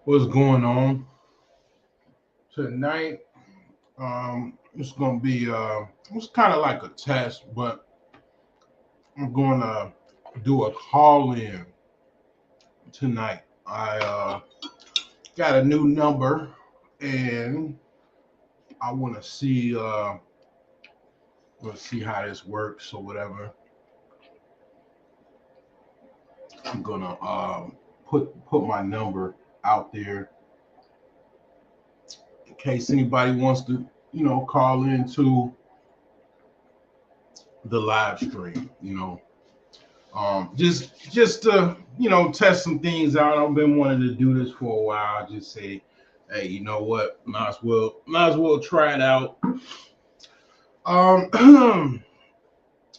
What's going on tonight? It's gonna be it's kind of like a test, but I'm gonna do a call in tonight. I got a new number, and I want to see let's see how this works or whatever. I'm gonna put my number out there in case anybody wants to call into the live stream. Just to test some things out. I've been wanting to do this for a while. Just say, hey, you know what? Might as well try it out.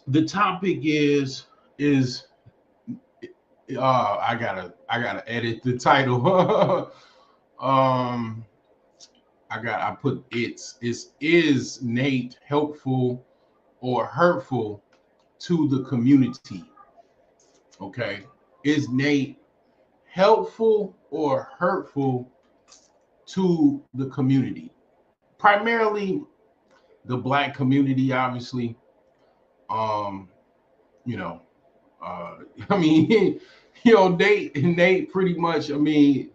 The topic is I gotta edit the title. um, I put is Nate helpful or hurtful to the community? Okay, is Nate helpful or hurtful to the community? Primarily the black community, obviously. Um, you know, I mean, Nate pretty much. Nate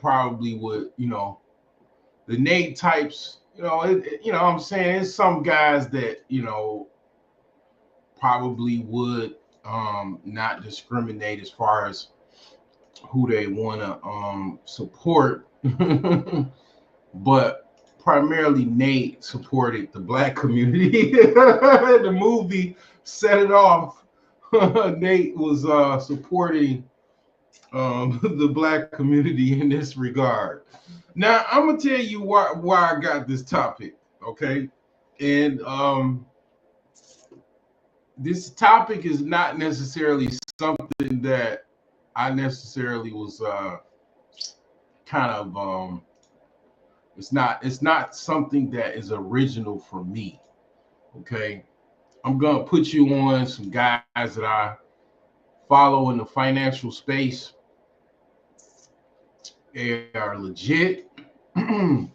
probably would. The Nate types. I'm saying it's some guys that probably would not discriminate as far as who they want to support, but primarily Nate supported the black community. The movie set it off. Nate was supporting the black community in this regard. Now I'm gonna tell you why I got this topic, okay? And this topic is not necessarily something that I necessarily was kind of it's not something that is original for me. Okay. I'm gonna put you on some guys that I follow in the financial space. They are legit. um,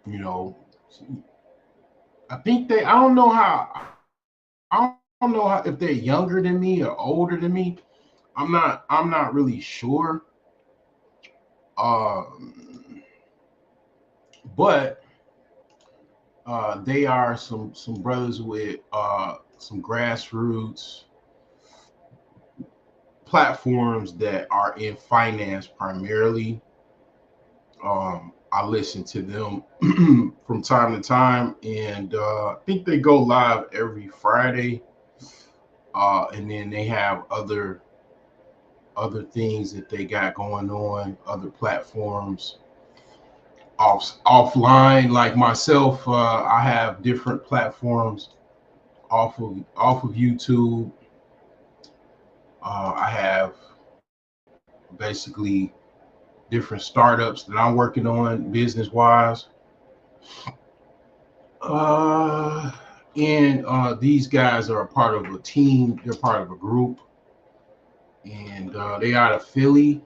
you know, I think I don't know how if they're younger than me or older than me. I'm not really sure. Um, but they are some brothers with some grassroots platforms that are in finance primarily. I listen to them from time to time, and I think they go live every Friday. And then they have other things that they got going on, other platforms offline. Like myself, I have different platforms off of YouTube. I have basically different startups that I'm working on business wise. Uh, and these guys are a part of a team. They're part of a group, and they out of Philly.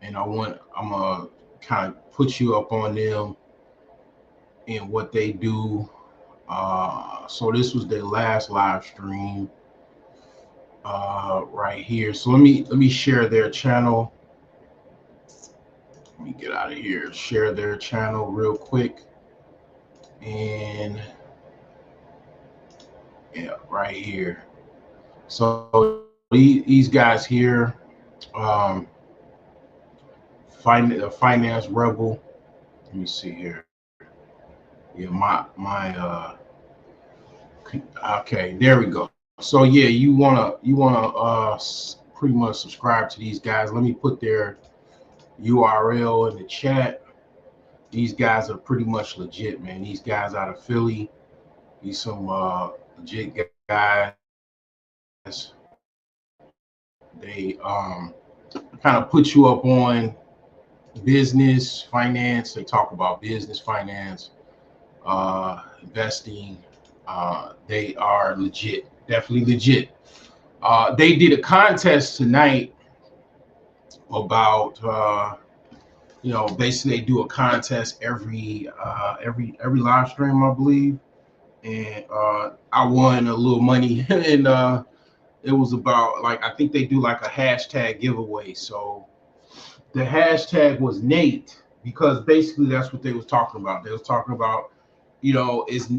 And I'm gonna kind of put you up on them and what they do. So this was their last live stream right here. So let me share their channel. Let me get out of here. Share their channel real quick, and yeah, right here. So these guys here, um, finance rebel. Let me see here. Yeah, my okay, there we go. So yeah, you wanna pretty much subscribe to these guys. Let me put their URL in the chat. These guys are pretty much legit, man. These guys out of Philly, these some legit guys. They kind of put you up on business finance. They talk about business finance, investing. They are legit, definitely legit. They did a contest tonight about basically they do a contest every live stream, I believe, and I won a little money, and it was about, like, I think they do like a hashtag giveaway. So the hashtag was Nate, because basically that's what they was talking about. They was talking about, is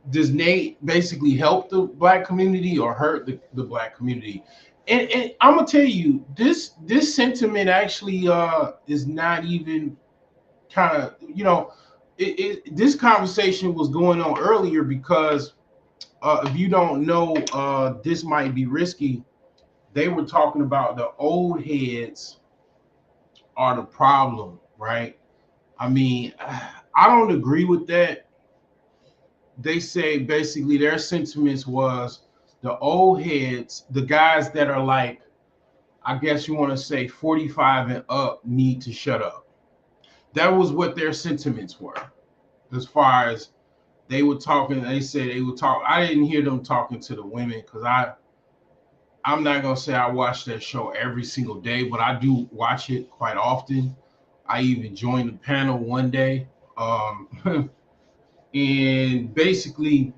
does Nate basically help the black community or hurt the black community? And I'm gonna tell you, this sentiment actually is not even kind of, this conversation was going on earlier because if you don't know, this might be risky. They were talking about the old heads are the problem, right? I mean, I don't agree with that. They say basically their sentiments was the old heads, the guys that are like, I guess you want to say 45 and up, need to shut up. That was what their sentiments were. As far as they were talking, they said they would talk. I didn't hear them talking to the women because I'm not gonna say I watch that show every single day, but I do watch it quite often. I even joined the panel one day. And basically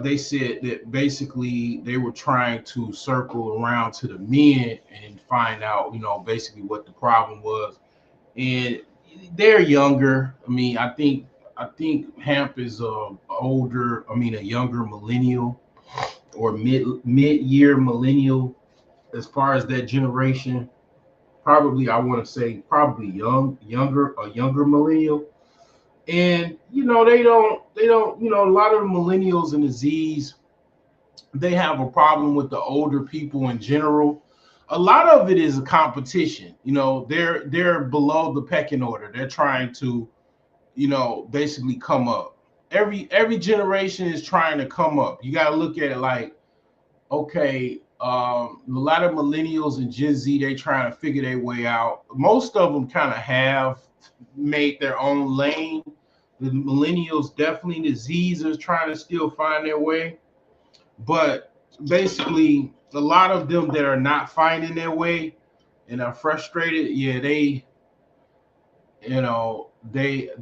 they said that basically they were trying to circle around to the men and find out, basically what the problem was. And they're younger. I mean, I think Hamp is a younger millennial or mid-year millennial as far as that generation. Probably, I want to say probably younger millennial. And they don't, a lot of the millennials and the Z's, they have a problem with the older people in general. A lot of it is a competition. They're below the pecking order. They're trying to, basically come up. Every generation is trying to come up. You got to look at it like, okay, a lot of millennials and Gen Z, they trying to figure their way out. Most of them kind of have made their own lane. The millennials, definitely, the Z's are trying to still find their way. But basically, a lot of them that are not finding their way and are frustrated, yeah, they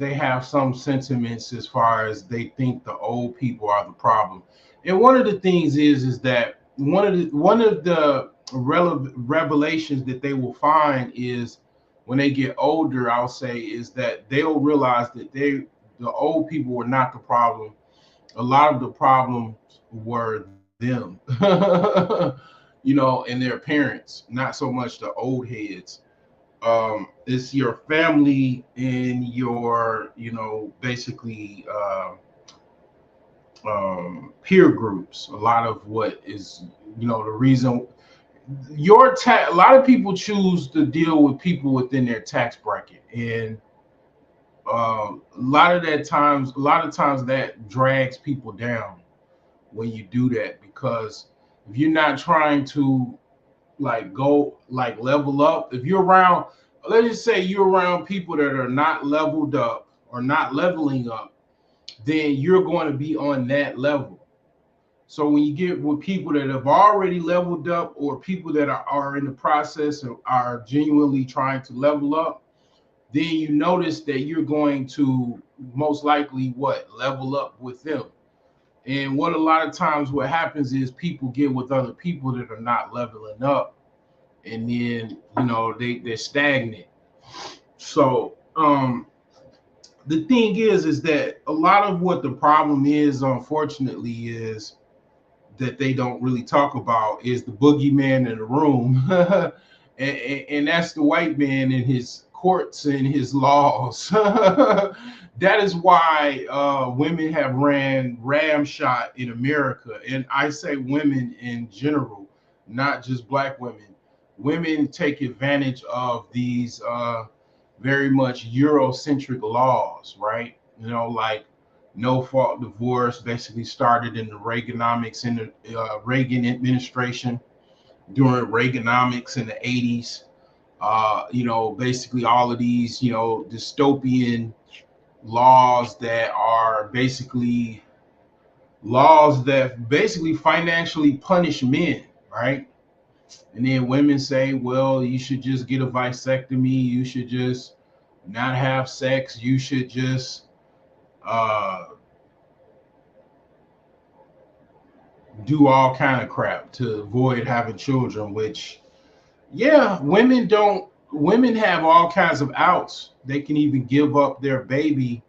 have some sentiments as far as they think the old people are the problem. And one of the things is that one of the revelations that they will find is when they get older, I'll say, is that they'll realize that the old people were not the problem. A lot of the problems were them, and their parents, not so much the old heads. It's your family and your, basically peer groups. A lot of what is, the reason a lot of people choose to deal with people within their tax bracket, and a lot of times that drags people down when you do that, because if you're not trying to like go like level up, if you're around, let's just say you're around people that are not leveled up or not leveling up, then you're going to be on that level. So when you get with people that have already leveled up, or people that are in the process and are genuinely trying to level up, then you notice that you're going to most likely level up with them. And what a lot of times what happens is people get with other people that are not leveling up, and then they're stagnant. So the thing is that a lot of what the problem is, unfortunately, is that they don't really talk about is the boogeyman in the room. And that's the white man and his courts and his laws. That is why women have ran ramshot in America. And I say women in general, not just black women. Women take advantage of these very much Eurocentric laws, right? Like no fault divorce basically started in the Reaganomics in the Reagan administration, during Reaganomics in the 80s. Basically all of these, dystopian laws that are basically laws that basically financially punish men, right? And then women say, well, you should just get a vasectomy. You should just not have sex. You should just uh, do all kind of crap to avoid having children. Which, yeah, women have all kinds of outs. They can even give up their baby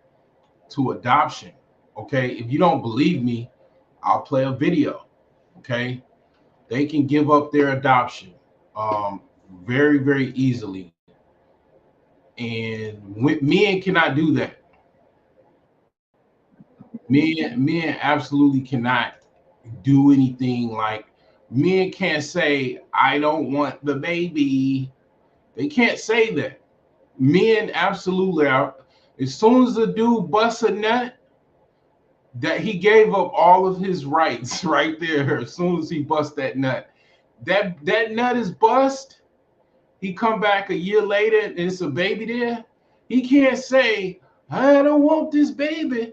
to adoption. Okay, if you don't believe me, I'll play a video. Okay, they can give up their adoption very, very easily, and men cannot do that. Men absolutely cannot do anything. Like, men can't say, I don't want the baby. They can't say that. Men absolutely are. As soon as the dude busts a nut, that he gave up all of his rights right there. As soon as he busts that nut, that nut is bust. He come back a year later and it's a baby there. He can't say, I don't want this baby.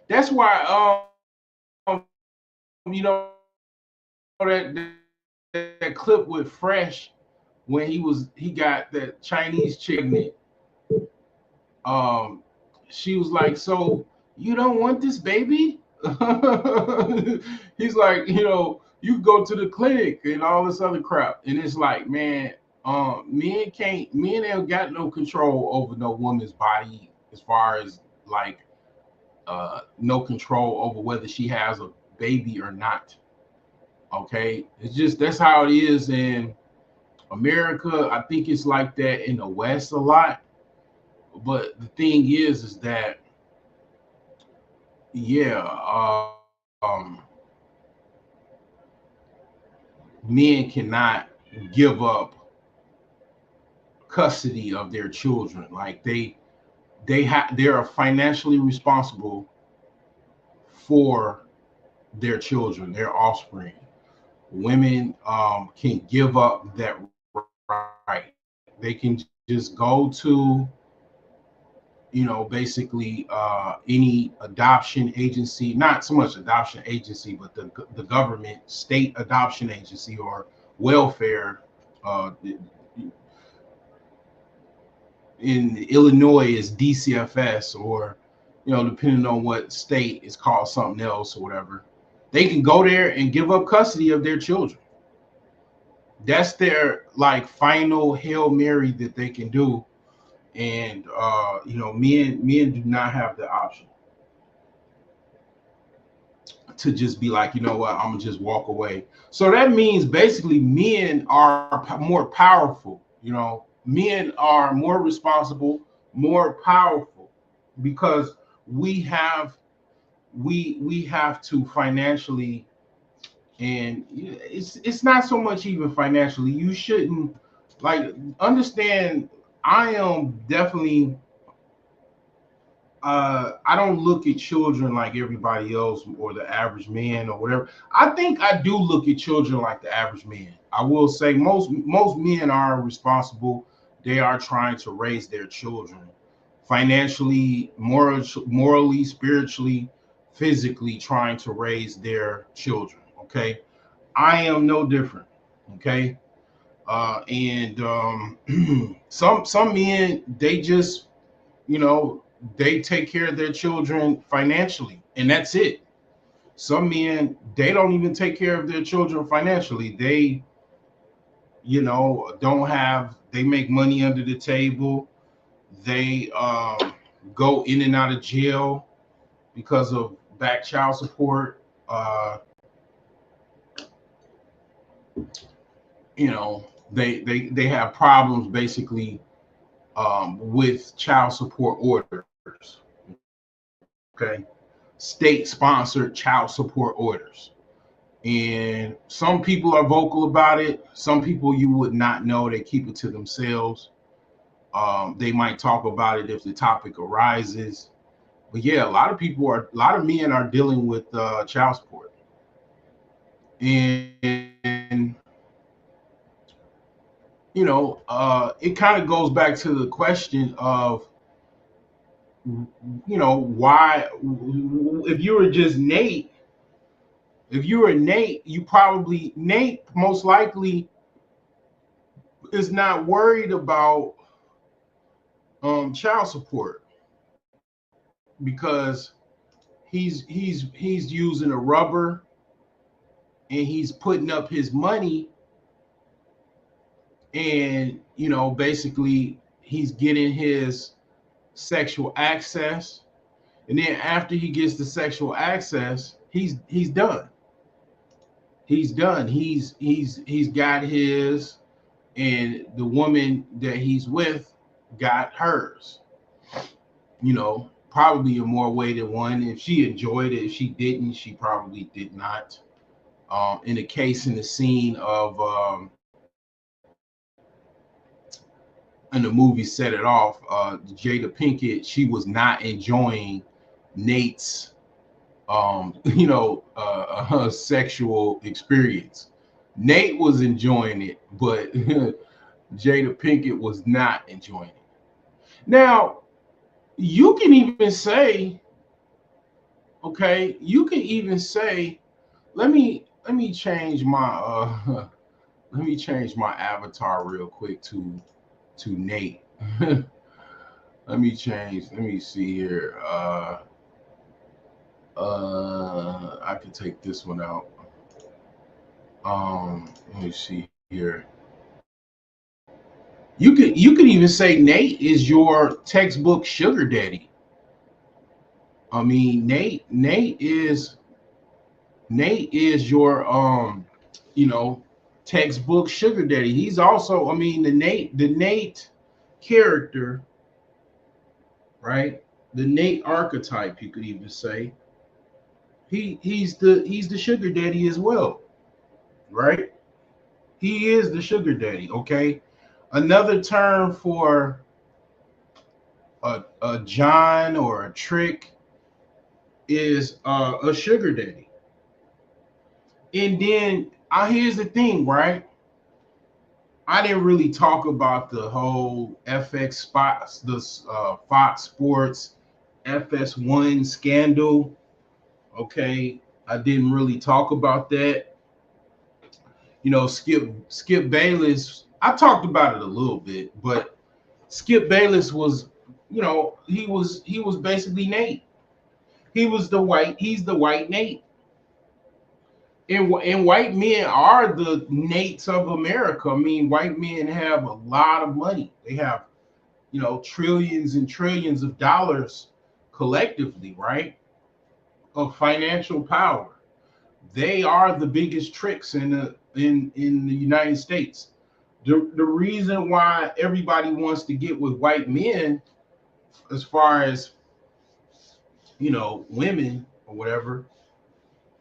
That's why you know that clip with Fresh when he got that Chinese chick pregnant. Um, she was like, "So you don't want this baby?" He's like, you go to the clinic and all this other crap, and it's like, man, men ain't got no control over no woman's body as far as like no control over whether she has a baby or not. Okay, it's just that's how it is in America. I think it's like that in the West a lot. But the thing is that yeah, men cannot give up custody of their children. Like they are financially responsible for their children, their offspring. Women can give up that right. They can just go to basically any adoption agency, not so much adoption agency, but the government, state adoption agency or welfare. In Illinois is DCFS, or depending on what state, it's called something else or whatever. They can go there and give up custody of their children. That's their like final Hail Mary that they can do. And men do not have the option to just be like, you know what, I'm gonna just walk away. So that means basically men are more powerful. Men are more responsible, more powerful, because we have we have to financially, and it's not so much even financially. You shouldn't like understand. I am definitely I don't look at children like everybody else or the average man or whatever. I think I do look at children like the average man. I will say most men are responsible. They are trying to raise their children financially, morally, spiritually, physically, trying to raise their children. Okay, I am no different. Okay, and some men, they just you know, they take care of their children financially, and that's it. Some men, they don't even take care of their children financially. They, don't have, they make money under the table. They go in and out of jail because of back child support. They have problems basically with child support orders. Okay, state sponsored child support orders. And some people are vocal about it. Some people you would not know. They keep it to themselves. They might talk about it if the topic arises. But yeah, a lot of men are dealing with child support. And it kind of goes back to the question of, why, if you were just Nate, If you're a Nate, Nate most likely is not worried about child support because he's using a rubber and he's putting up his money, and basically he's getting his sexual access, and then after he gets the sexual access, he's done. He's done. He's got his, and the woman that he's with got hers. Probably in more way than one. If she enjoyed it, if she didn't, she probably did not. In the case in the scene of in the movie Set It Off, Jada Pinkett, she was not enjoying Nate's sexual experience. Nate was enjoying it, but Jada Pinkett was not enjoying it. Now, you can even say, okay, you can even say, let me change my let me change my avatar real quick to Nate. Let me see here. I can take this one out. Let me see here. You could even say Nate is your textbook sugar daddy. I mean, Nate is your you know, textbook sugar daddy. He's also, I mean, the Nate character, right? The Nate archetype, you could even say. He's the sugar daddy as well, right? He is the sugar daddy, okay? Another term for a John or a trick is a sugar daddy. And then here's the thing, right? I didn't really talk about the whole FX spots, the Fox Sports FS1 scandal. Okay, I didn't really talk about that. Skip Bayless. I talked about it a little bit, but Skip Bayless was, he was basically Nate. He's the white Nate. And white men are the Nates of America. I mean, white men have a lot of money. They have, trillions and trillions of dollars collectively, right? Of financial power. They are the biggest tricks in the United States. The reason why everybody wants to get with white men, as far as women or whatever.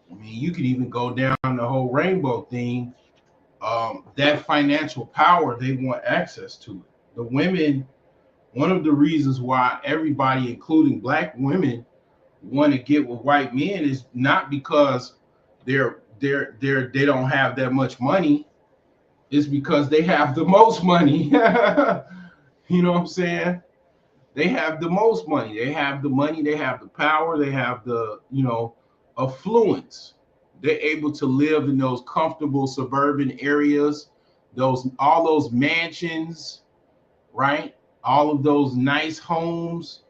I mean, you could even go down the whole rainbow thing. That financial power, they want access to it. The women, one of the reasons why everybody, including black women, want to get with white men is not because they don't have that much money. It's because they have the most money. You know what I'm saying? They have the most money. They have the money. They have the power. They have the affluence. They're able to live in those comfortable suburban areas, all those mansions, right? All of those nice homes.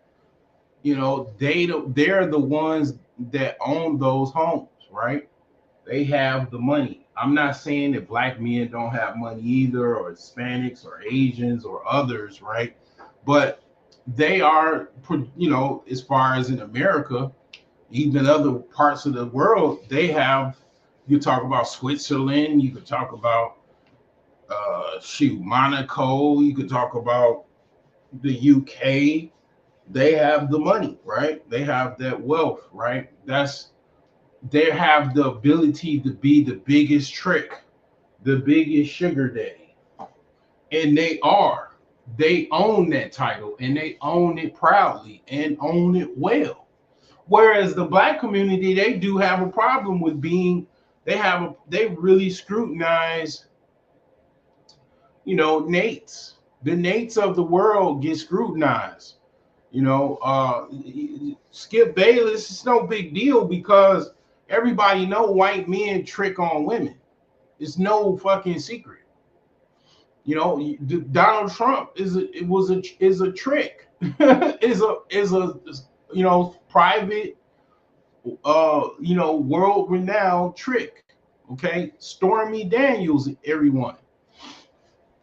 They're the ones that own those homes, right? They have the money. I'm not saying that black men don't have money either, or Hispanics, or Asians, or others, right? But they are, as far as in America, even other parts of the world, they have. You talk about Switzerland, you could talk about Monaco, you could talk about the UK. They have the money, right? They have that wealth, right? They have the ability to be the biggest trick, the biggest sugar daddy. And they own that title, and they own it proudly and own it well. Whereas the black community, they do have a problem with being, they really scrutinize, Nates. The Nates of the world get scrutinized. Skip Bayless, it's no big deal because Everybody know white men trick on women. It's no fucking secret. You know, Donald Trump is a trick. is a private world renowned trick. Okay, Stormy Daniels, everyone.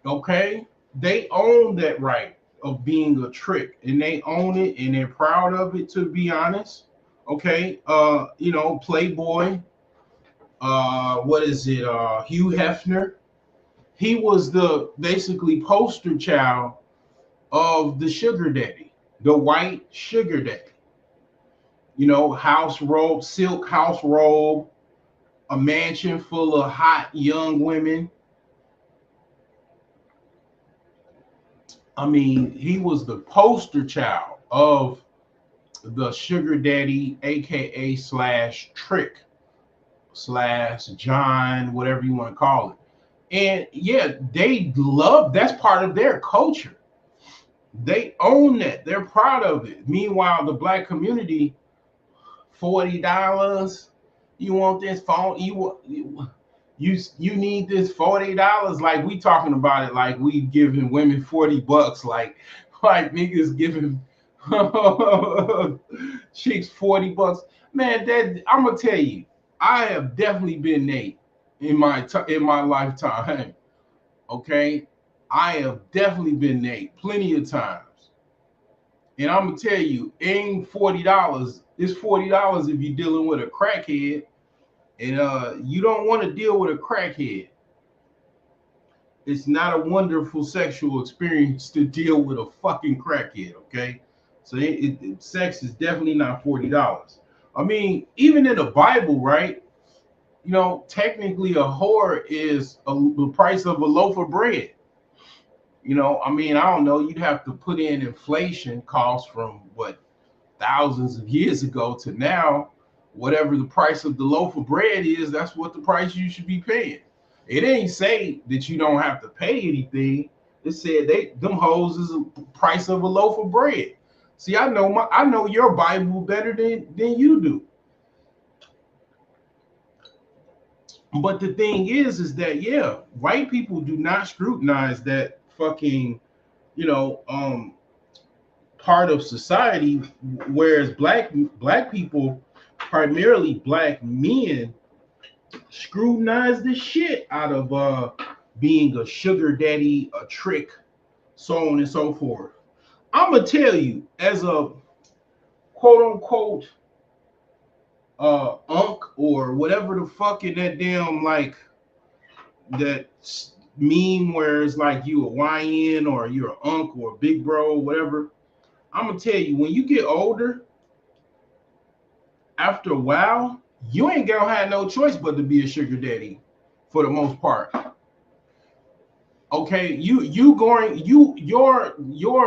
Okay, they own that right of being a trick, and they own it, and they're proud of it. To be honest, okay, Playboy. What is it? Hugh Hefner. He was the basically poster child of the sugar daddy, the white sugar daddy. You know, house robe, silk house robe, a mansion full of hot young women. I mean, he was the poster child of the sugar daddy, aka slash trick slash John, whatever you want to call it. And yeah, they love, that's part of their culture. They own that. They're proud of it. Meanwhile, the black community, $40. You want this phone? You need this $40? Like we talking about it like we giving women $40, like niggas giving chicks $40. Man, that I'm gonna tell you, I have definitely been Nate in my lifetime. Okay, I have definitely been Nate plenty of times. And I'm gonna tell you, it ain't $40. It's $40 if you're dealing with a crackhead, and you don't want to deal with a crackhead. It's not a wonderful sexual experience to deal with a fucking crackhead. Okay, so sex is definitely not $40. I mean, even in the Bible, right? You know, technically a whore is the price of a loaf of bread. You know, I mean, I don't know. You'd have to put in inflation costs from what thousands of years ago to now. Whatever the price of the loaf of bread is, that's what the price you should be paying. It ain't say that you don't have to pay anything. It said them hoes is the price of a loaf of bread. See, I know your Bible better than you do. But the thing is that yeah, white people do not scrutinize that fucking, you know, part of society, whereas black people, primarily black men, scrutinize the shit out of being a sugar daddy, a trick, so on and so forth. I'm gonna tell you, as a quote unquote unk or whatever the fuck in that damn like that meme where it's like you a YN or you're an unk or a big bro or whatever. I'm gonna tell you, when you get older, after a while, you ain't gonna have no choice but to be a sugar daddy for the most part. Okay, your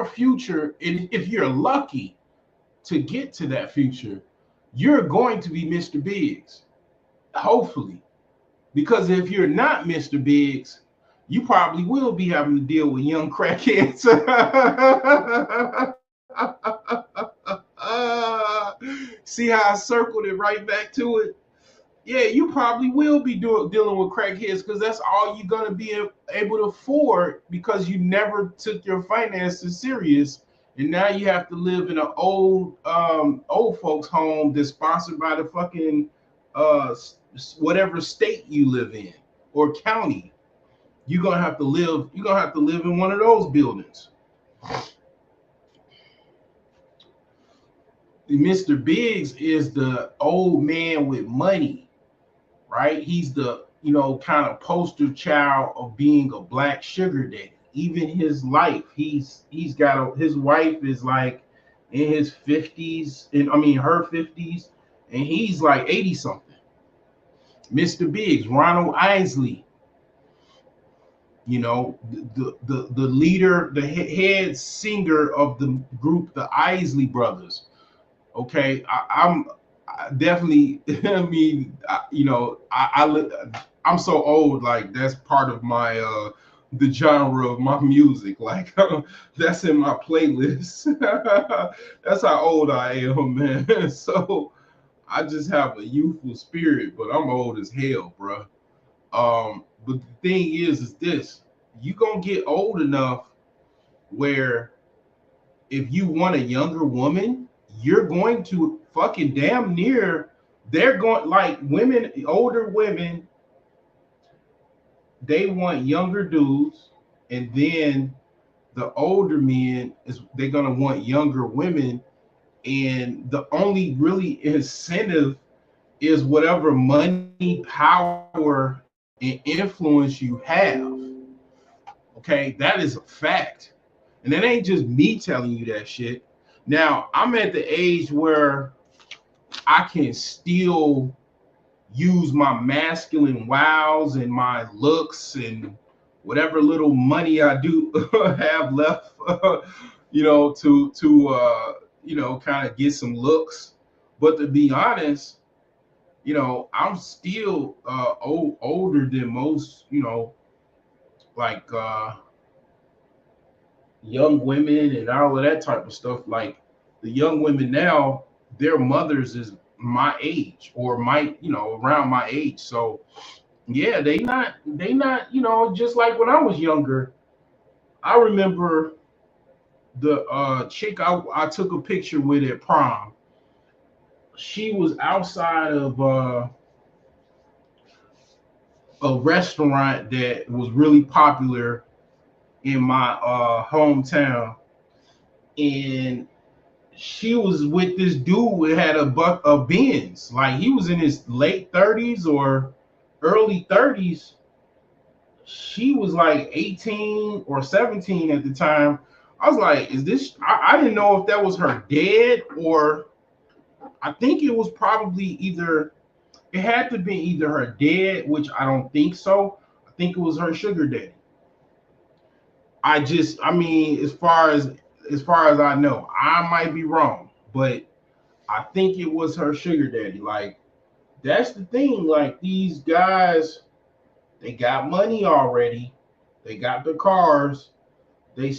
future, and if you're lucky to get to that future, you're going to be Mr. Biggs, hopefully. Because if you're not Mr. Biggs, you probably will be having to deal with young crackheads. See how I circled it right back to it? Yeah, you probably will be dealing with crackheads because that's all you're going to be able to afford because you never took your finances serious. And now you have to live in an old folks home that's sponsored by the fucking whatever state you live in or county. You're gonna have to live in one of those buildings. Mr. Biggs is the old man with money, right? He's the, kind of poster child of being a black sugar daddy. Even his life, he's got his wife is like in his 50s, and I mean her 50s, and he's like 80 something. Mr. Biggs, Ronald Isley, the leader, the head singer of the group, the Isley Brothers. Okay, I'm definitely. I mean, I'm so old. Like that's part of my the genre of my music. Like that's in my playlist. That's how old I am, man. So I just have a youthful spirit, but I'm old as hell, bro. But the thing is this: you gonna get old enough where if you want a younger woman, you're going to fucking damn near. They're going like women, older women. They want younger dudes, and then the older men is they're gonna want younger women, and the only really incentive is whatever money, power, and influence you have. Okay, that is a fact. And that ain't just me telling you that shit. Now, I'm at the age where I can still use my masculine wiles and my looks and whatever little money I do have left, to kind of get some looks. But to be honest, I'm still older than most, like young women and all of that type of stuff. Like the young women now, their mothers is my age or around my age. So yeah, they not, just like when I was younger. I remember the chick I took a picture with at prom. She was outside of a restaurant that was really popular in my hometown, and she was with this dude who had a Benz. Like he was in his late 30s or early 30s. She was like 18 or 17 at the time. I was like, is this? I didn't know if that was her dad, or I think it was probably either, it had to be either her dad, which I don't think so. I think it was her sugar daddy. I mean, as far as I know, I might be wrong, but I think it was her sugar daddy. Like that's the thing. Like these guys, they got money already. They got the cars. They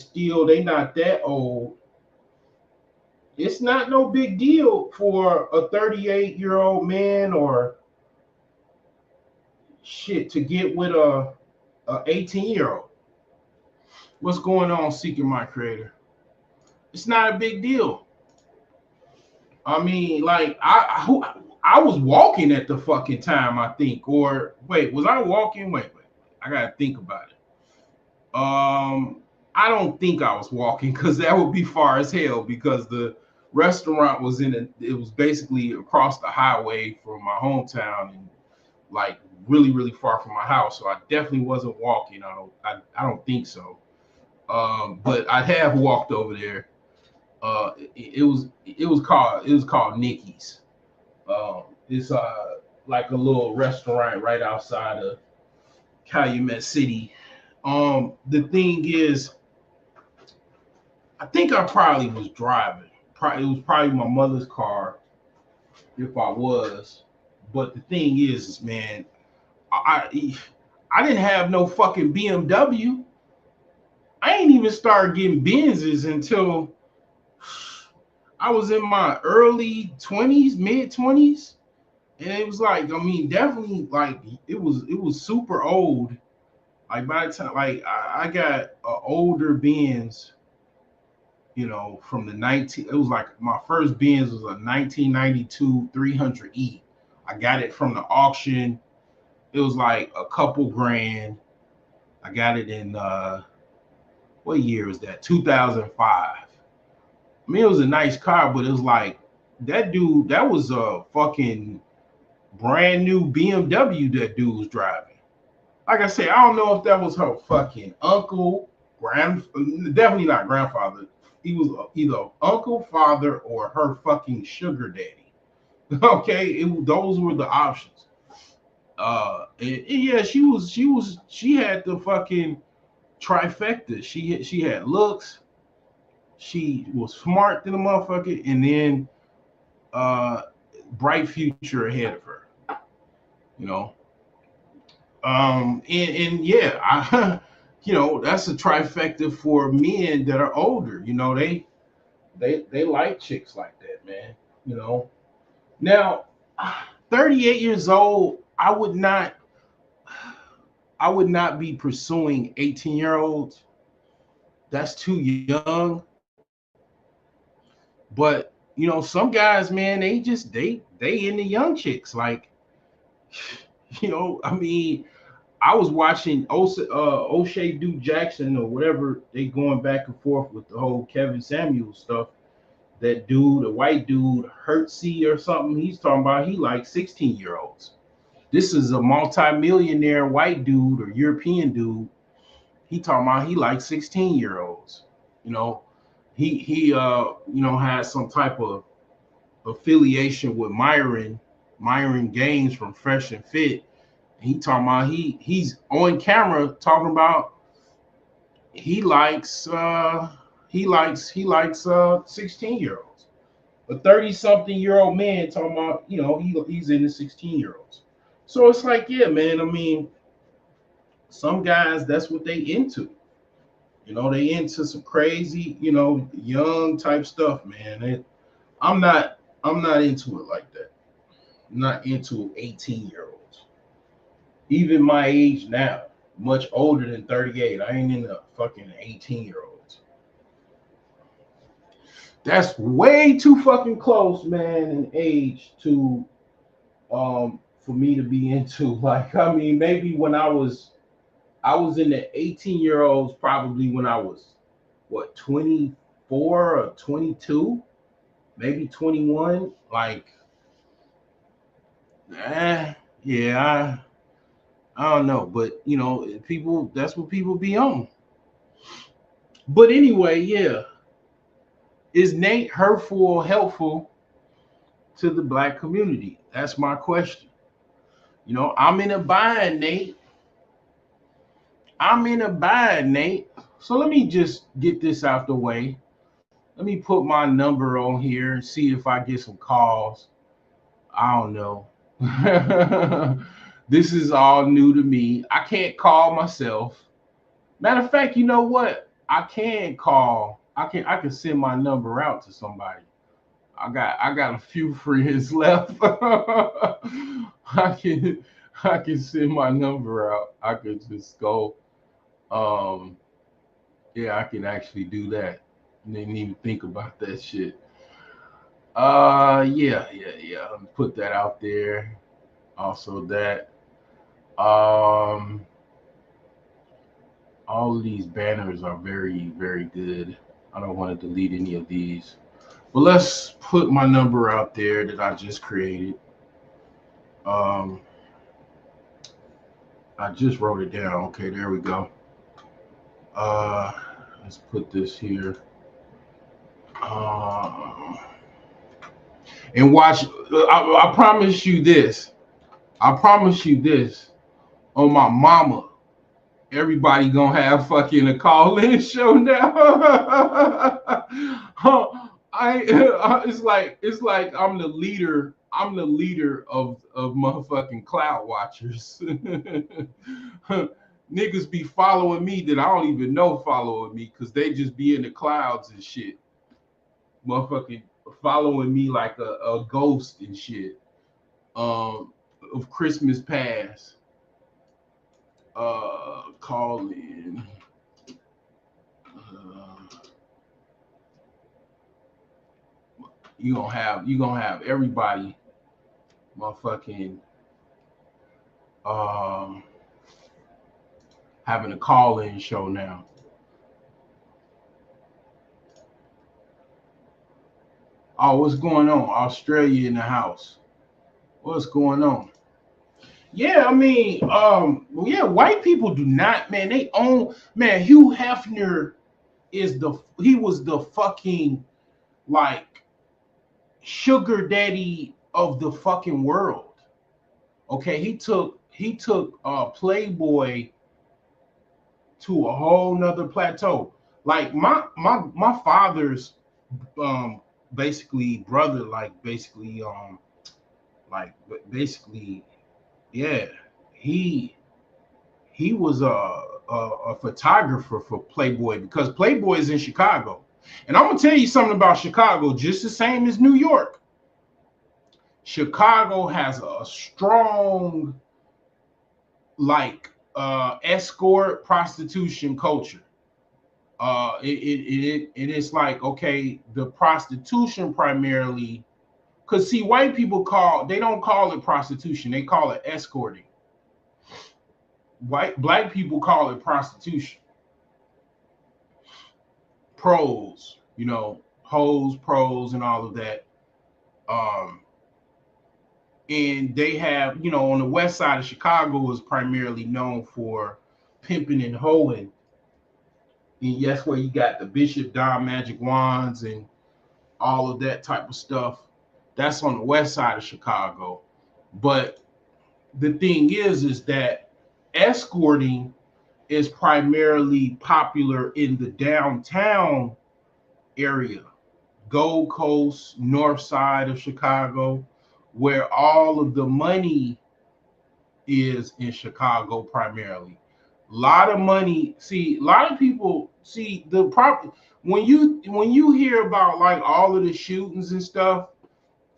not that old. It's not no big deal for a 38-year-old man or shit to get with a 18-year-old. What's going on, Seeking My Creator? It's not a big deal. I mean, like I was walking at the fucking time, I think. Or wait, was I walking? Wait. I gotta think about it. I don't think I was walking because that would be far as hell because the restaurant was it was basically across the highway from my hometown and like really, really far from my house. So I definitely wasn't walking. I don't think so. But I have walked over there. It was called Nikki's. It's like a little restaurant right outside of Calumet City. The thing is, I think I probably was driving. It was probably my mother's car if I was. But the thing is, man, I I didn't have no fucking BMW. I ain't even started getting Benzes until I was in my early 20s, mid 20s. And it was like, I mean, definitely like it was super old. Like by the time like I got an older Benz, from the 19, it was like my first Benz was a 1992 300E. I got it from the auction. It was like a couple grand. I got it in what year was that? 2005. I mean, it was a nice car, but it was like that was a fucking brand new BMW that dude was driving. Like I said, I don't know if that was her fucking uncle, definitely not grandfather. He was either uncle, father, or her fucking sugar daddy. Okay, those were the options. Yeah, she had the fucking trifecta. She had looks, she was smart than a motherfucker, and then uh bright future ahead of her. You know, and yeah, that's a trifecta for men that are older. They like chicks like that, man. Now 38 years old, I would not be pursuing 18-year-olds. That's too young. But some guys, man, they into young chicks. Like, I mean, I was watching O'Shea Duke Jackson or whatever. They going back and forth with the whole Kevin Samuel stuff. That dude, a white dude, Hurtful or something. He's talking about he like 16-year-olds. This is a multi-millionaire white dude or European dude. He talking about he like 16-year-olds. You know, he has some type of affiliation with Myron Gaines from Fresh and Fit. He talking about he's on camera talking about he likes 16-year-olds. A 30-something-year-old man talking about, he's into 16-year-olds. So it's like, yeah, man, I mean, some guys, that's what they into. They into some crazy, young type stuff, man. I'm not into it like that. I'm not into 18-year-olds. Even my age now, much older than 38. I ain't into fucking 18-year-olds. That's way too fucking close, man, in age to for me to be into. Like, I mean, maybe when I was in the 18-year-olds probably when I was 24 or 22, maybe 21. Like, yeah, I don't know, but people, that's what people be on. But anyway, yeah. Is Nate hurtful or helpful to the black community? That's my question. I'm in a bind, Nate. So let me just get this out the way. Let me put my number on here and see if I get some calls. I don't know. This is all new to me. I can't call myself. Matter of fact, you know what? I can call. I can send my number out to somebody. I got a few friends left. I can send my number out. I could just go. Yeah, I can actually do that. I didn't even think about that shit. Yeah. Let me put that out there. Also that. All of these banners are very, very good. I don't want to delete any of these. But let's put my number out there that I just created. I just wrote it down. Okay, there we go. Let's put this here. And watch. I promise you this. On my mama, everybody gonna have fucking a call-in show now. It's like I'm the leader. I'm the leader of motherfucking cloud watchers. Niggas be following me that I don't even know following me because they just be in the clouds and shit. Motherfucking following me like a ghost and shit. Of Christmas past. Call in. You gonna have everybody motherfucking having a call-in show now. Oh, what's going on? Australia in the house. What's going on? Yeah, I mean, well, yeah, white people do not, man. They own, man. Hugh Hefner he was the fucking like sugar daddy of the fucking world. Okay, he took Playboy to a whole nother plateau. Like my father's basically brother, like basically, yeah, he was a photographer for Playboy because Playboy is in Chicago. And I'm gonna tell you something about Chicago, just the same as New York. Chicago has a strong escort prostitution culture. It is like, okay, the prostitution primarily, because see, white people they don't call it prostitution, they call it escorting. Black people call it prostitution. Pros, hoes, pros, and all of that. Um, and they have, on the west side of Chicago is primarily known for pimping and hoeing. And that's where you got the Bishop Don Magic Wands and all of that type of stuff. That's on the west side of Chicago. But the thing is that escorting is primarily popular in the downtown area, Gold Coast, north side of Chicago, where all of the money is in Chicago primarily. A lot of money. See, a lot of people see the problem when you hear about like all of the shootings and stuff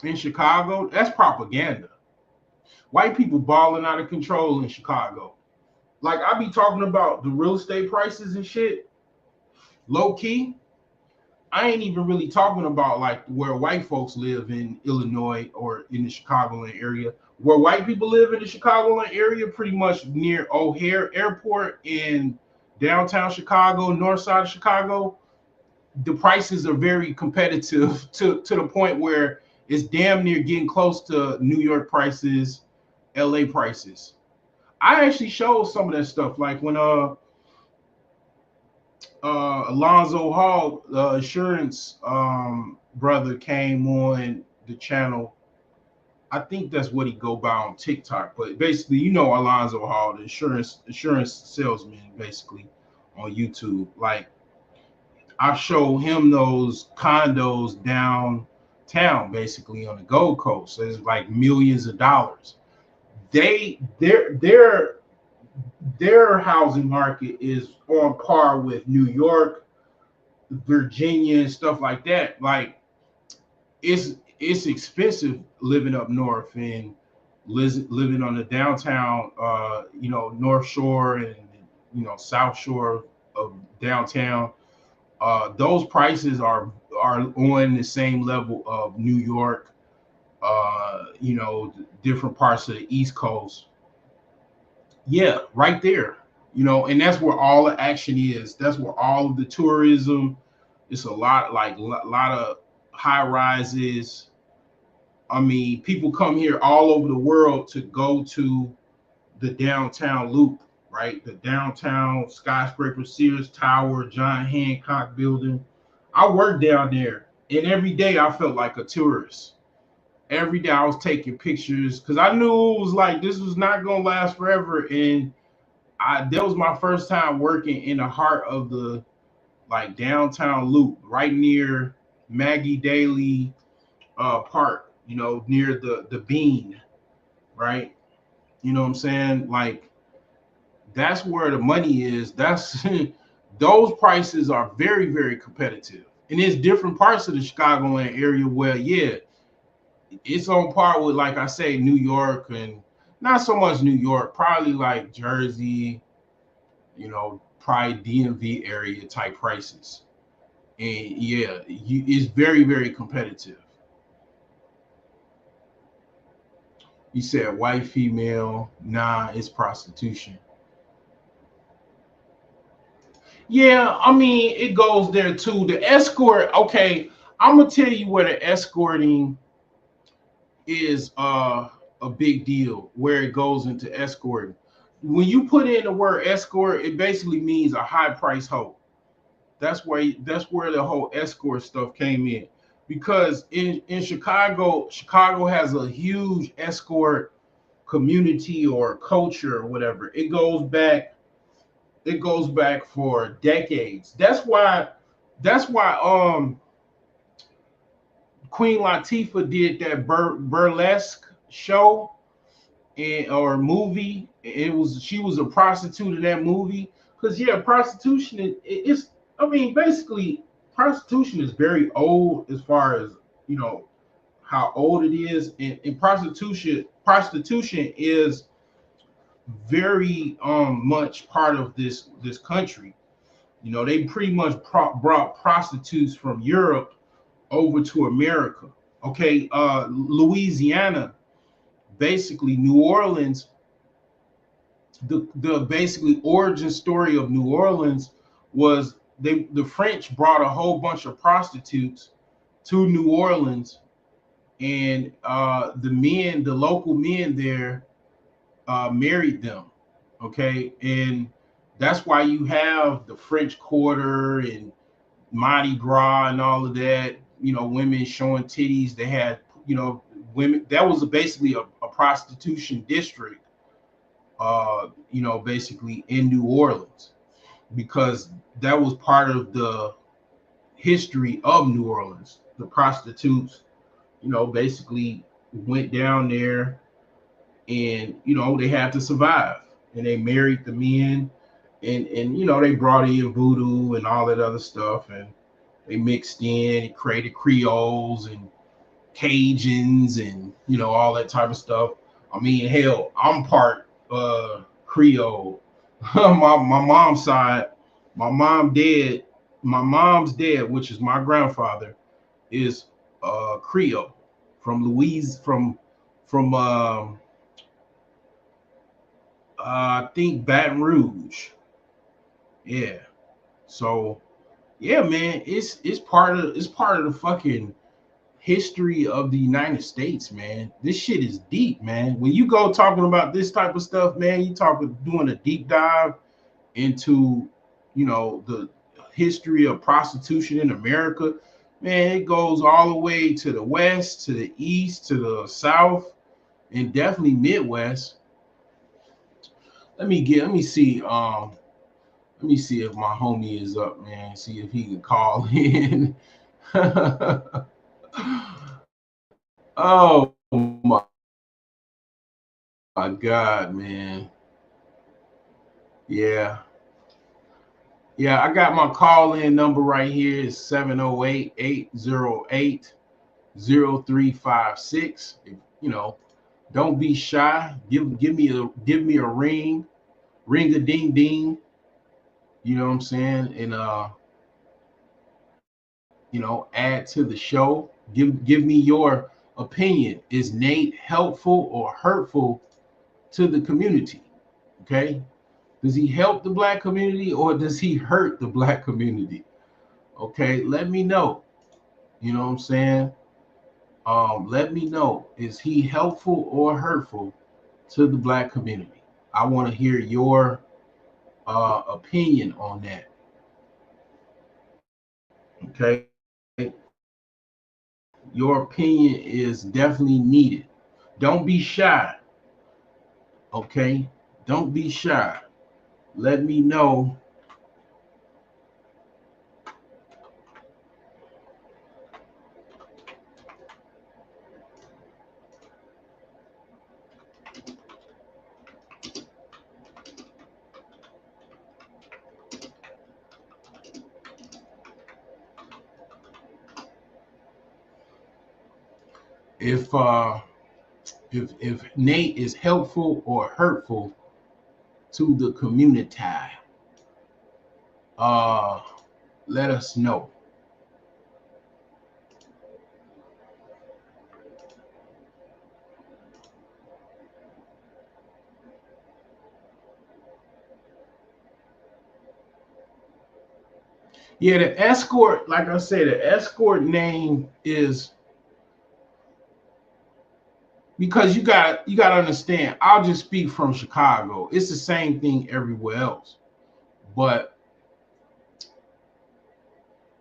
in Chicago. That's propaganda. White people balling out of control in Chicago. Like I be talking about the real estate prices and shit. Low key, I ain't even really talking about like where white folks live in Illinois or in the Chicagoland area. Where white people live in the Chicagoland area, pretty much near O'Hare Airport in downtown Chicago, north side of Chicago, the prices are very competitive to the point where it's damn near getting close to New York prices, LA prices. I actually showed some of that stuff, like when Alonzo Hall, the insurance brother, came on the channel. I think that's what he go by on TikTok, but basically, Alonzo Hall, the insurance salesman, basically on YouTube. Like I show him those condos downtown, basically on the Gold Coast. It's like millions of dollars. Their housing market is on par with New York, Virginia, and stuff like that. Like it's expensive living up north and living on the downtown, North Shore and South Shore of downtown. Those prices are on the same level of New York, different parts of the East Coast. Yeah, right there. And that's where all the action is. That's where all of the tourism. It's a lot, like lot of high rises. I mean, people come here all over the world to go to the downtown loop, right? The downtown skyscraper, Sears Tower, John Hancock building. I worked down there, and every day I felt like a tourist. Every day I was taking pictures because I knew it was like this was not gonna last forever. And that was my first time working in the heart of the like downtown loop, right near Maggie Daly Park, near the Bean, right? You know what I'm saying? Like that's where the money is. That's those prices are very, very competitive. And there's different parts of the Chicagoland area where, yeah, it's on par with, like I say, New York, and not so much New York, probably like Jersey, probably DMV area type prices. And yeah, it's very, very competitive. You said white, female, nah, it's prostitution. Yeah, I mean, it goes there too. The escort, okay, I'm gonna tell you where the escorting is a big deal, where it goes into escorting. When you put in the word escort, it basically means a high price hoe. That's where the whole escort stuff came in. Because in Chicago has a huge escort community or culture or whatever. It goes back for decades. That's why Queen Latifah did that burlesque show or movie. She was a prostitute in that movie. Because yeah, prostitution is I mean basically prostitution is very old as far as you know how old it is, and prostitution is very much part of this country. You know, they pretty much brought prostitutes from Europe over to America. Okay, Louisiana, basically New Orleans, the basically origin story of New Orleans was the French brought a whole bunch of prostitutes to New Orleans, and the local men there married them. Okay, and that's why you have the French Quarter and Mardi Gras and all of that. You know, women showing titties. They had, you know, women. That was basically a prostitution district. You know, basically in New Orleans, because that was part of the history of New Orleans. The prostitutes, you know, basically went down there, and you know they had to survive, and they married the men, and you know they brought in voodoo and all that other stuff, and they mixed in and created Creoles and Cajuns and you know all that type of stuff. I mean, hell, I'm part Creole. My mom's side, my mom dead, my mom's dad, which is my grandfather, is Creole from Louise from I think Baton Rouge. Yeah. So yeah, man, it's part of the fucking history of the United States, man. This shit is deep, man. When you go talking about this type of stuff, man, you talking doing a deep dive into, you know, the history of prostitution in America, man, it goes all the way to the west, to the east, to the south, and definitely Midwest. Let me see. Let me see if my homie is up, man. See if he can call in. Oh my God, man. Yeah. Yeah, I got my call in number right here. It's 708-808-0356. You know, don't be shy. Give me a ring a ding ding. You know what I'm saying? And you know, add to the show. Give me your opinion. Is Nate helpful or hurtful to the community? Okay. Does he help the black community or does he hurt the black community? Okay, let me know. You know what I'm saying? Let me know. Is he helpful or hurtful to the black community? I want to hear your opinion on that. Okay, your opinion is definitely needed. Don't be shy. Okay, don't be shy. Let me know. If if Nate is helpful or hurtful to the community, uh, let us know. Yeah, the escort, like I said, the escort name is because you got to understand. I'll just speak from Chicago. It's the same thing everywhere else, but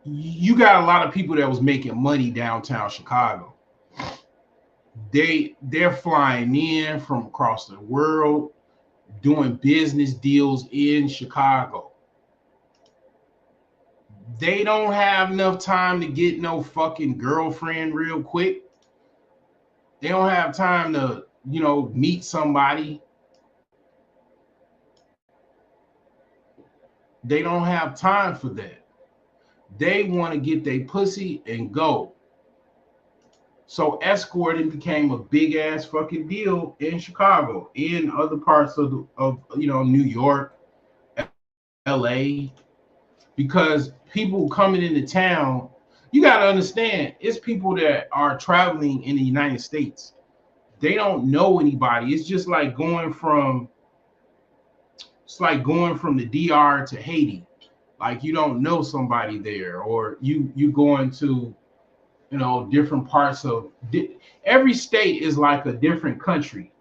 you got a lot of people that was making money downtown Chicago. They're flying in from across the world, doing business deals in Chicago. They don't have enough time to get no fucking girlfriend real quick. They don't have time to, you know, meet somebody. They don't have time for that. They want to get their pussy and go. So escorting became a big ass fucking deal in Chicago, in other parts of New York, LA, because people coming into town, you got to understand, it's people that are traveling in the United States. They don't know anybody. It's like going from the DR to Haiti. Like you don't know somebody there, or you going to different parts of every state is like a different country.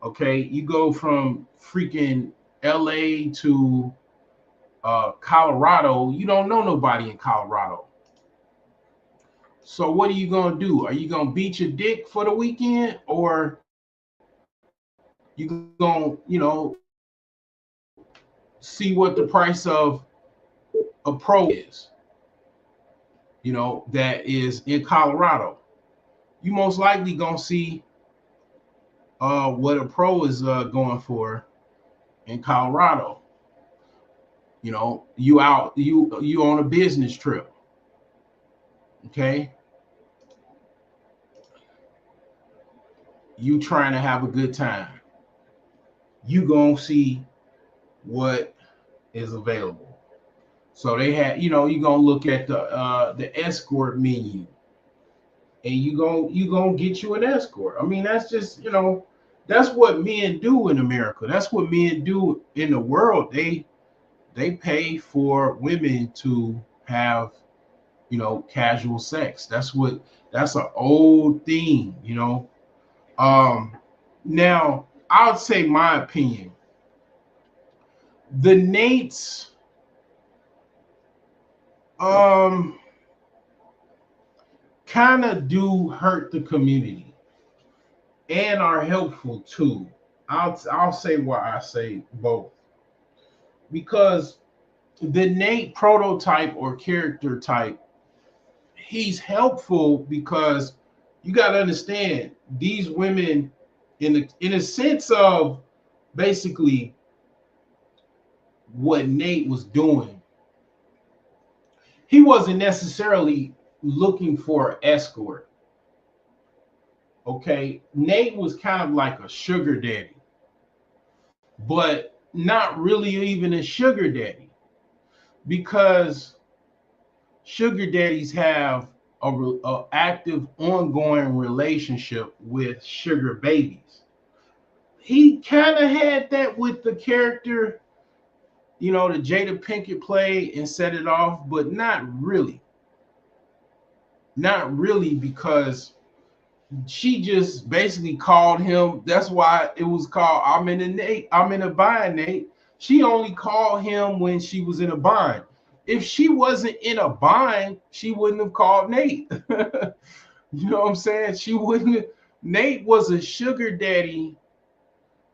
Okay, you go from freaking LA to Colorado. You don't know nobody in Colorado. So what are you gonna do? Are you gonna beat your dick for the weekend, or you gonna see what the price of a pro is? That is in Colorado. You most likely gonna see what a pro is going for in Colorado. You out you on a business trip. Okay, you trying to have a good time. You gonna see what is available. So they had, you gonna look at the escort menu, and you gonna get you an escort. I mean, that's just that's what men do in America. That's what men do in the world. They pay for women to have casual sex. That's an old thing. Um, Now I'll say my opinion. The Nates um kind of do hurt the community and are helpful too. I'll say why I say both. Because the Nate prototype or character type, he's helpful because you got to understand these women in a sense of basically what Nate was doing. He wasn't necessarily looking for an escort. Okay, Nate was kind of like a sugar daddy, but not really even a sugar daddy, because sugar daddies have a active ongoing relationship with sugar babies. He kind of had that with the character that Jada Pinkett played and set it off, but not really, because she just basically called him. That's why it was called I'm in a bind, Nate. She only called him when she was in a bind. If she wasn't in a bind, she wouldn't have called Nate. You know what I'm saying? She wouldn't. Nate was a sugar daddy.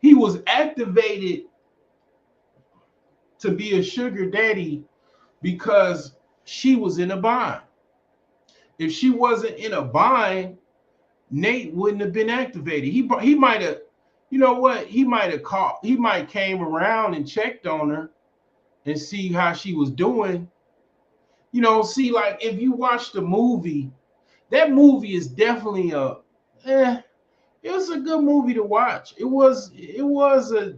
He was activated to be a sugar daddy because she was in a bind. If she wasn't in a bind, Nate wouldn't have been activated. He might have, you know what? He might have called. He might came around and checked on her and see how she was doing. See, like if you watch the movie, that movie is definitely it was a good movie to watch. It was a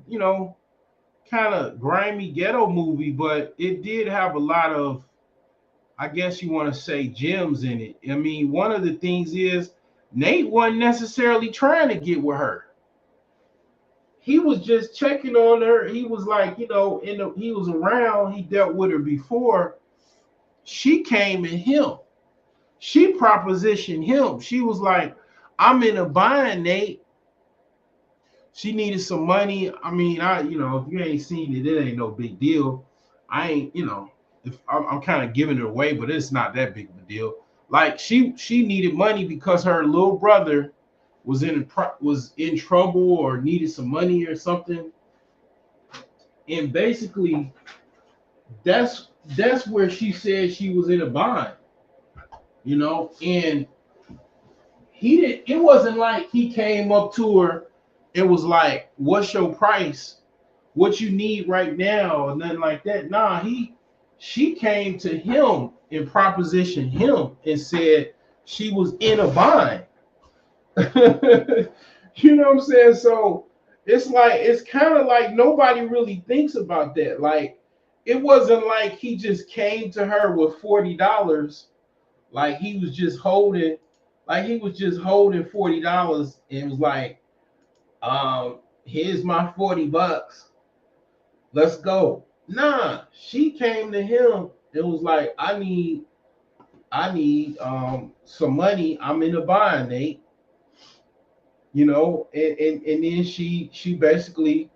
kind of grimy ghetto movie, but it did have a lot of, I guess you want to say, gems in it. I mean, one of the things is Nate wasn't necessarily trying to get with her. He was just checking on her. He was like, he was around. He dealt with her before. She came at him. She propositioned him. She was like, I'm in a bind, Nate. She needed some money. I mean, if you ain't seen it, it ain't no big deal. I ain't, if I'm kind of giving it away, but it's not that big of a deal. Like she needed money because her little brother was in trouble or needed some money or something, and basically that's where she said she was in a bind, and he did. It wasn't like he came up to her. It was like, "What's your price? What you need right now?" or nothing like that. Nah, she came to him and propositioned him and said she was in a bind. You know what I'm saying? So it's kind of like nobody really thinks about that. Like it wasn't like he just came to her with $40, like he was just holding $40 and was like, here's my $40. Let's go. Nah, she came to him and was like, I need some money. I'm in a bind, Nate. And then she basically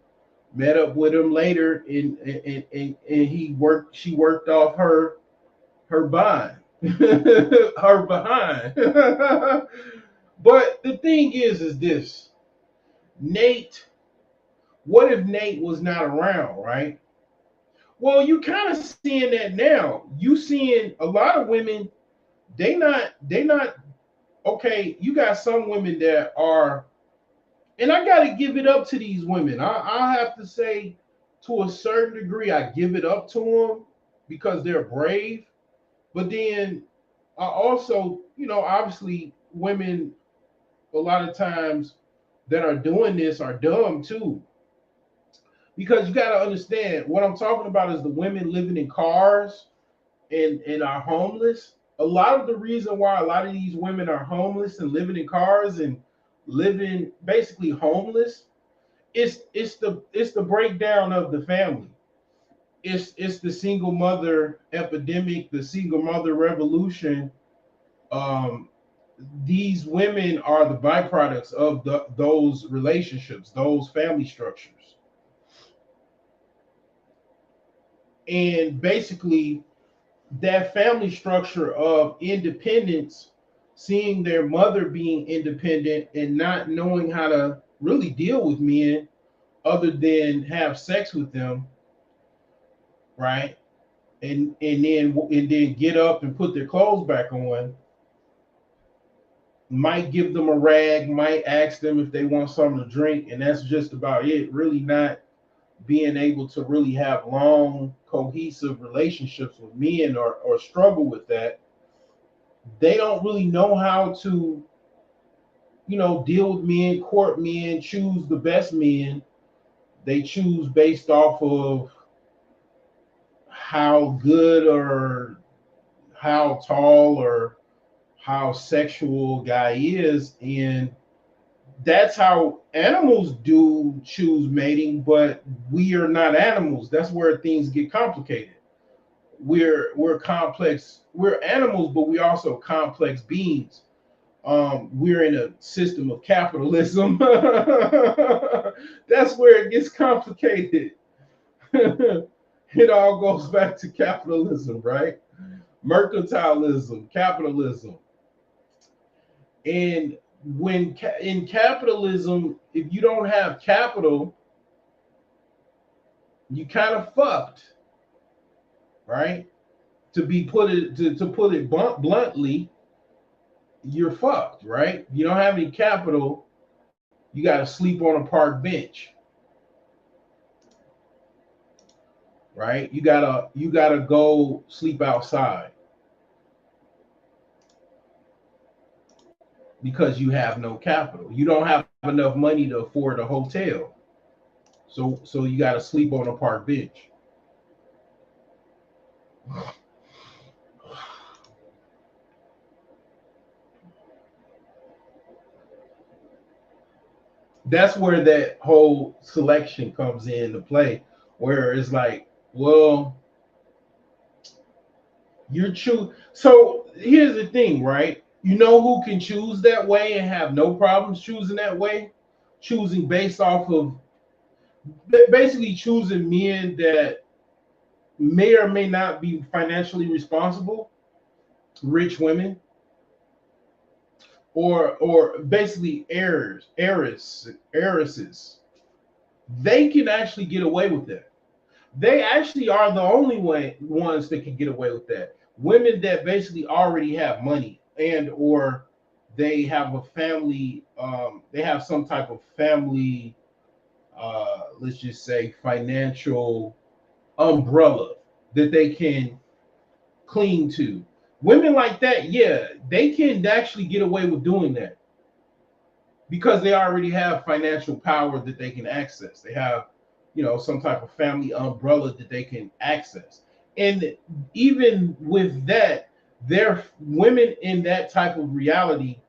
met up with him later, and she worked off her bind, her behind. But the thing is this: Nate. What if Nate was not around, right? Well, you kind of seeing that now. You seeing a lot of women. They not okay. You got some women that are, and I got to give it up to these women. I have to say, to a certain degree, I give it up to them because they're brave. But then I also, obviously, women a lot of times that are doing this are dumb too. Because you got to understand what I'm talking about is the women living in cars and are homeless. A lot of the reason why a lot of these women are homeless and living in cars and living basically homeless, it's the breakdown of the family. It's the single mother epidemic, the single mother revolution. Um, these women are the byproducts of those relationships, those family structures, and basically that family structure of independence, seeing their mother being independent and not knowing how to really deal with men other than have sex with them, right? And then get up and put their clothes back on, might give them a rag, might ask them if they want something to drink, and that's just about it. Really not being able to really have long, cohesive relationships with men, or struggle with that. They don't really know how to, deal with men, court men, choose the best men. They choose based off of how good or how tall or how sexual guy is, and that's how animals do choose mating. But we are not animals. That's where things get complicated. We're complex. We're animals, but we also complex beings. We're in a system of capitalism. That's where it gets complicated. It all goes back to capitalism, right? Mercantilism, capitalism. And in capitalism, if you don't have capital, you kind of fucked, right? To put it bluntly, you're fucked, right? You don't have any capital, you got to sleep on a park bench, right? You gotta go sleep outside because you have no capital. You don't have enough money to afford a hotel, so you got to sleep on a park bench. That's where that whole selection comes into play, where it's like, well, you're choose. So here's the thing, right? You know who can choose that way and have no problems choosing that way? Choosing based off of basically choosing men that may or may not be financially responsible, rich women, or basically heiresses. They can actually get away with that. They actually are the only ones that can get away with that. Women that basically already have money, and or they have a family, they have some type of family, let's just say financial umbrella that they can cling to. Women like that, yeah, they can actually get away with doing that because they already have financial power that they can access. They have, some type of family umbrella that they can access. And even with that, their women in that type of reality,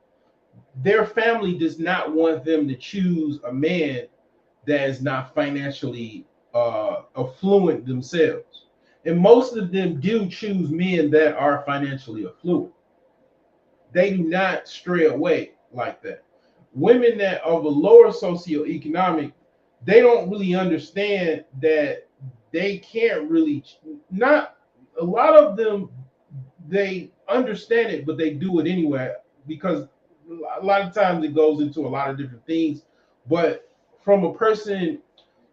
their family does not want them to choose a man that is not financially affluent themselves. And most of them do choose men that are financially affluent. They do not stray away like that. Women that of a lower socioeconomic, they don't really understand that they can't really, not a lot of them, they understand it, but they do it anyway because a lot of times it goes into a lot of different things. But from a person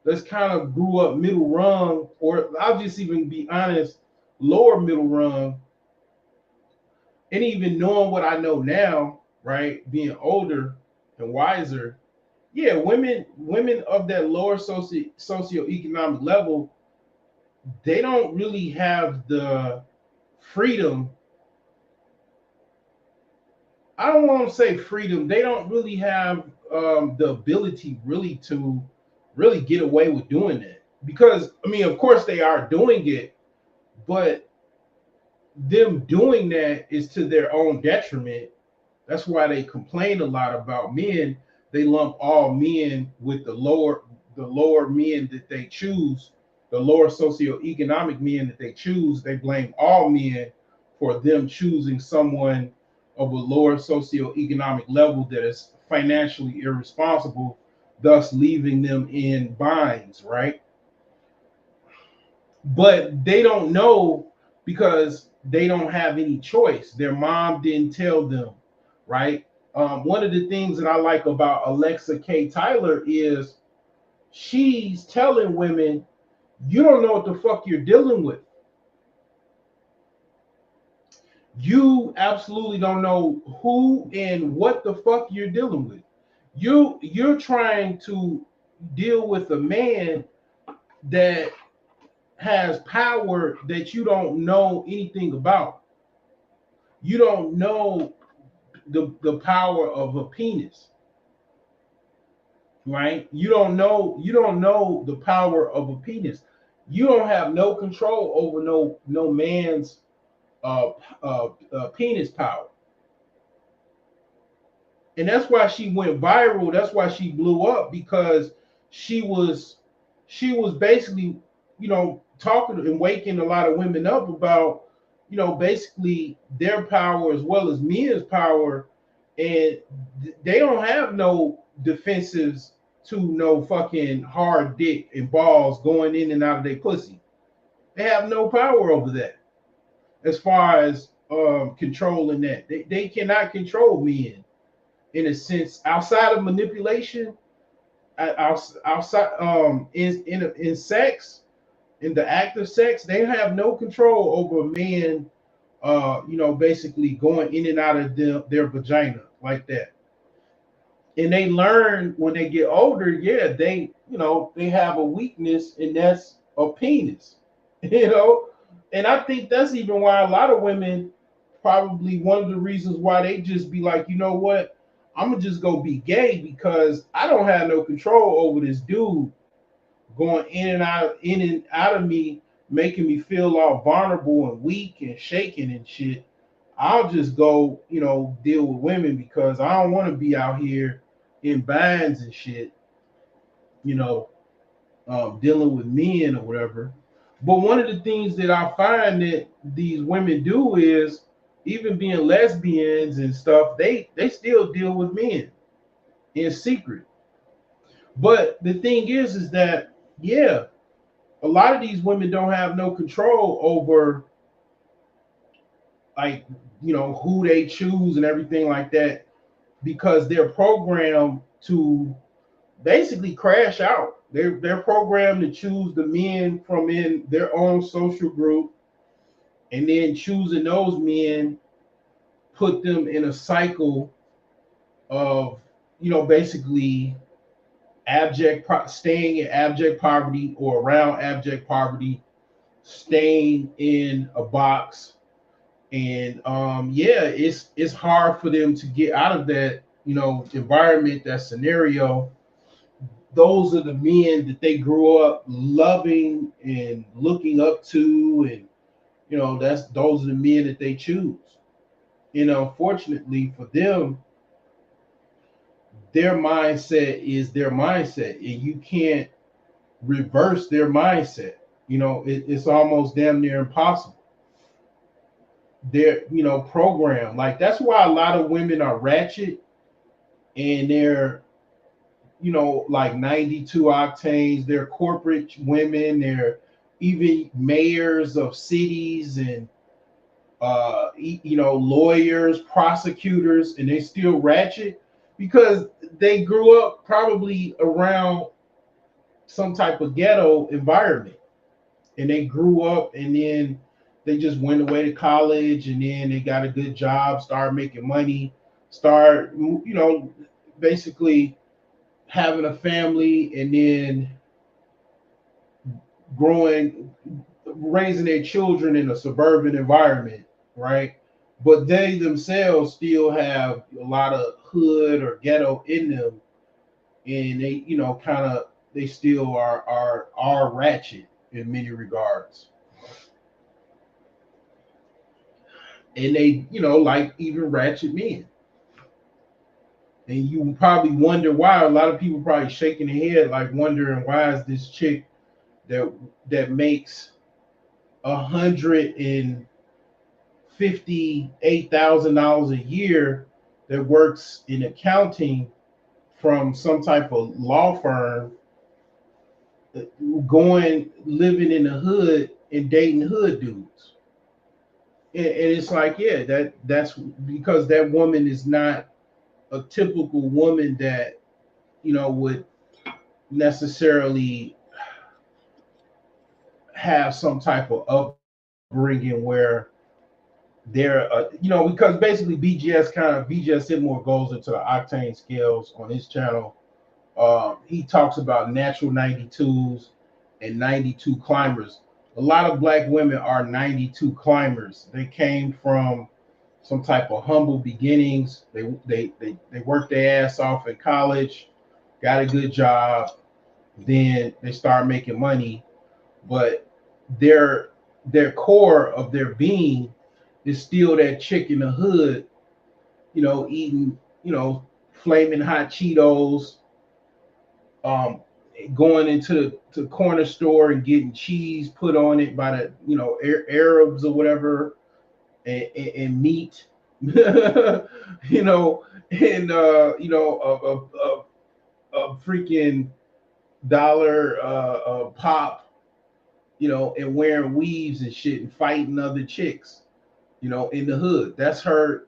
that's kind of grew up middle rung, or I'll just even be honest, lower middle rung, and even knowing what I know now, right, being older and wiser, yeah, women of that lower socioeconomic level, they don't really have the freedom. I don't want to say freedom. They don't really have the ability really to really get away with doing that. Because I mean, of course, they are doing it, but them doing that is to their own detriment. That's why they complain a lot about men. They lump all men with the lower men that they choose, the lower socioeconomic men that they choose. They blame all men for them choosing someone of a lower socioeconomic level that is financially irresponsible, thus leaving them in binds, right? But they don't know because they don't have any choice. Their mom didn't tell them, right? One of the things that I like about Alexa K. Tyler is she's telling women, you don't know what the fuck you're dealing with. You absolutely don't know who and what the fuck you're dealing with. You're trying to deal with a man that has power that you don't know anything about. You don't know the power of a penis, right? You don't know the power of a penis. You don't have no control over no man's penis power. And that's why she went viral. That's why she blew up, because she was she was basically, talking and waking a lot of women up about, basically their power as well as men's power, and they don't have no defensives to no fucking hard dick and balls going in and out of their pussy. They have no power over that as far as controlling that. They cannot control men in a sense outside of manipulation, outside in sex, in the act of sex. They have no control over a man, basically going in and out of their vagina like that. And they learn when they get older, yeah, they have a weakness, and that's a penis. you know and I think that's even why a lot of women, probably one of the reasons why they just be like, you know what, I'm gonna just go be gay, because I don't have no control over this dude going in and out of me, making me feel all vulnerable and weak and shaking and shit. I'll just go, deal with women, because I don't want to be out here in binds and shit, you know, dealing with men or whatever. But one of the things that I find that these women do is, even being lesbians and stuff, they still deal with men in secret. But the thing is that, yeah, a lot of these women don't have no control over, like, who they choose and everything like that, because they're programmed to basically crash out. They're programmed to choose the men from in their own social group, and then choosing those men put them in a cycle of, basically staying in abject poverty or around abject poverty, staying in a box, And yeah, it's hard for them to get out of that, environment, that scenario. Those are the men that they grew up loving and looking up to, and those are the men that they choose. Unfortunately for them, their mindset is their mindset, and you can't reverse their mindset. It's almost damn near impossible. They're programmed like that's why a lot of women are ratchet, and they're like 92 octanes. They're corporate women. They're even mayors of cities, and lawyers, prosecutors, and they still ratchet because they grew up probably around some type of ghetto environment, and they grew up, and then they just went away to college, and then they got a good job, started making money, start basically having a family, and then growing, raising their children in a suburban environment, right? But they themselves still have a lot of hood or ghetto in them, and they, kind of, they still are ratchet in many regards, and they, like even ratchet men. And you probably wonder why. A lot of people probably shaking their head, like wondering why is this chick that makes $158,000 a year, that works in accounting from some type of law firm, going living in the hood and dating hood dudes. And it's like, yeah, that's because that woman is not a typical woman that would necessarily have some type of upbringing where they're because basically BGS Sidmore goes into the octane scales on his channel. He talks about natural 92s and 92 climbers. A lot of black women are 92 climbers. They came from some type of humble beginnings. They worked their ass off in college, got a good job, then they start making money, but their core of their being is still that chick in the hood, eating, flaming hot Cheetos, um, going into the corner store and getting cheese put on it by the Arabs or whatever, and meat, and a freaking dollar pop, and wearing weaves and shit and fighting other chicks, in the hood. That's her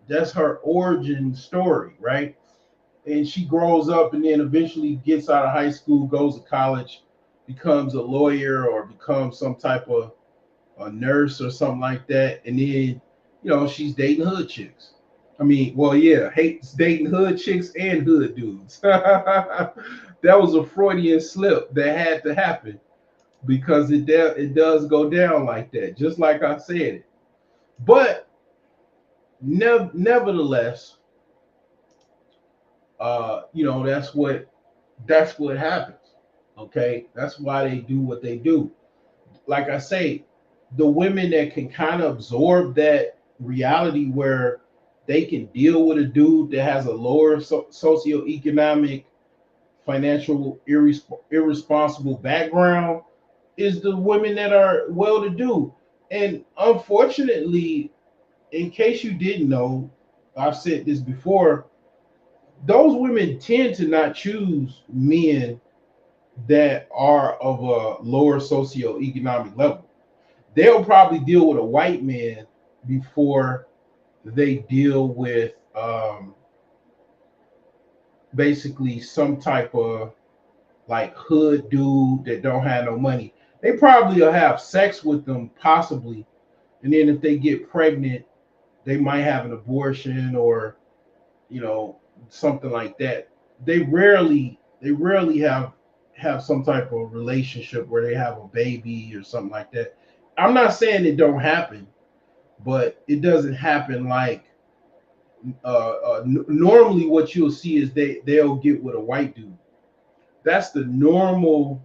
origin story, right? And she grows up and then eventually gets out of high school, goes to college, becomes a lawyer or becomes some type of a nurse or something like that. And then, she's dating hood chicks. I mean, well, yeah, hates dating hood chicks and hood dudes. That was a Freudian slip that had to happen because it does go down like that, just like I said it. But nevertheless, that's what happens. Okay, that's why they do what they do. Like I say, the women that can kind of absorb that reality where they can deal with a dude that has a lower socioeconomic, financial, irresponsible background is the women that are well to do. And unfortunately, in case you didn't know, I've said this before, those women tend to not choose men that are of a lower socioeconomic level. They'll probably deal with a white man before they deal with basically some type of like hood dude that don't have no money. They probably will have sex with them possibly, and then if they get pregnant, they might have an abortion or you know something like that. They rarely have some type of relationship where they have a baby or something like that. I'm not saying it don't happen, but it doesn't happen like normally. What you'll see is they'll get with a white dude. That's the normal,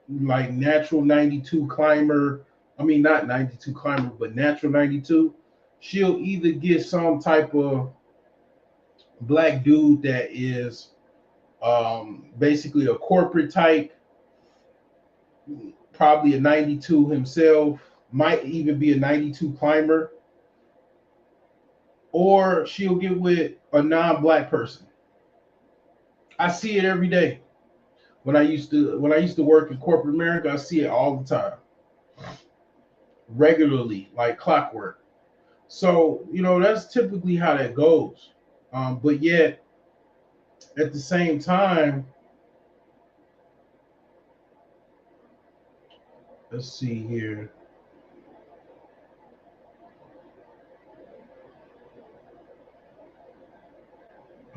like natural 92 climber. I mean, not 92 climber, but natural 92. She'll either get some type of black dude that is basically a corporate type, probably a 92 himself, might even be a 92 climber, or she'll get with a non-black person. I see it every day. When I used to work in corporate America, I see it all the time, regularly, like clockwork. So that's typically how that goes. But yet at the same time, let's see here.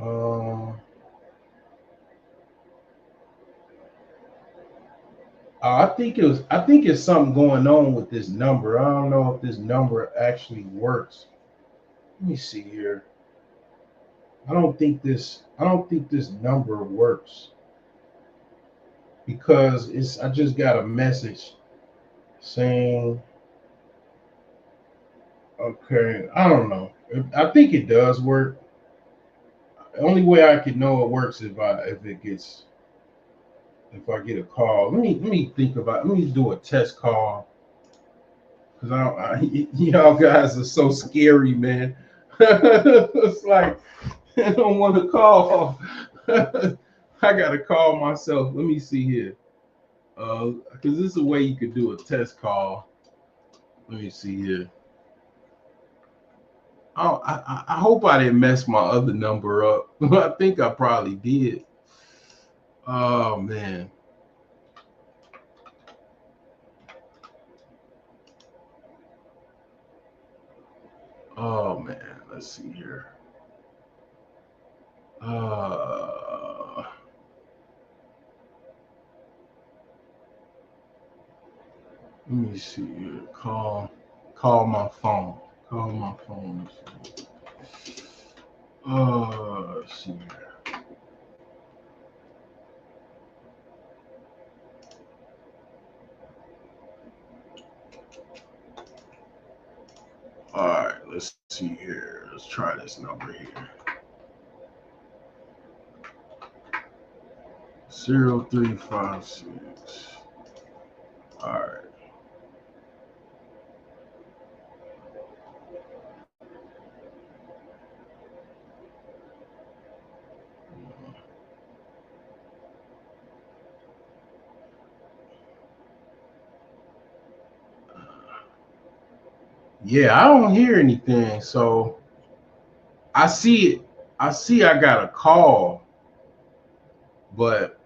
Uh, I think it's something going on with this number. I don't know if this number actually works. Let me see here. I don't think this number works because I just got a message saying, okay, I don't know. I think it does work. The only way I could know it works if I get a call. Let me think about it. Let me do a test call because y'all guys are so scary, man. It's like I don't want to call. I gotta call myself. Let me see here. Because this is a way you could do a test call. Let me see here. Oh, I hope I didn't mess my other number up. I think I probably did. Oh man. Oh man. Let's see here. Uh, Let me see here. Call my phone. Call my phone. Let's see here. All right, let's see here. Let's try this number here. 0356. All right. Yeah, I don't hear anything. So I see it. I got a call, but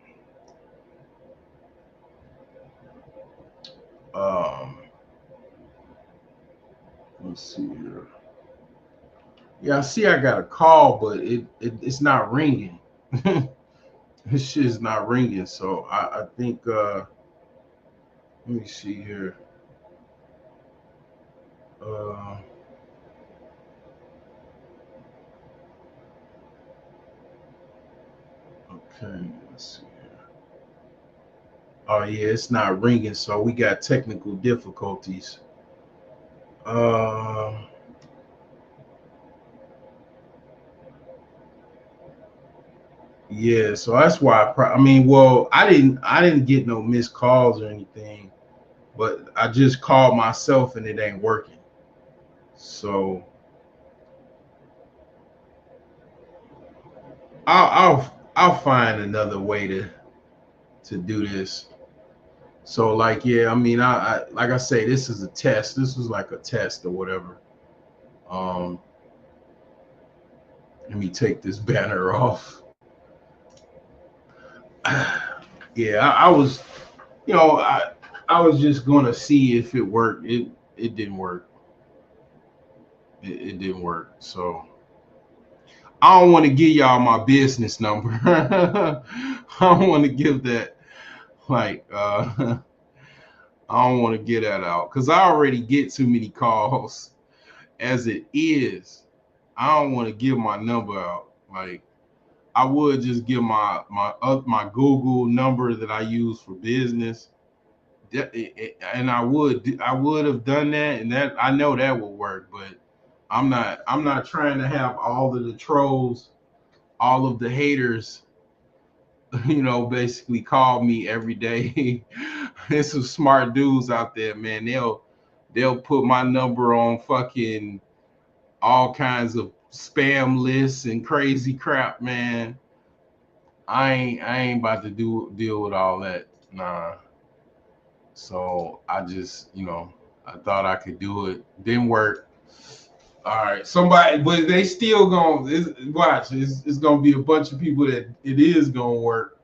um, let's see here. Yeah, I see I got a call, but it's not ringing. This shit is not ringing. So I think let me see here. Uh, okay, let's see here. Oh yeah, it's not ringing. So we got technical difficulties. Uh, yeah, so that's why I mean, well, I didn't get no missed calls or anything, but I just called myself and it ain't working. So I'll find another way to do this. So like yeah, I mean I like I say, this is a test. This was like a test or whatever. Um, Let me take this banner off. Yeah, I was you know I was just gonna see if it worked. It didn't work. It didn't work. So I don't want to give y'all my business number. I don't want to give that like I don't want to get that out because I already get too many calls. as it is, I don't want to give my number out. Like, I would just give my Google number that I use for business. And I would have done that, and that I know that will work, but I'm not trying to have all of the trolls, all of the haters, basically call me every day. There's some smart dudes out there, man. They'll put my number on fucking all kinds of spam lists and crazy crap, man. I ain't about to deal with all that. Nah. So I just, I thought I could do it. Didn't work. All right, somebody, but they still gonna watch. It's gonna be a bunch of people that it is gonna work,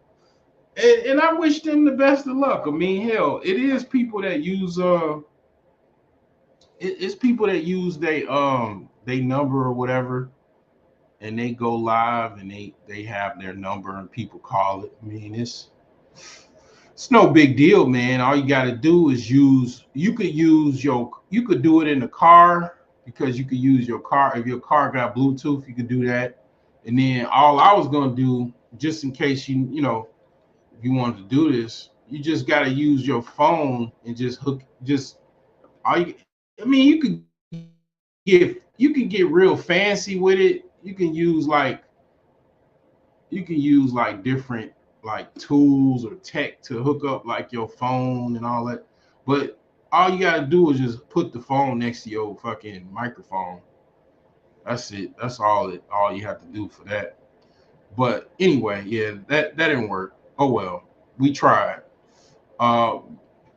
and I wish them the best of luck. I mean, hell, it is people that use it's people that use they number or whatever, and they go live and they have their number and people call it. I mean, it's no big deal, man. All you got to do is you could do it in the car, because you could use your car. If your car got Bluetooth, you could do that. And then all I was going to do, just in case if you wanted to do this, you just got to use your phone and just all you, I mean, you can get real fancy with it. You can use like different like tools or tech to hook up like your phone and all that. But all you gotta do is just put the phone next to your fucking microphone. That's it. That's all you have to do for that. But anyway, yeah, that didn't work. Oh well, we tried. Uh,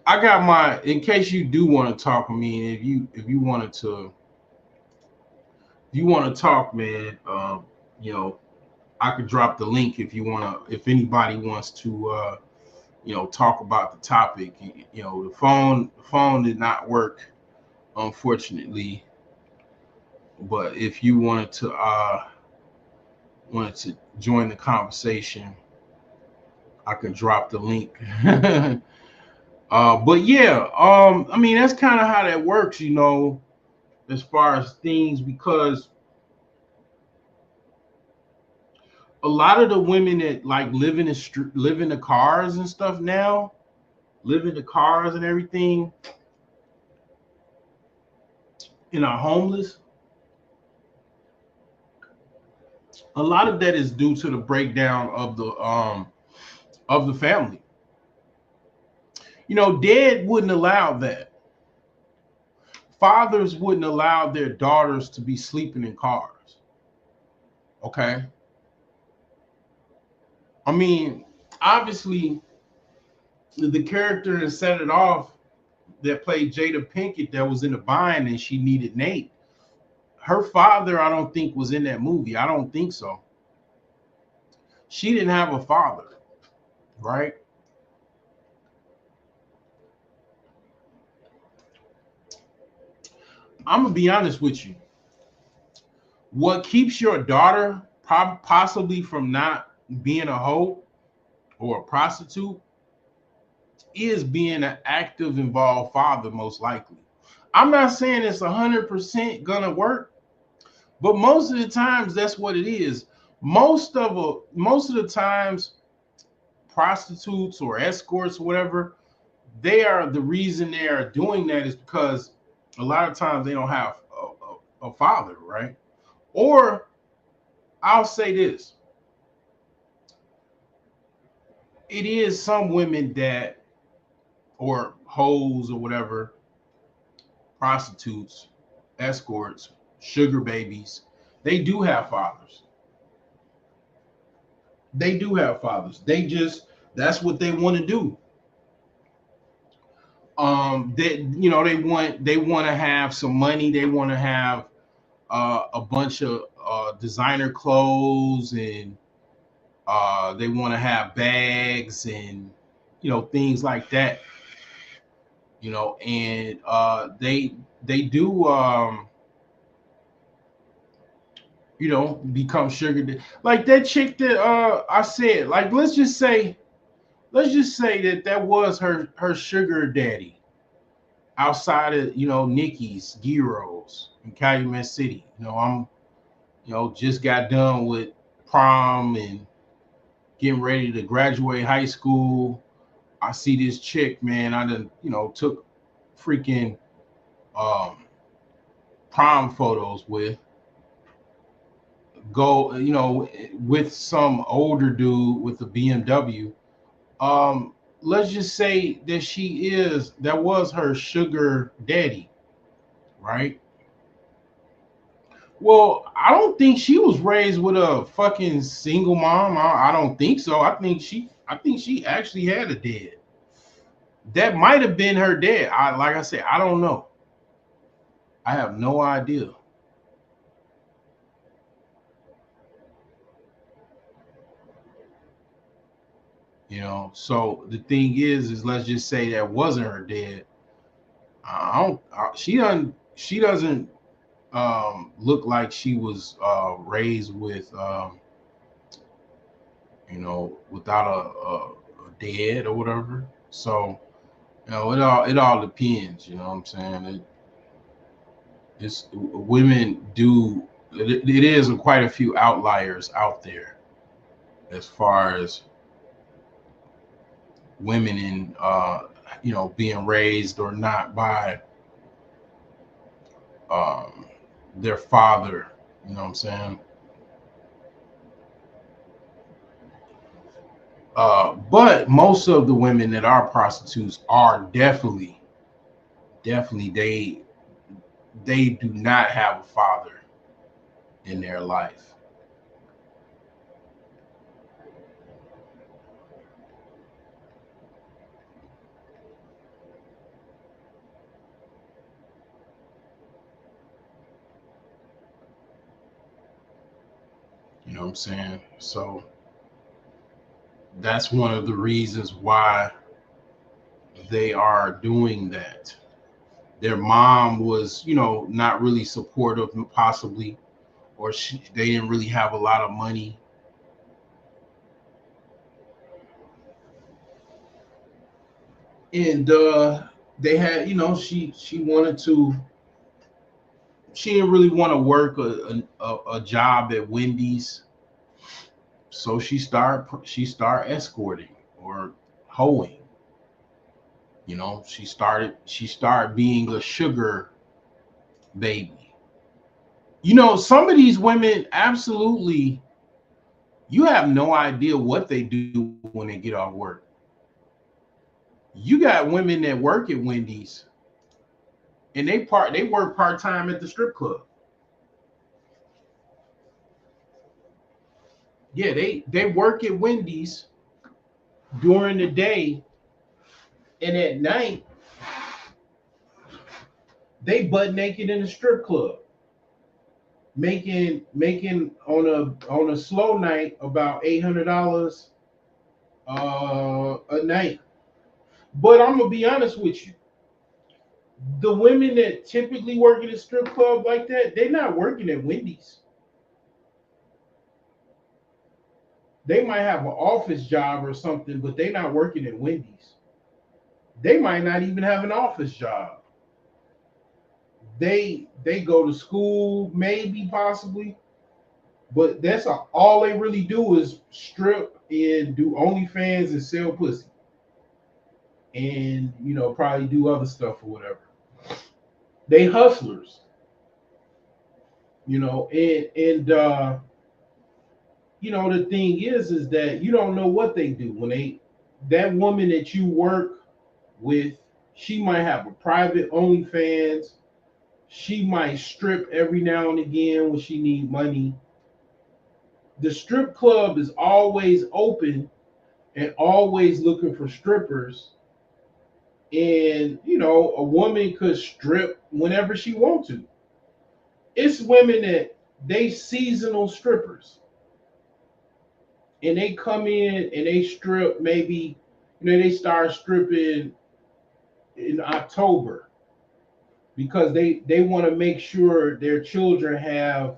I got in case you do want to talk. I mean, if you want to talk, man. You know, I could drop the link if you want to. If anybody wants to, talk about the topic. The phone did not work, unfortunately. But if you wanted to join the conversation, I could drop the link. But yeah, I mean that's kind of how that works, as far as things, because a lot of the women that like live in the cars and stuff now, live in the cars and everything, and are homeless. A lot of that is due to the breakdown of the family. Dad wouldn't allow that. Fathers wouldn't allow their daughters to be sleeping in cars. Okay. I mean, obviously, the character that set it off, that played Jada Pinkett, that was in the bind and she needed Nate. Her father, I don't think, was in that movie. I don't think so. She didn't have a father, right? I'm gonna be honest with you. What keeps your daughter possibly from not being a hoe or a prostitute is being an active, involved father, most likely. I'm not saying it's 100% gonna work, but most of the times that's what it is. Most of the times, prostitutes or escorts, or whatever, they are the reason they are doing that is because a lot of times they don't have a father, right? Or I'll say this: it is some women that, or hoes or whatever, prostitutes, escorts, sugar babies, they do have fathers. They do have fathers. That's what they want to do. They want to have some money. They want to have a bunch of designer clothes, and they want to have bags and things like that. And they do become like that chick that I said. Like, let's just say that was her sugar daddy. outside of Nikki's Gyros in Calumet City. I'm just got done with prom and getting ready to graduate high school. I see this chick, man. I done took freaking um, prom photos with go with some older dude with a BMW. Um, let's just say that that was her sugar daddy, right? Well, I don't think she was raised with a fucking single mom. I don't think so. I think she actually had a dad. That might have been her dad. Like I said, I don't know. I have no idea. So the thing is let's just say that wasn't her dad. I don't. She doesn't look like she was raised with without a dad or whatever. So it all depends. You know what I'm saying? It's women do. It is quite a few outliers out there as far as women in being raised or not by um, their father. You know what I'm saying? But most of the women that are prostitutes are definitely they do not have a father in their life. You know what I'm saying? So that's one of the reasons why they are doing that. Their mom was, not really supportive, possibly, or they didn't really have a lot of money, and they had, she wanted to. She didn't really want to work a job at Wendy's, so she started escorting or hoeing. She started being a sugar baby. Some of these women absolutely, you have no idea what they do when they get off work. You got women that work at Wendy's and they work part-time at the strip club. Yeah, they work at Wendy's during the day, and at night they butt naked in the strip club, making on a slow night about $800 a night. But I'm gonna be honest with you, the women that typically work in a strip club like that, they're not working at Wendy's. They might have an office job or something, but they're not working at Wendy's. They might not even have an office job. They go to school, maybe possibly, but all they really do is strip and do OnlyFans and sell pussy, and probably do other stuff or whatever. They hustlers, and the thing is that you don't know what they do when that woman that you work with, she might have a private OnlyFans. She might strip every now and again when she need money. The strip club is always open and always looking for strippers. And a woman could strip whenever she wants to. It's women that they seasonal strippers, and they come in and they strip maybe, they start stripping in October because they want to make sure their children have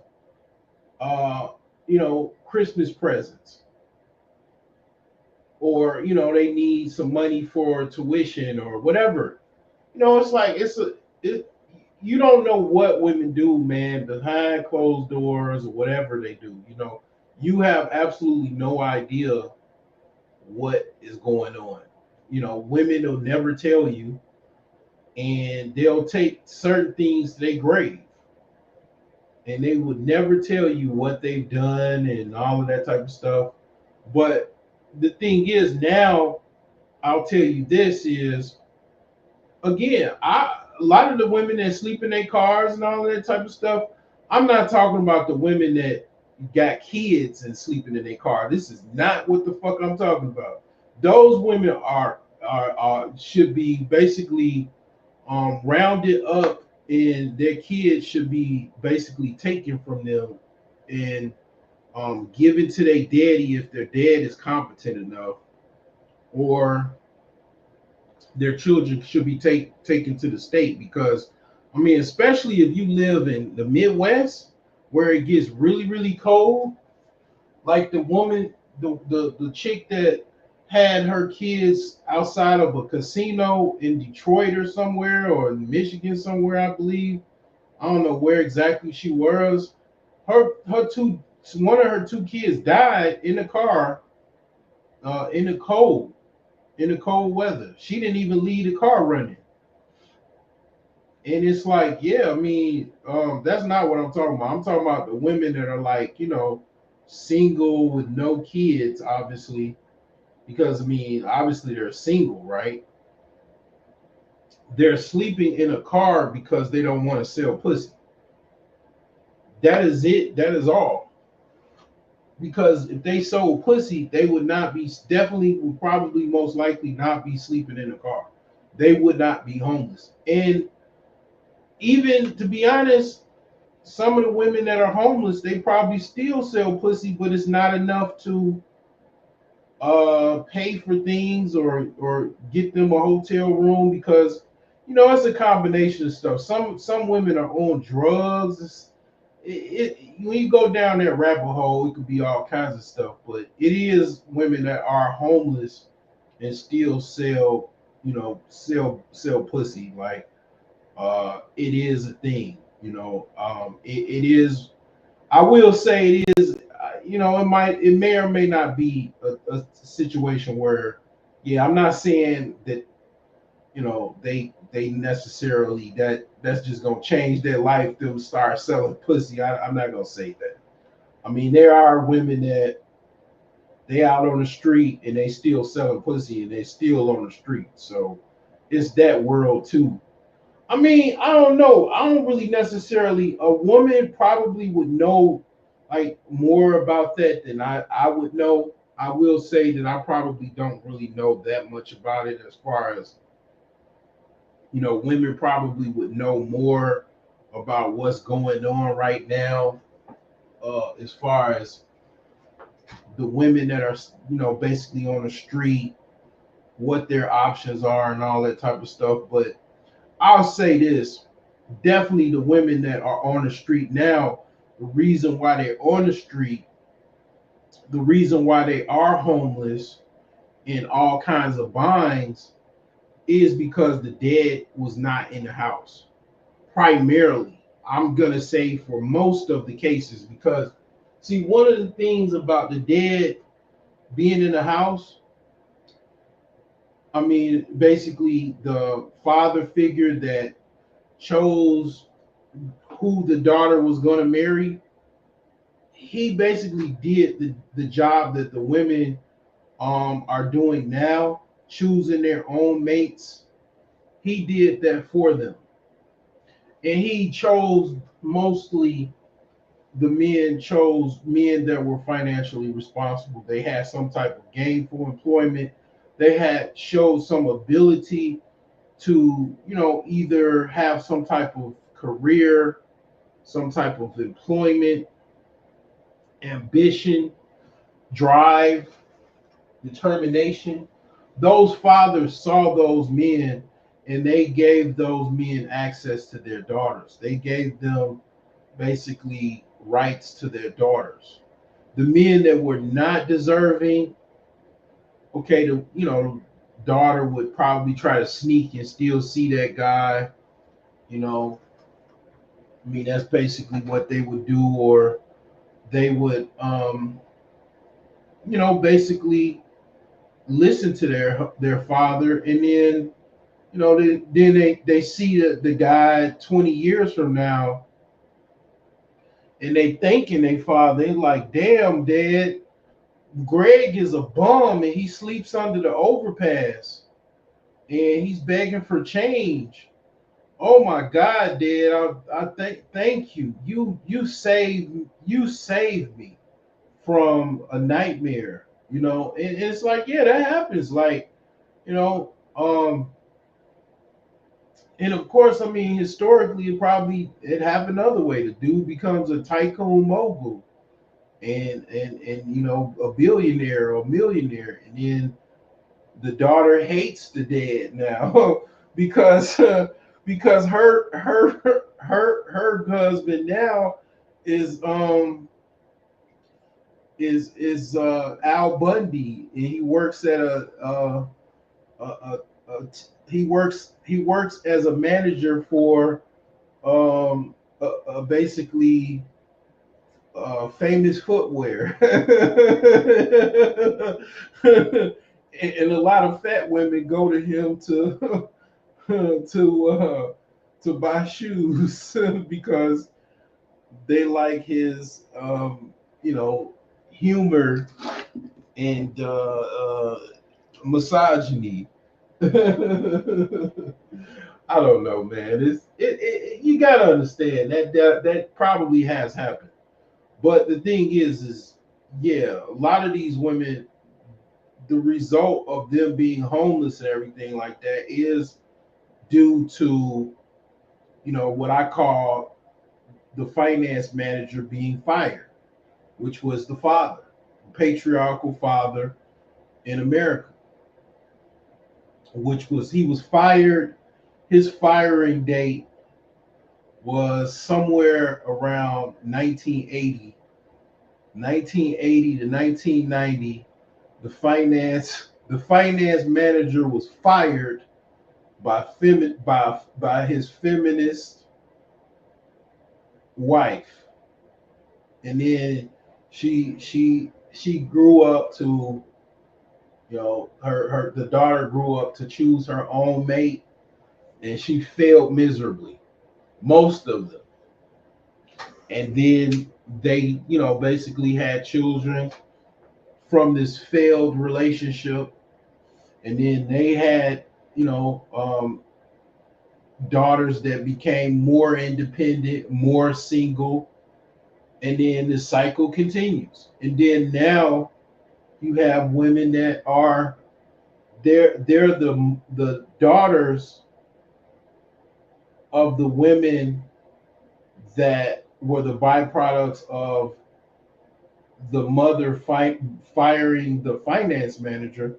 Christmas presents, or they need some money for tuition or whatever. It's like it, you don't know what women do, man, behind closed doors or whatever they do. You have absolutely no idea what is going on. Women will never tell you, and they'll take certain things to their grave, and they would never tell you what they've done and all of that type of stuff. But the thing is, now I'll tell you this is again, a lot of the women that sleep in their cars and all of that type of stuff. I'm not talking about the women that got kids and sleeping in their car. This is not what the fuck I'm talking about. Those women are should be basically rounded up, and their kids should be basically taken from them and given to their daddy if their dad is competent enough, or their children should be taken to the state. Because I mean, especially if you live in the Midwest where it gets really really cold, like the woman, the chick that had her kids outside of a casino in Detroit or somewhere, or in Michigan somewhere, I believe. I don't know where exactly she was. Her two One of her two kids died in the car, in the cold weather. She didn't even leave the car running. And it's like, yeah, I mean, that's not what I'm talking about. I'm talking about the women that are like, single with no kids, obviously, because I mean, obviously they're single, right? They're sleeping in a car because they don't want to sell pussy. That is it. That is all. Because if they sold pussy, they would not be, definitely would probably most likely not be sleeping in a car. They would not be homeless. And even to be honest, some of the women that are homeless, they probably still sell pussy, but it's not enough to pay for things, or get them a hotel room, because it's a combination of stuff. Some women are on drugs. When you go down that rabbit hole, it could be all kinds of stuff. But it is women that are homeless and still sell, sell pussy. Like, it is a thing. It is. I will say it is. It may or may not be a situation where, yeah, I'm not saying that, they necessarily, that's just gonna change their life to start selling pussy. I'm not gonna say that. I mean, there are women that they out on the street and they still selling pussy and they still on the street. So it's that world too. I mean, I don't know. I don't really necessarily. A woman probably would know like more about that than I would know. I will say that I probably don't really know that much about it, as far as, women probably would know more about what's going on right now, as far as the women that are, basically on the street, what their options are and all that type of stuff. But I'll say this, definitely the women that are on the street now, the reason why they're on the street, the reason why they are homeless in all kinds of binds, is because the dad was not in the house. Primarily, I'm going to say for most of the cases, because see, one of the things about the dad being in the house, I mean, basically the father figure that chose who the daughter was going to marry, he basically did the job that the women are doing now, choosing their own mates. He did that for them. And he chose, mostly the men chose men that were financially responsible. They had some type of gainful employment. They had showed some ability to, either have some type of career, some type of employment, ambition, drive, determination. Those fathers saw those men, and they gave those men access to their daughters. They gave them basically rights to their daughters. The men that were not deserving, okay, daughter would probably try to sneak and still see that guy. You know, I mean, that's basically what they would do, or they would, basically listen to their father, and then they see the guy 20 years from now, and they thinking they father. They like, damn, dad, Greg is a bum, and he sleeps under the overpass, and he's begging for change. Oh my God, Dad! Thank you. You saved me from a nightmare. And it's like, yeah, that happens. Like, you know, um, and of course, I mean, historically, it happened another way. The dude becomes a tycoon mogul, and a billionaire or millionaire, and then the daughter hates the dad now because because her husband now is Al Bundy, and he works at he works as a manager for basically famous footwear. And a lot of fat women go to him to to buy shoes because they like his humor and misogyny. I don't know, man. You gotta understand that probably has happened. But the thing is yeah, a lot of these women, the result of them being homeless and everything like that is due to what I call the finance manager being fired, which was the father, patriarchal father in America, which was he was fired. His firing date was somewhere around 1980 to 1990. The finance manager was fired by his feminist wife, and then she grew up to the daughter grew up to choose her own mate, and she failed miserably, most of them. And then they basically had children from this failed relationship, and then they had daughters that became more independent, more single, and then the cycle continues. And then now you have women that are they're the daughters of the women that were the byproducts of the mother firing the finance manager.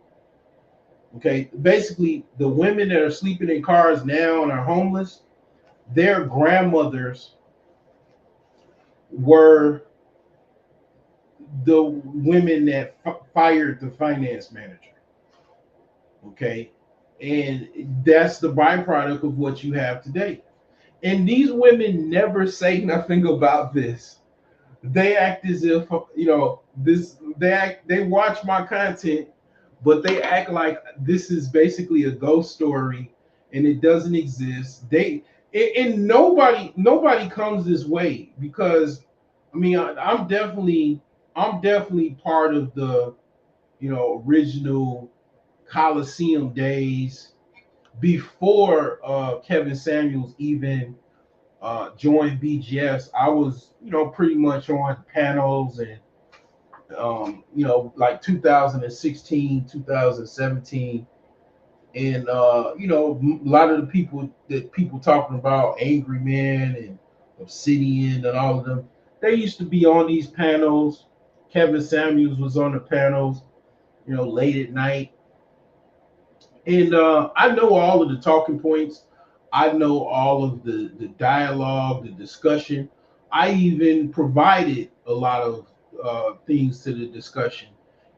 Okay, basically the women that are sleeping in cars now and are homeless, their grandmothers were the women that fired the finance manager. Okay, and that's the byproduct of what you have today. And these women never say nothing about this. They act as if this. They watch my content, but they act like this is basically a ghost story and it doesn't exist. And nobody comes this way because I mean I'm definitely part of the original Coliseum days before Kevin Samuels even joined BGS. I was pretty much on panels and like 2016, 2017, and a lot of the people talking about Angry Man and Obsidian and all of them, they used to be on these panels. Kevin Samuels was on the panels, late at night, and I know all of the talking points. I know all of the dialogue, the discussion. I even provided a lot of things to the discussion.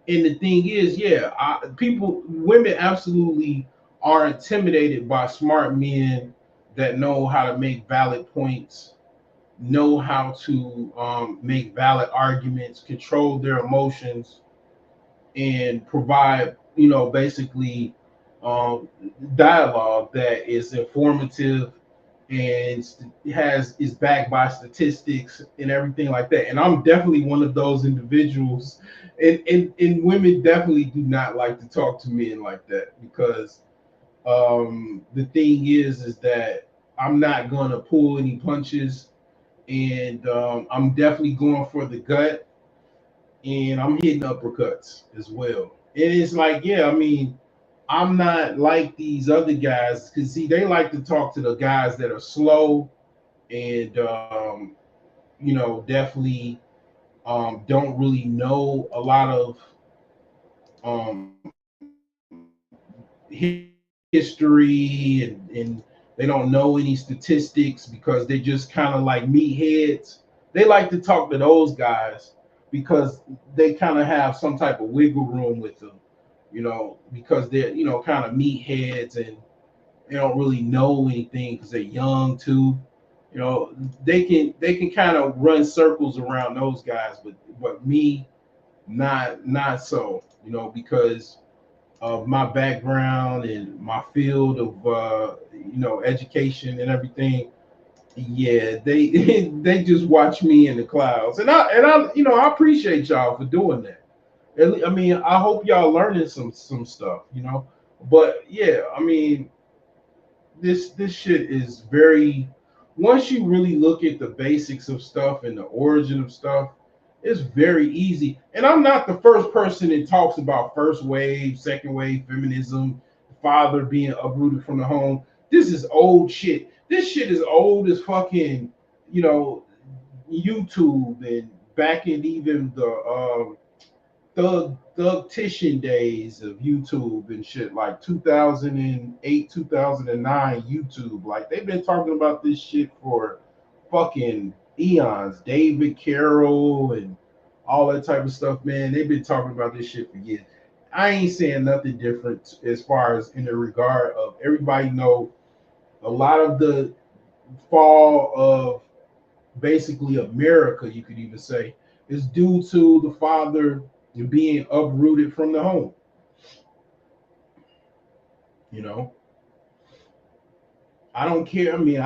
And the thing is, yeah, women absolutely are intimidated by smart men that know how to make valid points, know how to make valid arguments, control their emotions, and provide, basically um, dialogue that is informative and has is backed by statistics and everything like that. And I'm definitely one of those individuals. And women definitely do not like to talk to men like that because the thing is that I'm not gonna pull any punches, and I'm definitely going for the gut, and I'm hitting uppercuts as well. And it's like, yeah, I mean, I'm not like these other guys because see, they like to talk to the guys that are slow and definitely don't really know a lot of history, and they don't know any statistics because they're just kind of like meatheads. They like to talk to those guys because they kind of have some type of wiggle room with them, because they're kind of meatheads and they don't really know anything because they're young too. You know, they can kind of run circles around those guys, but me, not so. Because of my background and my field of education and everything. Yeah, they they just watch me in the clouds, and I I appreciate y'all for doing that. I mean, I hope y'all learning some stuff, But yeah, I mean, this shit is very. Once you really look at the basics of stuff and the origin of stuff, it's very easy. And I'm not the first person that talks about first wave, second wave feminism, father being uprooted from the home. This is old shit. This shit is old as fucking, you know, YouTube, and back in even the thugtician days of YouTube and shit, like 2008, 2009 YouTube. Like they've been talking about this shit for fucking eons. David Carroll and all that type of stuff, man. They've been talking about this shit for years. I ain't saying nothing different as far as in the regard of everybody know a lot of the fall of basically America, you could even say, is due to the father being uprooted from the home. You know, I don't care. I mean,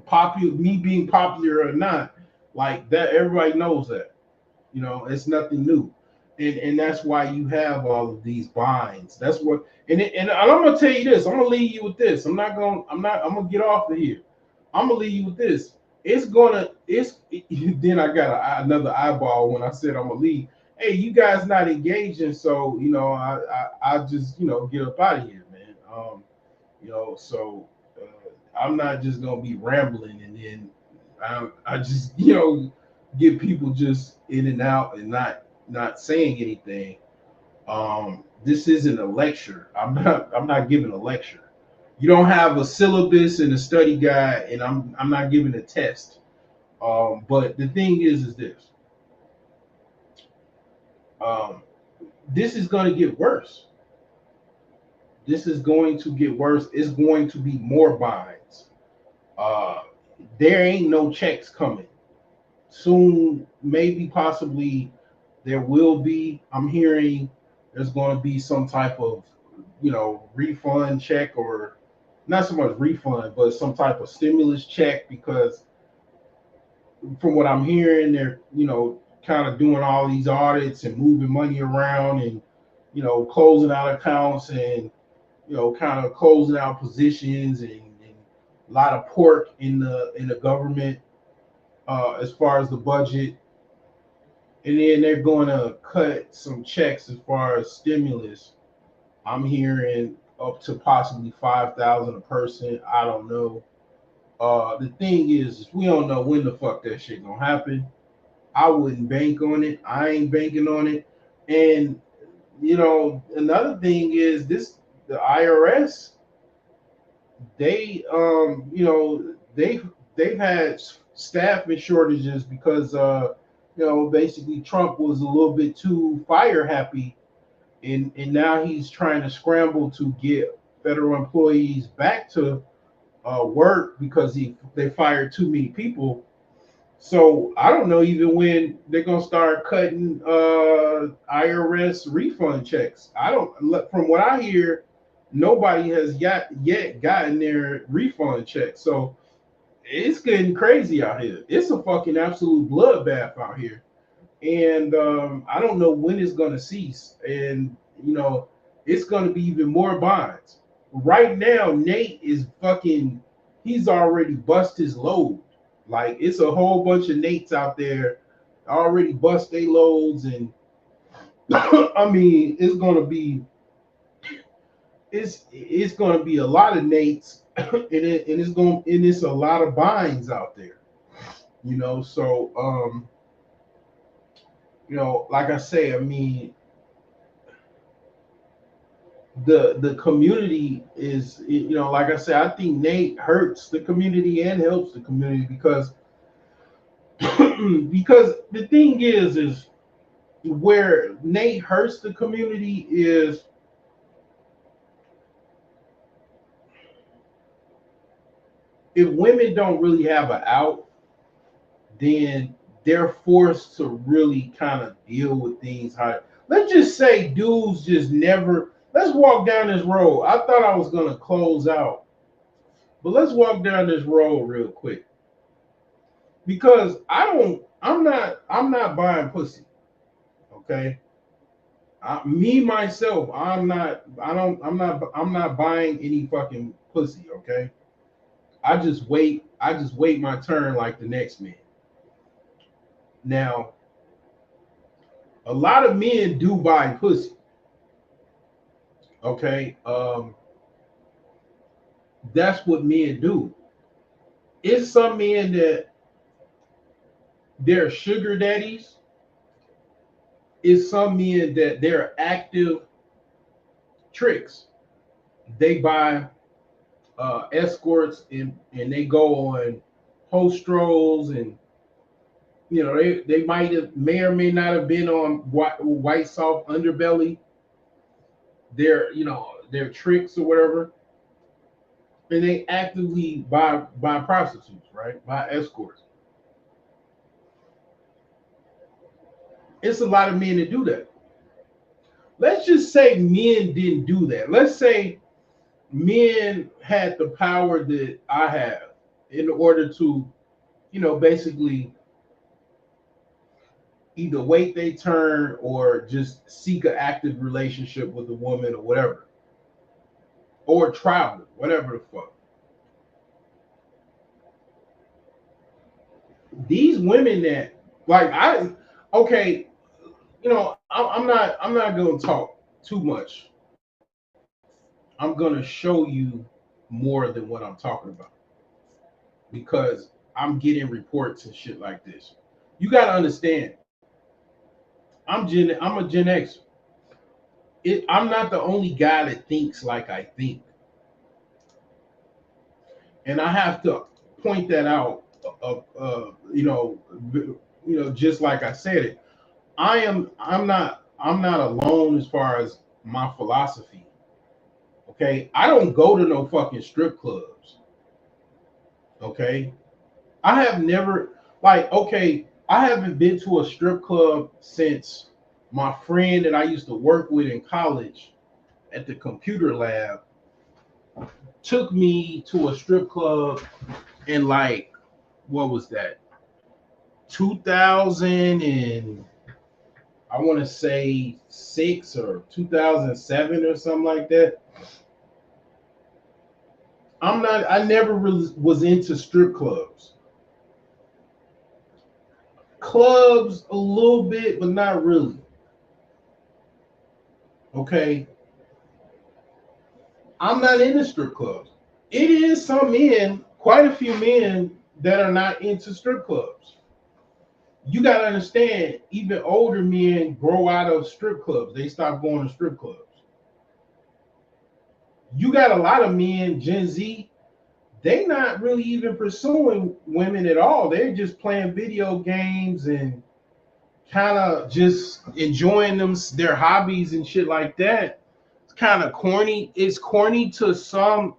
popular, me being popular or not, like that, everybody knows that. It's nothing new, and that's why you have all of these binds. That's what, and I'm gonna tell you this. I'm gonna leave you with this. I'm gonna get off of here. I'm gonna leave you with this. It's then I got another eyeball when I said I'm gonna leave. Hey, you guys not engaging, so I just get up out of here, man. So I'm not just gonna be rambling and then I just get people just in and out and not saying anything. This isn't a lecture. I'm not giving a lecture. You don't have a syllabus and a study guide, and I'm not giving a test. But the thing is this. Um, this is going to get worse. This is going to get worse. It's going to be more binds. Uh, there ain't no checks coming soon. Maybe, possibly, there will be. I'm hearing there's going to be some type of, refund check, or not so much refund, but some type of stimulus check because from what I'm hearing, they're kind of doing all these audits and moving money around and closing out accounts and kind of closing out positions and a lot of pork in the government as far as the budget, and then they're going to cut some checks as far as stimulus. I'm hearing up to possibly 5,000 a person. I don't know. The thing is we don't know when the fuck that shit gonna happen. I wouldn't bank on it. I ain't banking on it. And another thing is this: the IRS. They they've had staffing shortages because basically Trump was a little bit too fire happy, and now he's trying to scramble to get federal employees back to work because they fired too many people. So I don't know even when they're gonna start cutting IRS refund checks. I don't. From what I hear, nobody has yet gotten their refund check. So it's getting crazy out here. It's a fucking absolute bloodbath out here, and I don't know when it's gonna cease. And it's gonna be even more bonds. Right now, Nate is fucking. He's already bust his load. Like it's a whole bunch of Nates out there already bust their loads, and I mean it's gonna be a lot of Nates, and it's a lot of binds out there. So like I say, I mean the community is, like I said, I think Nate hurts the community and helps the community because because the thing is where Nate hurts the community is if women don't really have an out, then they're forced to really kind of deal with things. How let's just say dudes just never. Let's walk down this road. I thought I was gonna close out, but let's walk down this road real quick because I'm not buying pussy. Okay, me myself, I'm not. I don't. I'm not buying any fucking pussy. Okay, I just wait. I just wait my turn like the next man. Now, a lot of men do buy pussy. Okay, that's what men do. It's some men that they're sugar daddies. It's some men that they're active tricks. They buy escorts and they go on host strolls, and they may or may not have been on white soft underbelly. They're tricks or whatever, and they actively buy prostitutes, right? Buy escorts. It's a lot of men that do that. Let's just say men didn't do that. Let's say men had the power that I have in order to, basically either wait their turn or just seek an active relationship with a woman or whatever, or travel, whatever the fuck. These women that okay, I'm not gonna talk too much. I'm gonna show you more than what I'm talking about because I'm getting reports and shit like this. You gotta understand, I'm a Gen X. I'm not the only guy that thinks like I think, and I have to point that out. Just like I said it, I'm not alone as far as my philosophy. Okay, I don't go to no fucking strip clubs. Okay, I have never I haven't been to a strip club since my friend that I used to work with in college at the computer lab took me to a strip club in what was that? 2000 and I want to say 6 or 2007 or something like that. I never really was into strip clubs. Clubs a little bit, but not really. Okay. I'm not into strip clubs. It is some men, quite a few men that are not into strip clubs. You got to understand, even older men grow out of strip clubs. They stop going to strip clubs. You got a lot of men, Gen Z, they not really even pursuing women at all. They're just playing video games and kind of just enjoying their hobbies and shit like that. It's kind of corny. It's corny to some.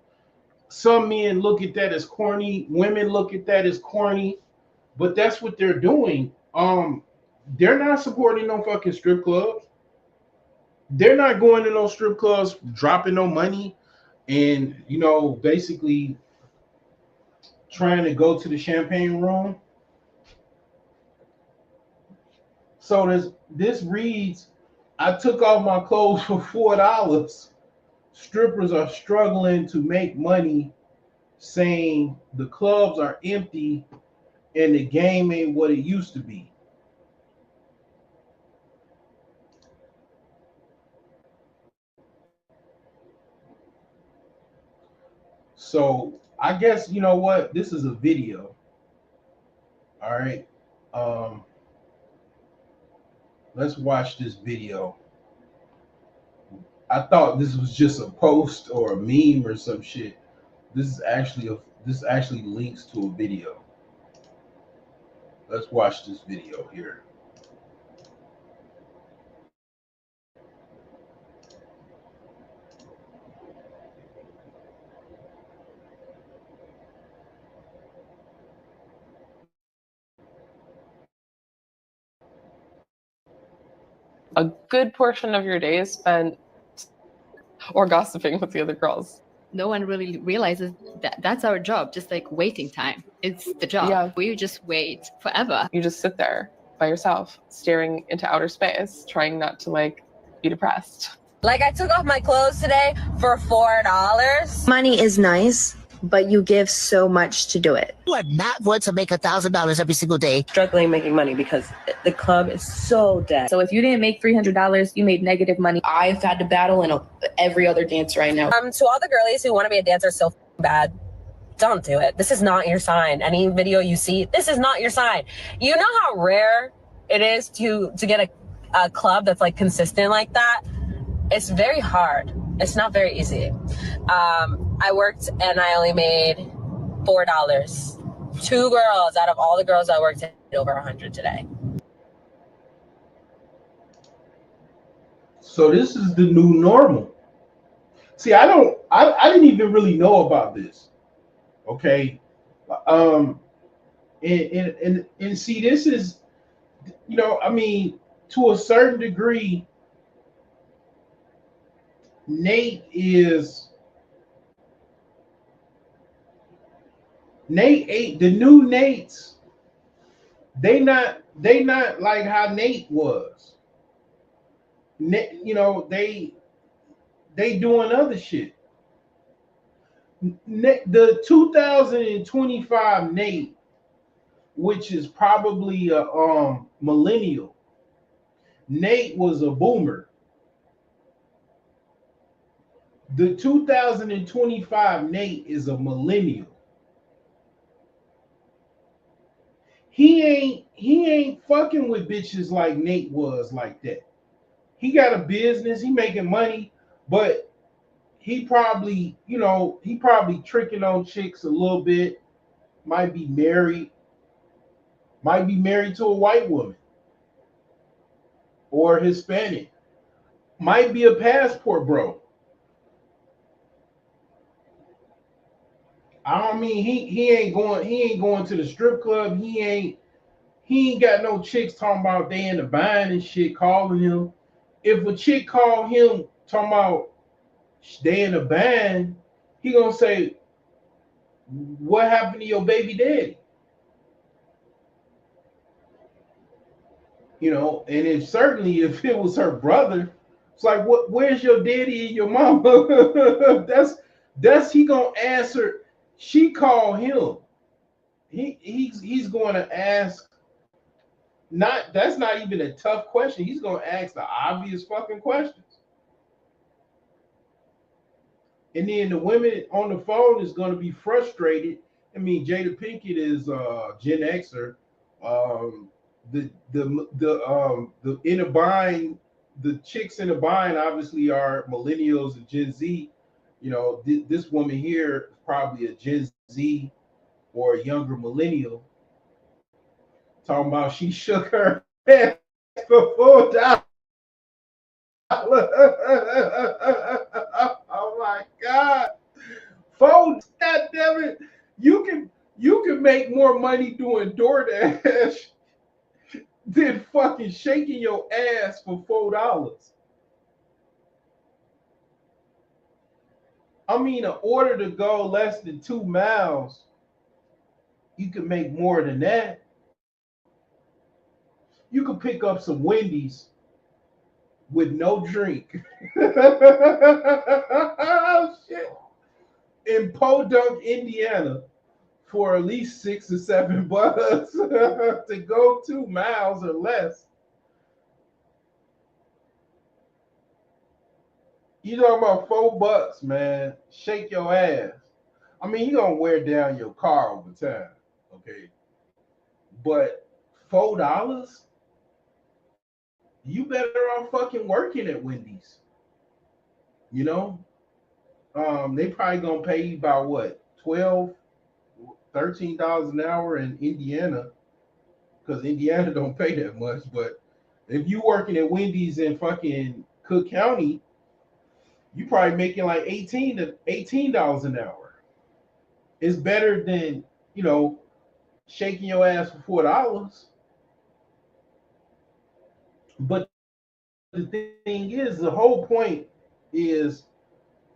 Some men look at that as corny. Women look at that as corny. But that's what they're doing. They're not supporting no fucking strip clubs. They're not going to no strip clubs, dropping no money, and basically trying to go to the champagne room. So this reads, I took off my clothes for $4. Strippers are struggling to make money, saying the clubs are empty and the game ain't what it used to be. So I guess you know what? This is a video. All right. Um, let's watch this video. I thought this was just a post or a meme or some shit. This actually links to a video. Let's watch this video here. A good portion of your day is spent or gossiping with the other girls. No one really realizes that that's our job, just like waiting time. It's the job. Yeah. We just wait forever. You just sit there by yourself, staring into outer space, trying not to be depressed. Like, I took off my clothes today for $4. Money is nice, but you give so much to do it. You are not going to make $1,000 every single day. Struggling making money because the club is so dead. So if you didn't make $300, you made negative money. I've had to battle in every other dance right now. To all the girlies who want to be a dancer so bad, don't do it. This is not your sign. Any video you see, this is not your sign. You know how rare it is to get a club that's like consistent like that? It's very hard. It's not very easy. I worked and I only made $4. 2 girls out of all the girls I worked at over 100 today. So this is the new normal. See, I didn't even really know about this. Okay. And see, this is, I mean, to a certain degree, Nate ate the new Nates. They not like how Nate was. They doing other shit. The 2025 Nate, which is probably a millennial. Nate was a boomer. The 2025 Nate is a millennial. He ain't fucking with bitches like Nate was like that. He got a business, he making money, but he probably tricking on chicks a little bit, might be married to a white woman or Hispanic, might be a passport bro. I don't mean he ain't going to the strip club. He ain't got no chicks talking about they in the bind and shit calling him. If a chick call him talking about they in the bind, he gonna say, what happened to your baby daddy? And if it was her brother, it's like, where's your daddy and your mama? that's he gonna answer. She called him. He's going to ask. That's not even a tough question. He's going to ask the obvious fucking questions. And then the women on the phone is going to be frustrated. I mean, Jada Pinkett is Gen Xer. The in the bind, the chicks in the bind obviously are millennials and Gen Z. This woman here is probably a Gen Z or a younger millennial, talking about she shook her head for $4. Oh my God. God damn it. You can make more money doing DoorDash than fucking shaking your ass for $4. I mean, in order to go less than 2 miles, you can make more than that. You can pick up some Wendy's with no drink. Oh, shit. In Podunk, Indiana, for at least $6 or $7 to go 2 miles or less. You talking about $4, man? Shake your ass. I mean, you're gonna wear down your car over time, okay? But $4, you better off fucking working at Wendy's. You know, they probably gonna pay you about what, 12, $13 an hour in Indiana, because Indiana don't pay that much. But if you working at Wendy's in fucking Cook County, you probably making like $18 an hour. It's better than, shaking your ass for $4. But the thing is, the whole point is,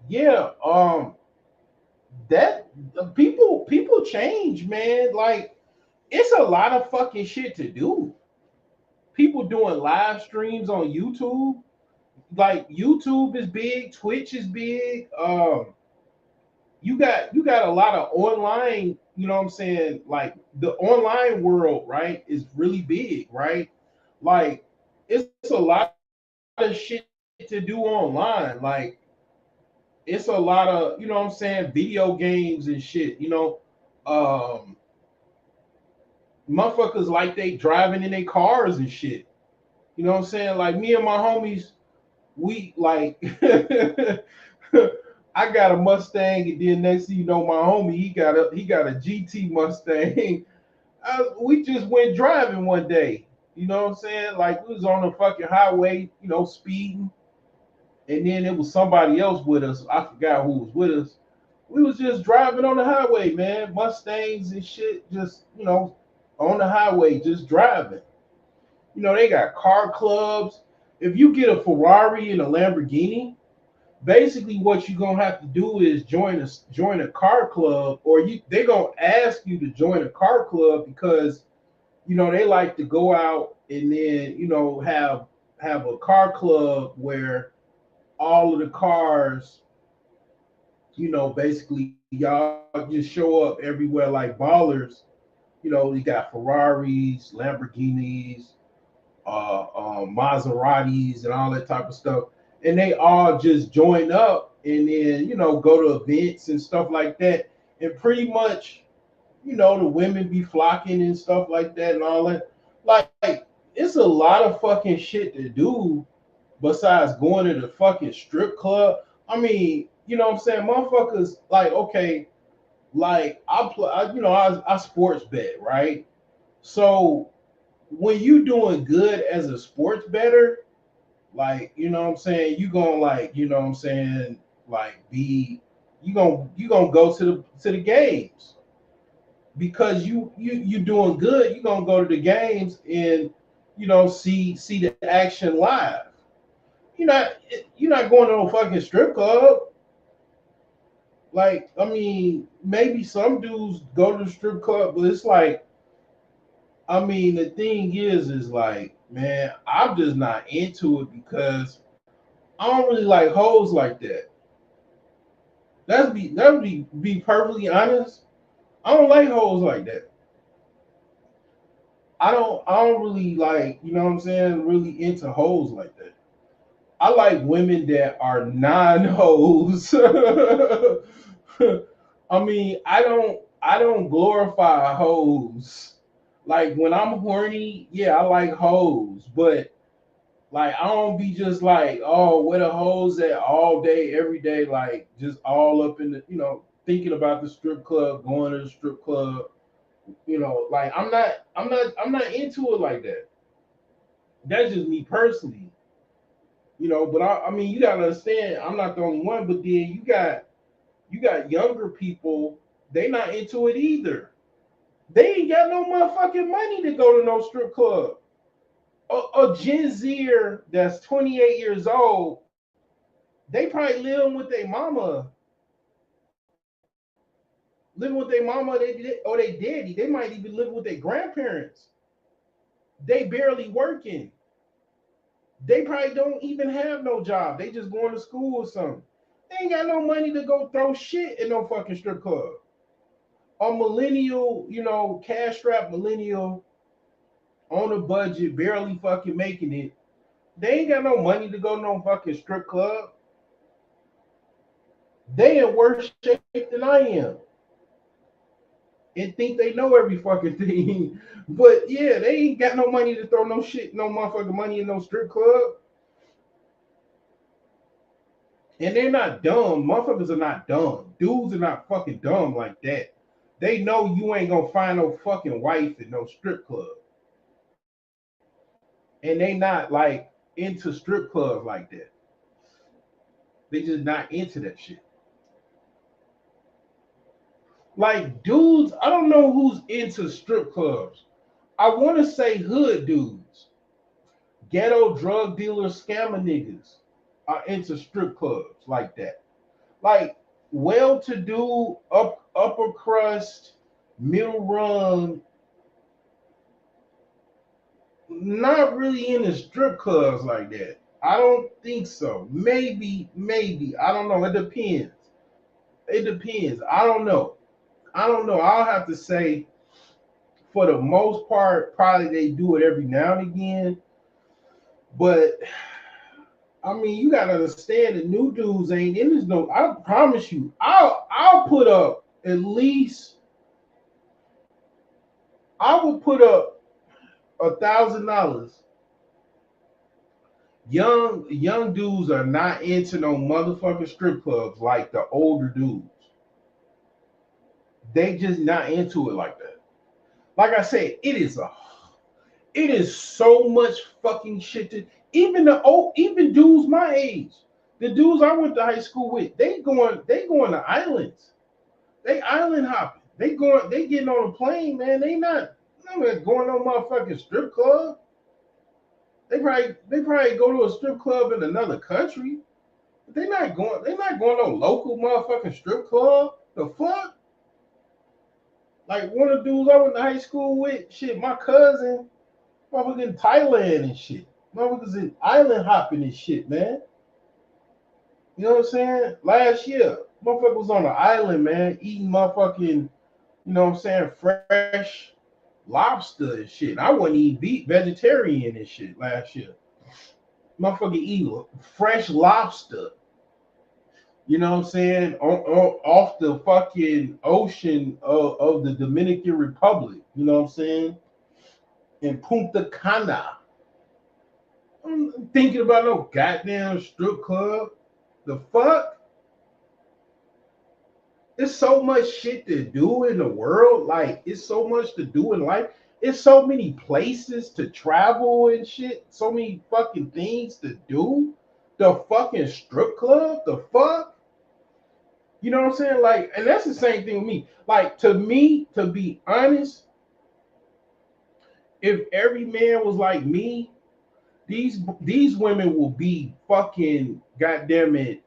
yeah, that people change, man. Like, it's a lot of fucking shit to do. People doing live streams on YouTube. Like, YouTube is big, Twitch is big. You got a lot of online, you know what I'm saying? Like, the online world, right, is really big, right? Like, it's a lot of shit to do online. Like, it's a lot of, you know what I'm saying, video games and shit, motherfuckers like they driving in their cars and shit. You know what I'm saying? Like, me and my homies, we like I got a Mustang, and then next thing you know, my homie, he got a GT Mustang. We just went driving one day. You know what I'm saying? Like, we was on the fucking highway, speeding, and then it was somebody else with us. I forgot who was with us. We was just driving on the highway, man. Mustangs and shit, just on the highway, just driving. They got car clubs. If you get a Ferrari and a Lamborghini, basically what you're gonna have to do is join a car club, or they're gonna ask you to join a car club, because they like to go out and then have a car club where all of the cars, basically y'all just show up everywhere like ballers. You got Ferraris, Lamborghinis, Maseratis, and all that type of stuff, and they all just join up and then go to events and stuff like that, and pretty much the women be flocking and stuff like that and all that. Like, it's a lot of fucking shit to do besides going to the fucking strip club. I mean, you know what I'm saying? Motherfuckers, like, okay, like, I sports bet, right? So when you doing good as a sports bettor, like, you know what I'm saying, you gonna, like, you know what I'm saying, like, you gonna go to the games, because you doing good. You gonna go to the games and see the action live. You're not going to no fucking strip club. Like, I mean, maybe some dudes go to the strip club, but it's like, I mean, the thing is like, man, I'm just not into it, because I don't really like hoes like that. That would be perfectly honest. I don't like hoes like that. I don't really, like, you know what I'm saying, really into hoes like that. I like women that are non-hoes. I mean, I don't glorify hoes. Like, when I'm horny, yeah, I like hoes, but like, I don't be just like, oh, where the hoes at all day, every day, like, just all up in the, thinking about the strip club, going to the strip club. Like, I'm not into it like that. That's just me personally, But I mean, you gotta understand, I'm not the only one. But then you got younger people. They not into it either. They ain't got no motherfucking money to go to no strip club. A Gen Zer that's 28 years old, they probably living with their mama, or they daddy. They might even live with their grandparents. They barely working. They probably don't even have no job. They just going to school or something. They ain't got no money to go throw shit in no fucking strip club. A millennial, cash strapped millennial on a budget, barely fucking making it. They ain't got no money to go to no fucking strip club. They in worse shape than I am. And think they know every fucking thing. But yeah, they ain't got no money to throw no shit, no motherfucking money in no strip club. And they're not dumb. Motherfuckers are not dumb. Dudes are not fucking dumb like that. They know you ain't gonna find no fucking wife in no strip club. And they not like into strip clubs like that. They just not into that shit. Like dudes, I don't know who's into strip clubs. I want to say hood dudes, ghetto drug dealers, scammer niggas are into strip clubs like that. Like well-to-do, upper crust, middle rung, not really into strip clubs like that. I don't think so. Maybe. I don't know. It depends. I don't know. I'll have to say, for the most part, probably they do it every now and again. But I mean, you gotta understand the new dudes ain't in this. No, I promise you, I'll put up at least. I will put up $1,000. Young dudes are not into no motherfucking strip clubs like the older dudes. They just not into it like that. Like I said, it is so much fucking shit to even dudes my age. The dudes I went to high school with, they going to islands. They island hopping. They getting on a plane, man. They not going to no motherfucking strip club. They probably go to a strip club in another country. But they not going to no local motherfucking strip club. The fuck? Like one of the dudes I went to high school with, shit, my cousin, motherfuckers in Thailand and shit. Motherfuckers in island hopping and shit, man. You know what I'm saying? Last year, motherfucker was on the island, man, eating motherfucking, fresh lobster and shit. I wasn't eating vegetarian and shit last year. Motherfucker eating fresh lobster. You know what I'm saying? Off the fucking ocean of the Dominican Republic. You know what I'm saying? In Punta Cana. I'm thinking about no goddamn strip club. The fuck? There's so much shit to do in the world. Like, it's so much to do in life. It's so many places to travel and shit. So many fucking things to do. The fucking strip club? The fuck? You know what I'm saying? Like, and that's the same thing with me. Like, to me, to be honest, if every man was like me, these women will be fucking, goddamn it,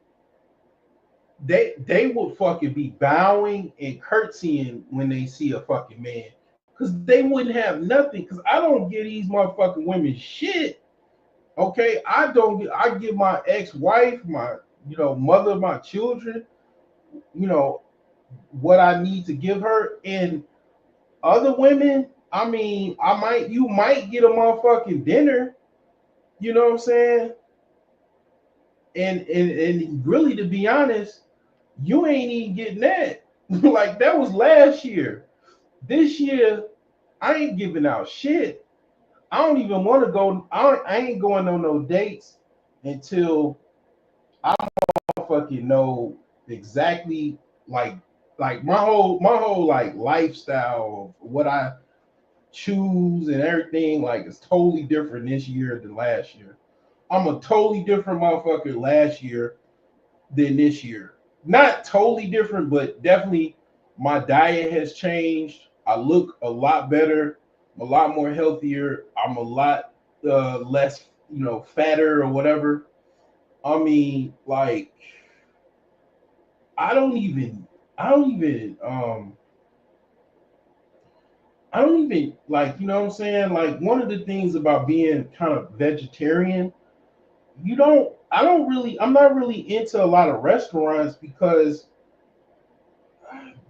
they would fucking be bowing and curtsying when they see a fucking man. Because they wouldn't have nothing. Because I don't give these motherfucking women shit. Okay? I give my ex-wife, my, mother of my children, what I need to give her. And other women, I mean, you might get a motherfucking dinner, you know what I'm saying? And really, to be honest, you ain't even getting that. Like, that was last year. This year, I ain't giving out shit. I don't even want to go. I ain't going on no dates until I fucking know exactly like my whole like lifestyle of what I shoes and everything, like it's totally different this year than last year. I'm a totally different motherfucker last year than this year. Not totally different, but definitely my diet has changed. I look a lot better. I'm a lot more healthier. I'm a lot less, fatter or whatever. I mean, like, I don't even, I don't even, I don't even like, you know what I'm saying? Like, one of the things about being kind of vegetarian, I'm not really into a lot of restaurants because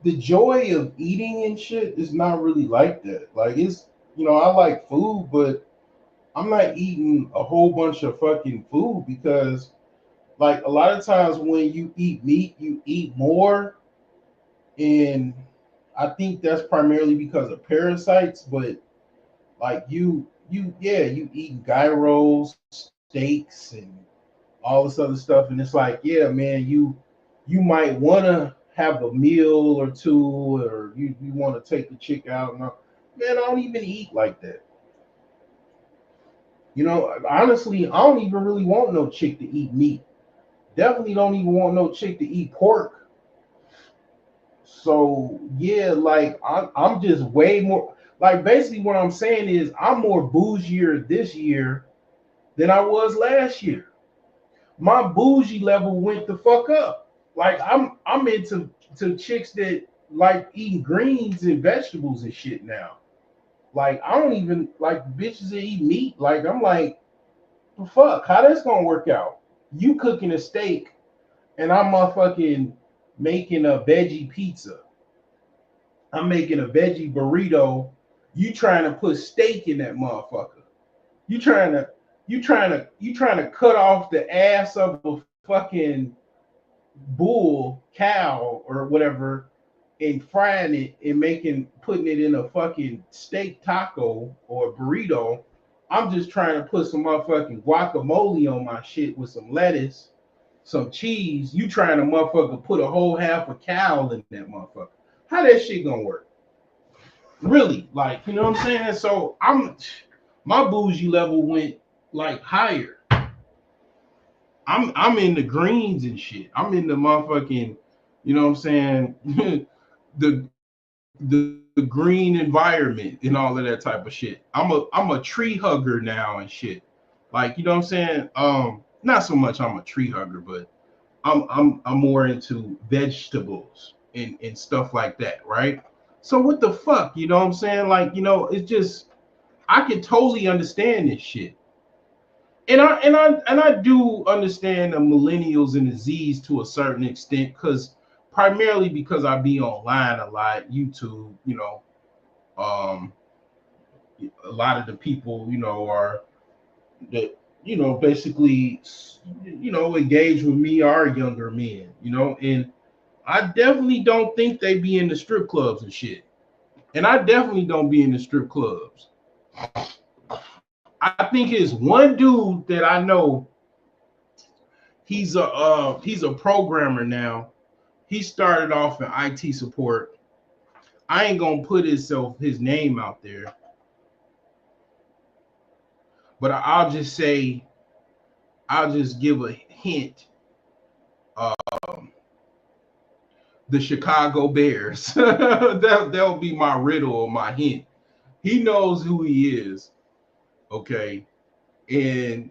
the joy of eating and shit is not really like that. Like, I like food, but I'm not eating a whole bunch of fucking food because, like, a lot of times when you eat meat, you eat more. And I think that's primarily because of parasites, but like you eat gyros, steaks, and all this other stuff, and it's like, yeah, man, you might want to have a meal or two, or you want to take the chick out. And man, I don't even eat like that. Honestly, I don't even really want no chick to eat meat. Definitely don't even want no chick to eat pork. So yeah, like I'm just way more, like, basically what I'm saying is I'm more bougier this year than I was last year. My bougie level went the fuck up. Like I'm into to chicks that like eating greens and vegetables and shit now. Like I don't even like bitches that eat meat. Like I'm like, the fuck, how that's gonna work out? You cooking a steak and I'm motherfucking making a veggie pizza. I'm making a veggie burrito. You trying to put steak in that motherfucker. You trying to you trying to cut off the ass of a fucking cow or whatever, and frying it and putting it in a fucking steak taco or burrito. I'm just trying to put some motherfucking guacamole on my shit with some lettuce, some cheese. You trying to motherfucker put a whole half a cow in that motherfucker. How that shit gonna work? Really? Like, you know what I'm saying? So my bougie level went like higher. I'm in the greens and shit. I'm in the motherfucking, you know what I'm saying? the the green environment and all of that type of shit. I'm a tree hugger now and shit. Like, you know what I'm saying? Not so much I'm a tree hugger, but I'm more into vegetables and stuff like that, right? So what the fuck, you know what I'm saying? Like, it's just I can totally understand this shit. And I do understand the millennials and the Z's to a certain extent, because primarily because I be online a lot, YouTube, um, a lot of the people, are that, basically, engage with me are younger men, and I definitely don't think they be in the strip clubs and shit. And I definitely don't be in the strip clubs. I think it's one dude that I know. He's a programmer now. He started off in IT support. I ain't gonna put his name out there, but I'll just say, I'll just give a hint. Um, the Chicago Bears. That'll be my riddle or my hint. He knows who he is, okay, and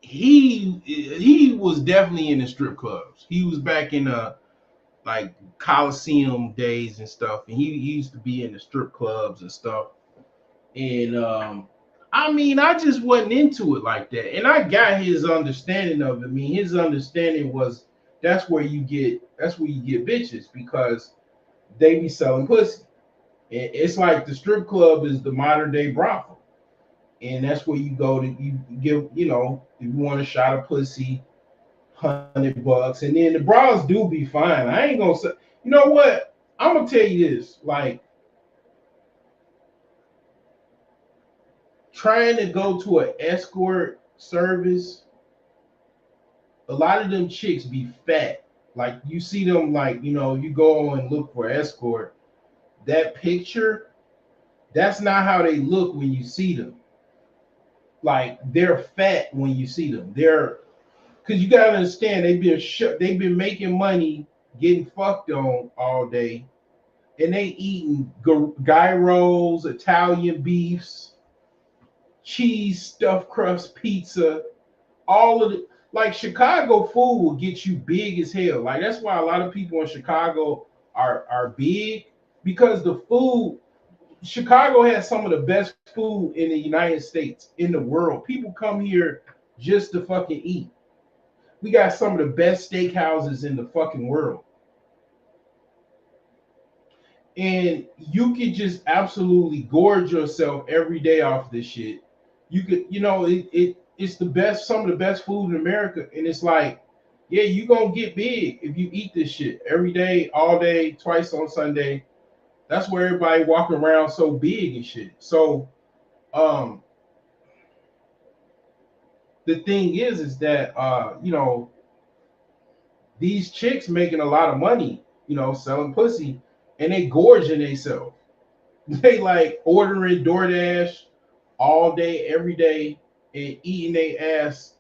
he was definitely in the strip clubs. He was back in like Coliseum days and stuff, and he used to be in the strip clubs and stuff. And I mean, I just wasn't into it like that, and I got his understanding of it. I mean, his understanding was that's where you get bitches, because they be selling pussy. And it's like the strip club is the modern day brothel, and that's where you go to you give, if you want a shot of pussy, $100, and then the bras do be fine. I ain't gonna say, you know what? I'm gonna tell you this, like, trying to go to an escort service, a lot of them chicks be fat. Like, you see them, like, you go and look for escort. That picture, That's not how they look when you see them. Like they're fat when you see them. They're because you gotta understand they've been making money getting fucked on all day, and they eating gyros, Italian beefs, cheese stuffed crust pizza, all of the like Chicago food will get you big as hell. Like that's why a lot of people in Chicago are big because the food. Chicago has some of the best food in the United States, in the world. People come here just to fucking eat. We got some of the best steakhouses in the fucking world. And you could just absolutely gorge yourself every day off this shit. You could, it's the best, some of the best food in America. And it's like, yeah, you gonna get big if you eat this shit every day, all day, twice on Sunday. That's where everybody walking around so big and shit. So, the thing is that these chicks making a lot of money, selling pussy, and they gorging themselves. They like ordering DoorDash all day, every day, and eating their ass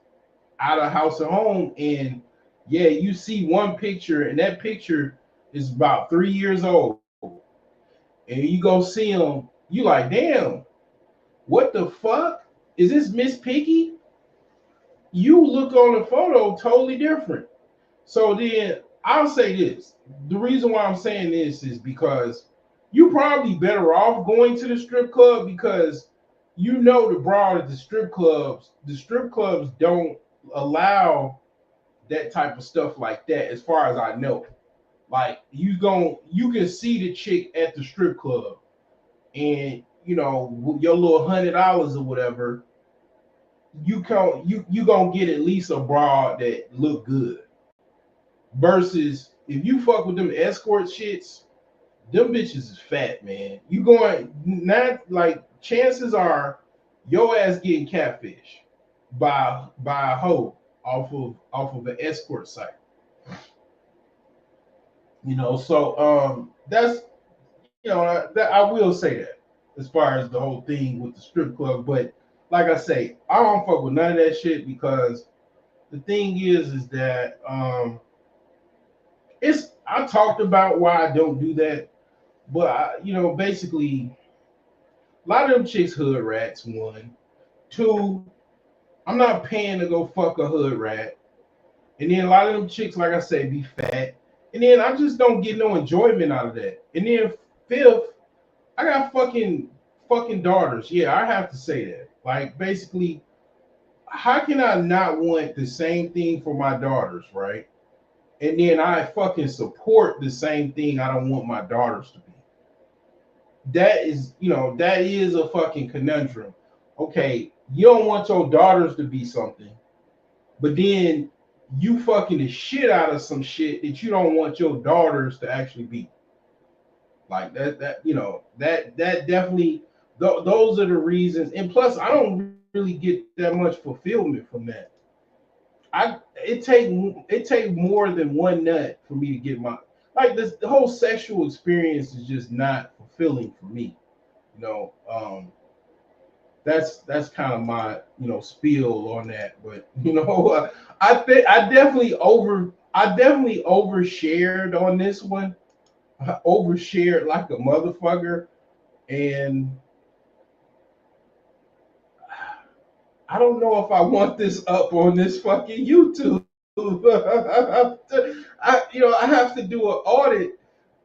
out of house and home. And yeah, you see one picture, and that picture is about 3 years old. And you go see them, you like, damn, what the fuck? Is this Miss Piggy? You look on the photo totally different. So then I'll say this. The reason why I'm saying this is because you probably better off going to the strip club because the broad at the strip clubs don't allow that type of stuff like that, as far as I know. Like you can see the chick at the strip club, and your little $100 or whatever, you gonna get at least a broad that look good. Versus if you fuck with them escort shits, them bitches is fat, man. You going not like chances are your ass getting catfish by a hoe off of an escort site. So that's that I will say that as far as the whole thing with the strip club. But like I say, I don't fuck with none of that shit because the thing is that I talked about why I don't do that, but basically a lot of them chicks hood rats. One, two, I'm not paying to go fuck a hood rat, and then a lot of them chicks, like I say, be fat. And then I just don't get no enjoyment out of that. And then fifth, I got fucking daughters. Yeah, I have to say that. Like basically, how can I not want the same thing for my daughters, right? And then I fucking support the same thing I don't want my daughters to be. That is a fucking conundrum. Okay, you don't want your daughters to be something, but then you fucking the shit out of some shit that you don't want your daughters to actually be. Like that definitely those are the reasons. And plus, I don't really get that much fulfillment from that. It take more than one nut for me to get my the whole sexual experience is just not fulfilling for me. That's kind of my spiel on that. But I definitely overshared on this one. I overshared like a motherfucker, and I don't know if I want this up on this fucking YouTube. I have to do an audit.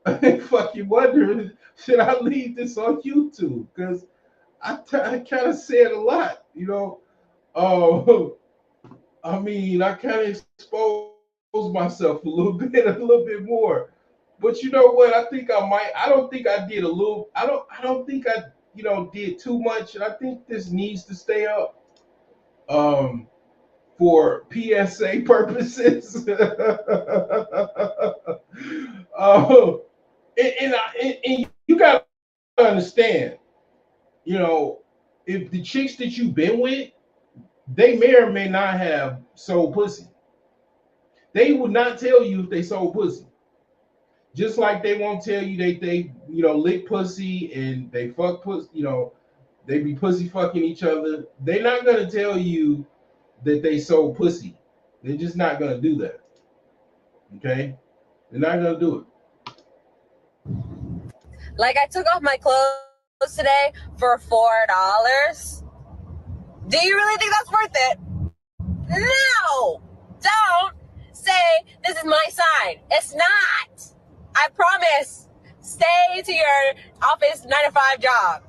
I fucking wonder, should I leave this on YouTube? Because I kind of said a lot, I mean, I kind of exposed myself a little bit more. But you know what? I think I might. I don't think I did a little. I don't think I did too much. And I think this needs to stay up. For PSA purposes. And you gotta understand, if the chicks that you've been with, they may or may not have sold pussy. They would not tell you if they sold pussy. Just like they won't tell you they lick pussy and they fuck pussy, they be pussy fucking each other. They're not gonna tell you that they sold pussy. They're just not gonna do that. Okay? They're not gonna do Like I took off my clothes today for $4. Do you really think that's worth it? No! Don't say this is my sign. It's not. I promise. Stay to your office 9 to 5 job.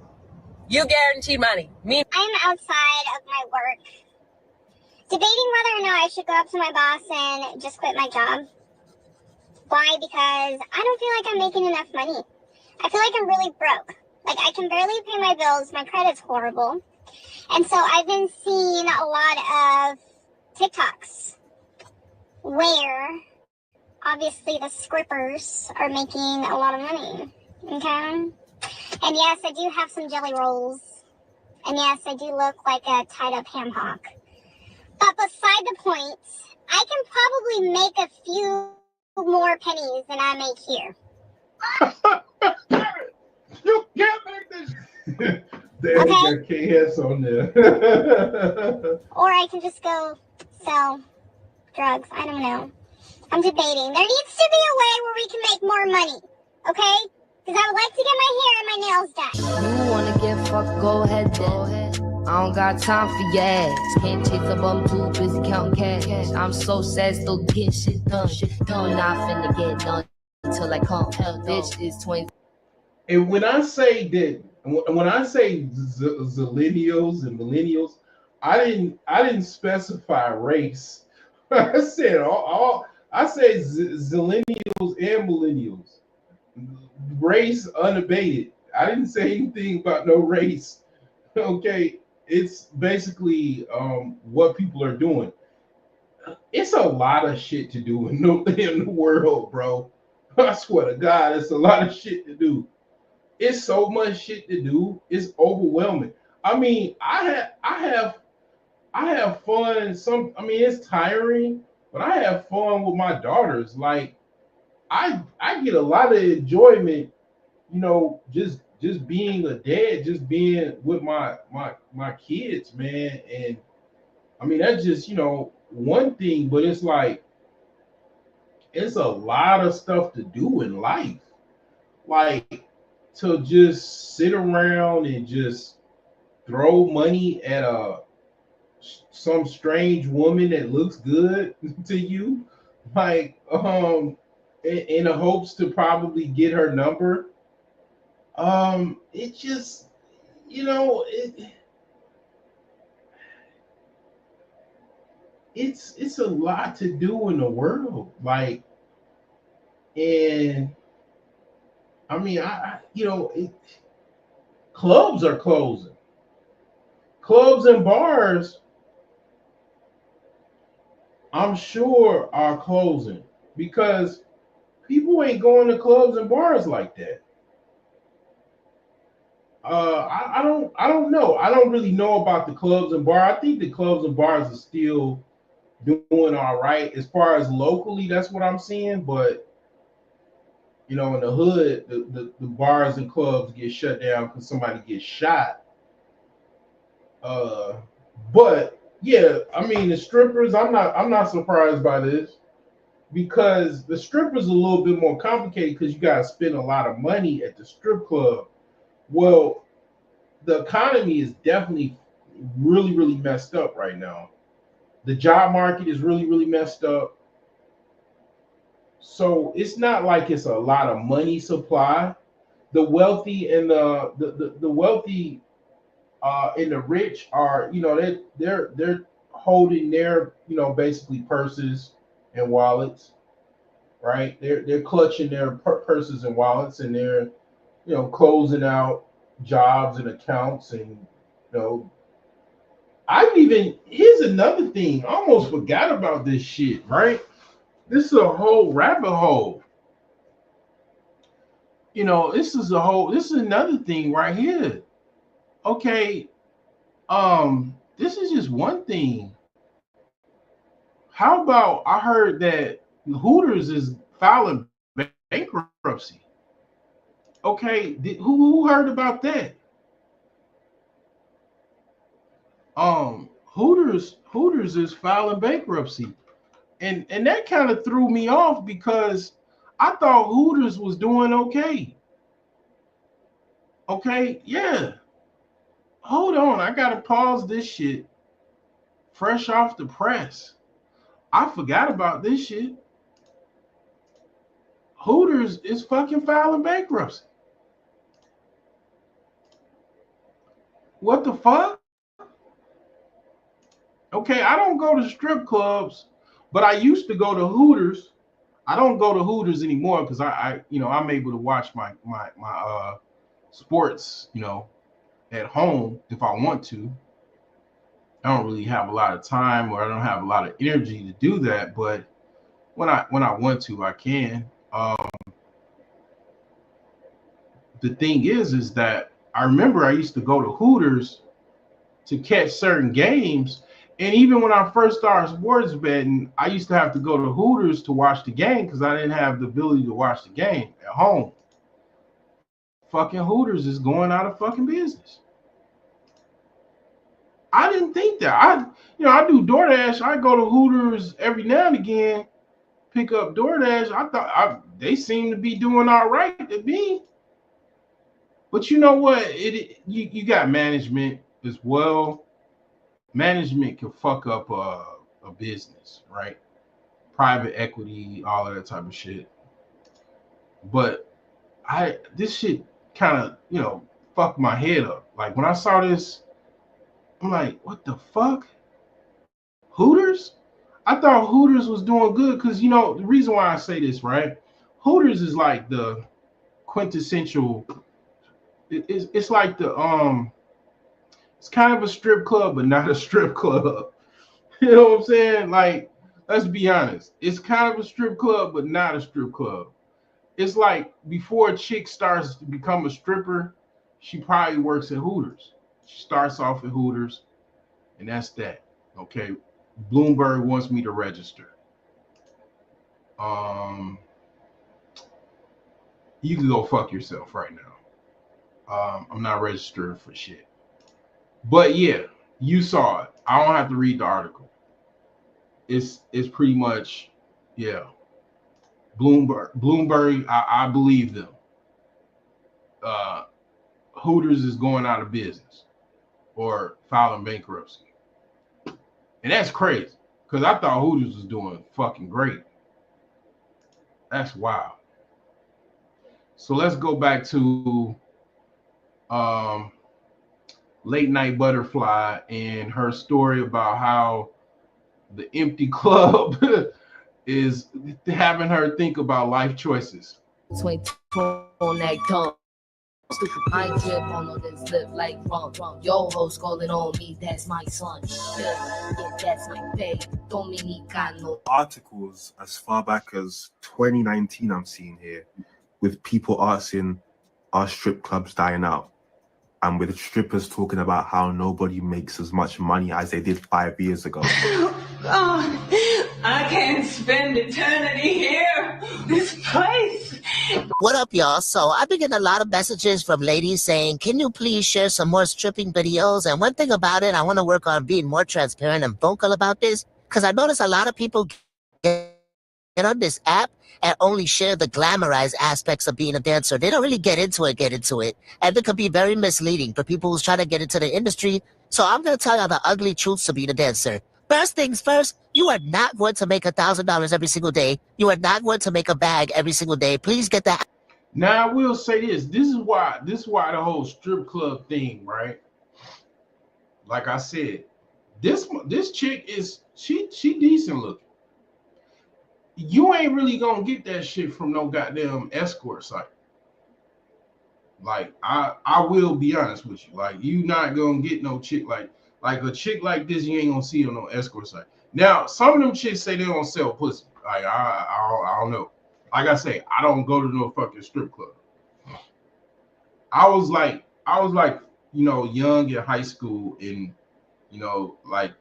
You guarantee money. Me. I'm outside of my work, debating whether or not I should go up to my boss and just quit my job. Why? Because I don't feel like I'm making enough money. I feel like I'm really broke. Like I can barely pay my bills. My credit's horrible. And so I've been seeing a lot of TikToks where obviously the scrippers are making a lot of money. Okay? And yes, I do have some jelly rolls. And yes, I do look like a tied up ham hock. But beside the point, I can probably make a few more pennies than I make here. You can't make this. There got KS on there. Or I can just go sell drugs. I don't know. I'm debating. There needs to be a way where we can make more money. Okay? Because I would like to get my hair and my nails done. You wanna get fucked, go ahead, I don't got time for your ass. Can't chase a bum, too busy counting cash. I'm so sad, still getting shit done. I'm not finna get done until I come. Bitch is 20. And when I say that, when I say zillennials and millennials, I didn't specify race. I said all I say zillennials and millennials. Race unabated. I didn't say anything about no race. Okay, it's basically what people are doing. It's a lot of shit to do in the world, bro. I swear to God, it's a lot of shit to do. It's so much shit to do. It's overwhelming. I mean, I have fun. It's tiring, but I have fun with my daughters. Like, I get a lot of enjoyment, just being a dad, just being with my kids, man. And I mean, that's just one thing, but it's like it's a lot of stuff to do in life. Like, to just sit around and just throw money at some strange woman that looks good to you, like in the hopes to probably get her number. It just it's a lot to do in the world, like. And I mean, clubs are closing. Clubs and bars, I'm sure, are closing because people ain't going to clubs and bars like that. I don't know. I don't really know about the clubs and bars. I think the clubs and bars are still doing all right as far as locally. That's what I'm seeing, but in the hood, the bars and clubs get shut down because somebody gets shot. But yeah, I mean the strippers. I'm not surprised by this because the strippers are a little bit more complicated because you gotta spend a lot of money at the strip club. Well, the economy is definitely really, really messed up right now. The job market is really, really messed up. So it's not like it's a lot of money supply. The wealthy and the wealthy and the rich are, they're holding their, basically purses and wallets, right? They're clutching their purses and wallets, and they're, closing out jobs and accounts, and here's another thing. I almost forgot about this shit, right? This is a whole rabbit hole. This is another thing right here. Okay, this is just one thing. How about I heard that Hooters is filing bankruptcy. Okay, who heard about that? Hooters is filing bankruptcy, and that kind of threw me off because I thought Hooters was doing okay. Okay, yeah. Hold on, I gotta pause this shit. Fresh off the press, I forgot about this shit. Hooters is fucking filing bankruptcy. What the fuck? Okay, I don't go to strip clubs, but I used to go to Hooters. I don't go to Hooters anymore because I'm able to watch my sports, at home if I want to. I don't really have a lot of time or I don't have a lot of energy to do that, but when I want to, I can. The thing is that I remember I used to go to Hooters to catch certain games. And even when I first started sports betting, I used to have to go to Hooters to watch the game because I didn't have the ability to watch the game at home. Fucking Hooters is going out of fucking business. I didn't think that. I do DoorDash. I go to Hooters every now and again, pick up DoorDash. I thought they seem to be doing all right to me. But you know what? You got management as well. Management can fuck up a business, right? Private equity, all of that type of shit. But this shit kind of fucked my head up. Like when I saw this, I'm like, what the fuck? Hooters? I thought Hooters was doing good because the reason why I say this, right? Hooters is like the quintessential. It's like it's kind of a strip club, but not a strip club. You know what I'm saying? Like, let's be honest. It's kind of a strip club, but not a strip club. It's like before a chick starts to become a stripper, she probably works at Hooters. She starts off at Hooters, and that's that. Okay. Bloomberg wants me to register. You can go fuck yourself right now. I'm not registering for shit. But yeah, you saw it. I don't have to read the article. It's pretty much, yeah. Bloomberg, I believe them. Hooters is going out of business or filing bankruptcy. And that's crazy because I thought Hooters was doing fucking great. That's wild. So let's go back to Late Night Butterfly and her story about how the empty club is having her think about life choices. I drip on all this lip like rum. Yo, hoes calling on me, that's my son. Yeah, that's my babe. Dominicano. Articles as far back as 2019, I'm seeing here, with people asking, are strip clubs dying out? And with strippers talking about how nobody makes as much money as they did 5 years ago. God, I can't spend eternity here. This place. What up, y'all? So I've been getting a lot of messages from ladies saying, can you please share some more stripping videos? And one thing about it, I want to work on being more transparent and vocal about this, because I notice a lot of people get on this app and only share the glamorized aspects of being a dancer. They don't really get into it. And it could be very misleading for people who's trying to get into the industry. So I'm going to tell y'all the ugly truths of being a dancer. First things first, you are not going to make $1,000 every single day. You are not going to make a bag every single day. Please get that. Now I will say this. This is why the whole strip club thing, right? Like I said, this chick is she decent looking. You ain't really gonna get that shit from no goddamn escort site. Like I will be honest with you. Like you not gonna get no chick like a chick like this. You ain't gonna see on no escort site. Now some of them chicks say they don't sell pussy. Like I don't know. Like I say, I don't go to no fucking strip club. I was like young in high school, and like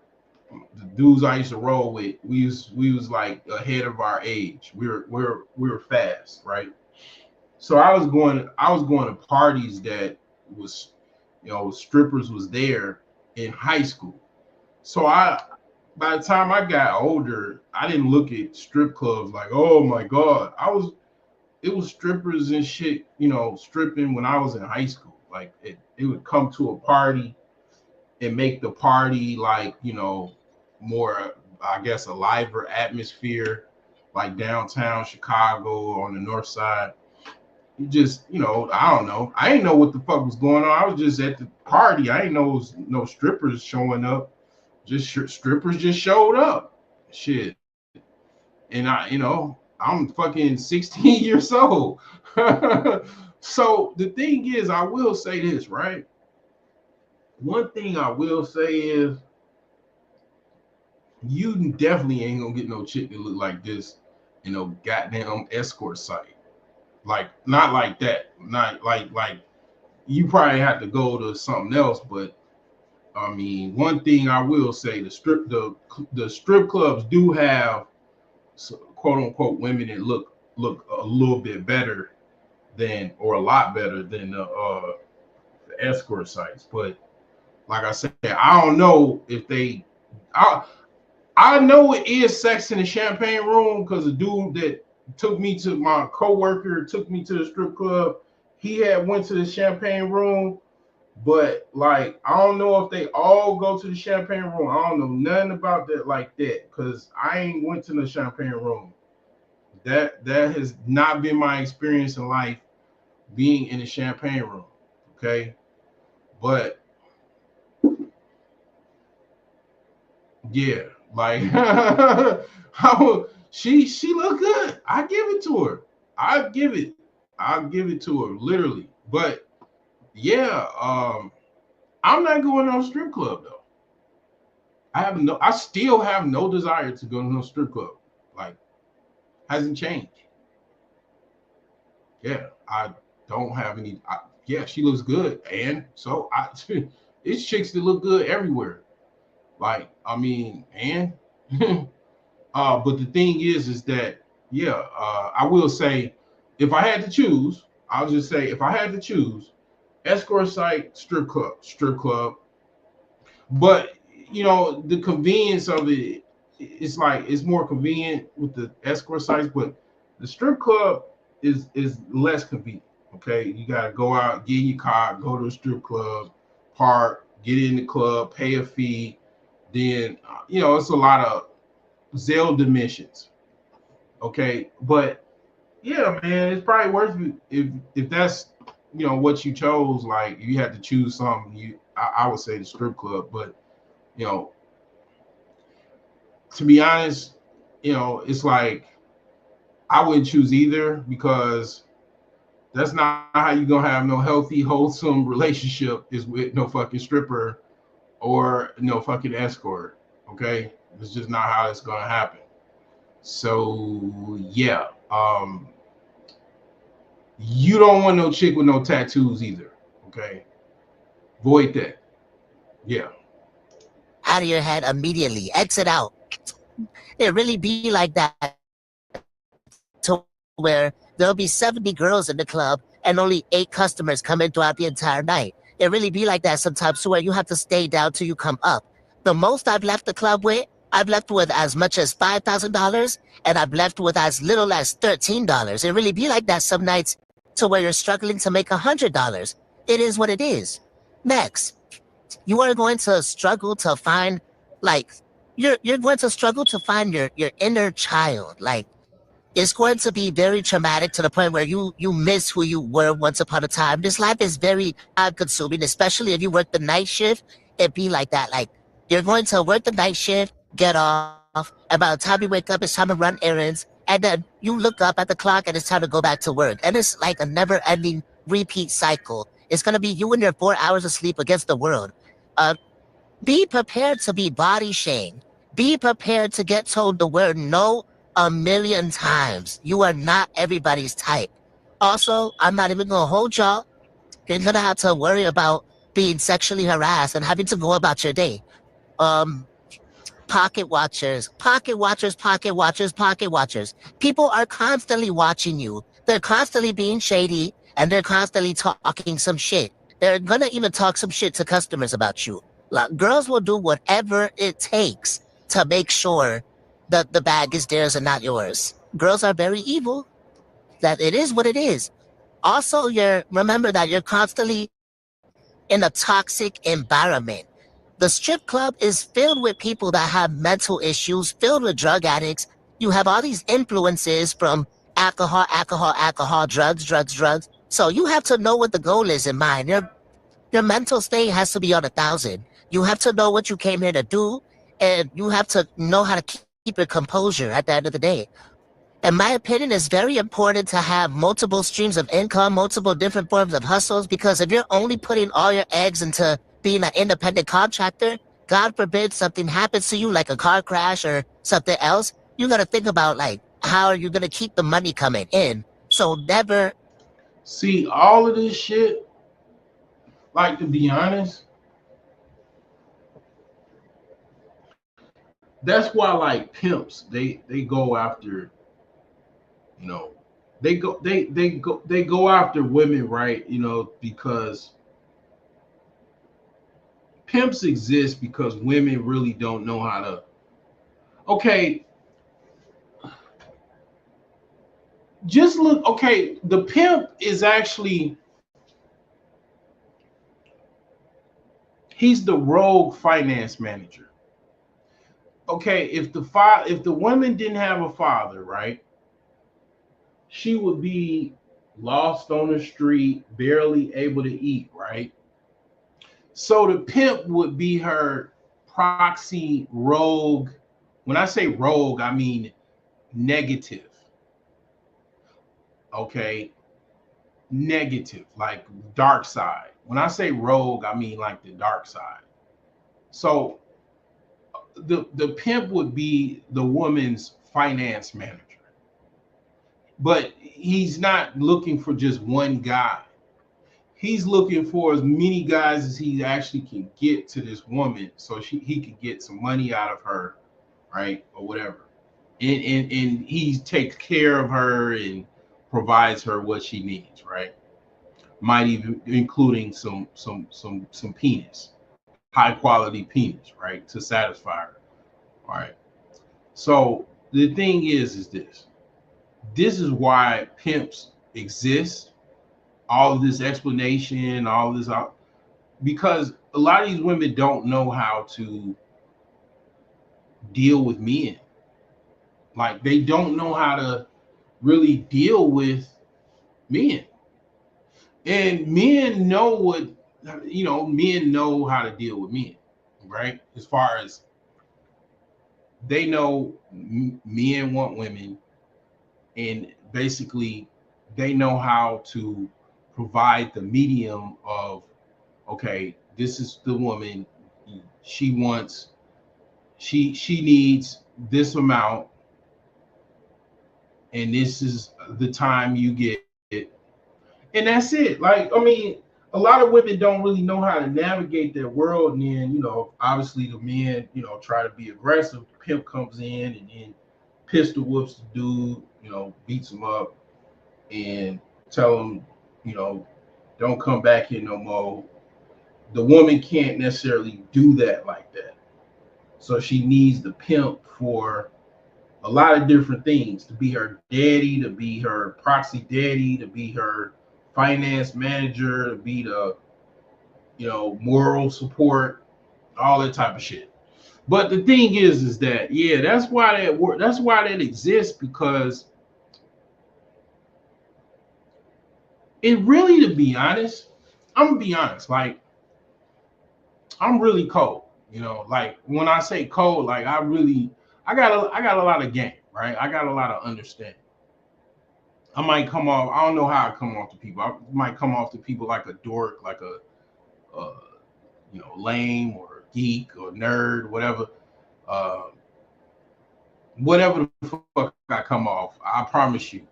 the dudes I used to roll with, we was like ahead of our age. We were fast, right? So I was going to parties that was, strippers was there in high school. So by the time I got older, I didn't look at strip clubs like, oh my God. It was strippers and shit, stripping when I was in high school. Like it would come to a party and make the party like, more, I guess, a liver atmosphere, like downtown Chicago on the north side. You just, I don't know. I didn't know what the fuck was going on. I was just at the party. I didn't know it was no strippers showing up. Just strippers just showed up. Shit. And I'm fucking 16 years old. So the thing is, I will say this, right? One thing I will say is you definitely ain't gonna get no chick that look like this, goddamn escort site. Like, not like that. Not like you probably have to go to something else, but I mean, one thing I will say, the strip clubs do have quote unquote women that look a little bit better than, or a lot better than the escort sites. But like I said, I don't know if I know it is sex in the champagne room, because the dude that my coworker took me to the strip club, he had went to the champagne room. But like, I don't know if they all go to the champagne room. I don't know nothing about that like that, because I ain't went to the champagne room. That has not been my experience in life, being in the champagne room. Okay, but yeah, like she looked good. I give it to her. I'll give it to her, literally. But yeah, I'm not going to no strip club though. I still have no desire to go to no strip club. Like, hasn't changed. Yeah, I don't have any. Yeah, she looks good, and so it's chicks that look good everywhere. Like, I mean, and but the thing is that, yeah, I will say, if I had to choose, I'll just say, if I had to choose, escort site, strip club. But the convenience of it, it's like it's more convenient with the escort sites, but the strip club is less convenient. Okay, you gotta go out, get your car, go to a strip club, park, get in the club, pay a fee. Then it's a lot of Zelle dimensions. Okay, but yeah, man, it's probably worth it if that's what you chose. Like, you had to choose something, I would say the strip club. But to be honest, it's like I wouldn't choose either, because that's not how you're gonna have no healthy, wholesome relationship, is with no fucking stripper or no fucking escort. Okay, it's just not how it's gonna happen. So yeah, you don't want no chick with no tattoos either. Okay, void that. Yeah. Out of your head immediately. Exit out. It really be like that, to where there'll be 70 girls in the club and only 8 customers come in throughout the entire night. It really be like that sometimes, to where you have to stay down till you come up. The most I've left the club with, I've left with as much as $5,000, and I've left with as little as $13. It really be like that some nights, to where you're struggling to make $100. It is what it is. Next, you are going to struggle to find, like, you're going to struggle to find your inner child. Like, it's going to be very traumatic, to the point where you miss who you were once upon a time. This life is very consuming, especially if you work the night shift. It be like that. Like, you're going to work the night shift, get off, and by the time you wake up, it's time to run errands, and then you look up at the clock and it's time to go back to work. And it's like a never-ending repeat cycle. It's going to be you and your 4 hours of sleep against the world. Be prepared to be body shamed. Be prepared to get told the word no 1,000,000 times. You are not everybody's type. Also, I'm not even gonna hold y'all. You're gonna have to worry about being sexually harassed and having to go about your day. pocket watchers, pocket watchers, pocket watchers, pocket watchers. People are constantly watching you. They're constantly being shady and they're constantly talking some shit. They're gonna even talk some shit to customers about you. Like, girls will do whatever it takes to make sure that the bag is theirs and not yours. Girls are very evil. That it is what it is. Also, remember that you're constantly in a toxic environment. The strip club is filled with people that have mental issues, filled with drug addicts. You have all these influences from alcohol, alcohol, alcohol, drugs, drugs, drugs. So you have to know what the goal is in mind. Your mental state has to be on 1,000. You have to know what you came here to do, and you have to know how to keep your composure at the end of the day. In my opinion, it's very important to have multiple streams of income, multiple different forms of hustles, because if you're only putting all your eggs into being an independent contractor, God forbid something happens to you, like a car crash or something else, you gotta think about, like, how are you gonna keep the money coming in? So never... See, all of this shit, like, to be honest, that's why, like, pimps, they go after, you know, they go after women, right? You know, because pimps exist because women really don't know how to. Okay, just look. Okay, the pimp is actually, he's the rogue finance manager. Okay, if the woman didn't have a father, right, she would be lost on the street, barely able to eat, right? So the pimp would be her proxy rogue. When I say rogue, I mean negative. Okay, negative, like dark side. When I say rogue, I mean like the dark side. So the pimp would be the woman's finance manager. But he's not looking for just one guy. He's looking for as many guys as he actually can get to this woman, so he can get some money out of her, right, or whatever. And he takes care of her and provides her what she needs, right? Might even including some penis, high quality penis, right, to satisfy her. All right. So the thing is this. This is why pimps exist. All of this explanation, all of this, because a lot of these women don't know how to deal with men. Like, they don't know how to really deal with men. And men know what, men know how to deal with men, right? As far as they know, men want women, and basically they know how to provide the medium of, okay, this is the woman, she wants, she needs this amount, and this is the time you get it, and that's it. Like, I mean, a lot of women don't really know how to navigate their world, and then, obviously the men, try to be aggressive. The pimp comes in and then pistol whoops the dude, beats him up and tell him, don't come back here no more. The woman can't necessarily do that like that. So she needs the pimp for a lot of different things, to be her daddy, to be her proxy daddy, to be her finance manager, to be the, moral support, all that type of shit. But the thing is that, yeah, that's why that exists, because it really, to be honest, I'm gonna be honest, like, I'm really cold. Like, when I say cold, like, I got a lot of game, right? I got a lot of understanding. I might come off, I don't know how I come off to people. I might come off to people like a dork, like a lame or geek or nerd, whatever. Whatever the fuck I come off, I promise you,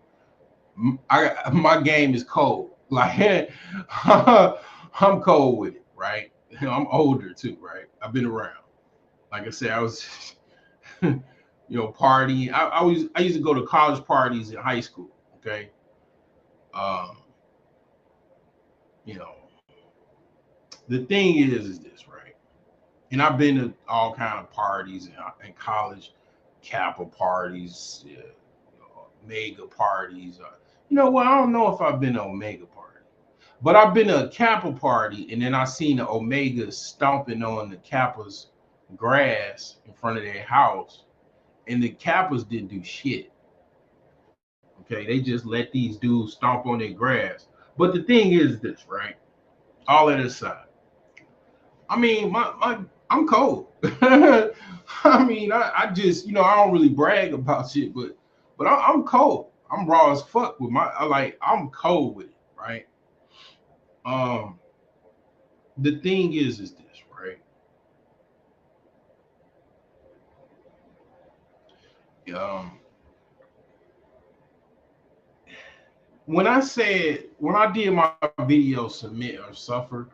my game is cold. Like, I'm cold with it, right? I'm older too, right? I've been around. Like I said, party. I used to go to college parties in high school. Okay. Um, you know, the thing is this, right? And I've been to all kind of parties in college, Kappa parties, mega parties. You know what? I don't know if I've been to Omega party, but I've been to a Kappa party, and then I seen the Omegas stomping on the Kappas' grass in front of their house, and the Kappas didn't do shit. Okay, they just let these dudes stomp on their grass. But the thing is this, right? All that aside, I mean, I'm cold. I mean, I just, I don't really brag about shit, but I'm cold. I'm raw as fuck with I'm cold with it, right? Um, the thing is this, right? Um, when I did my video Submit or Suffer,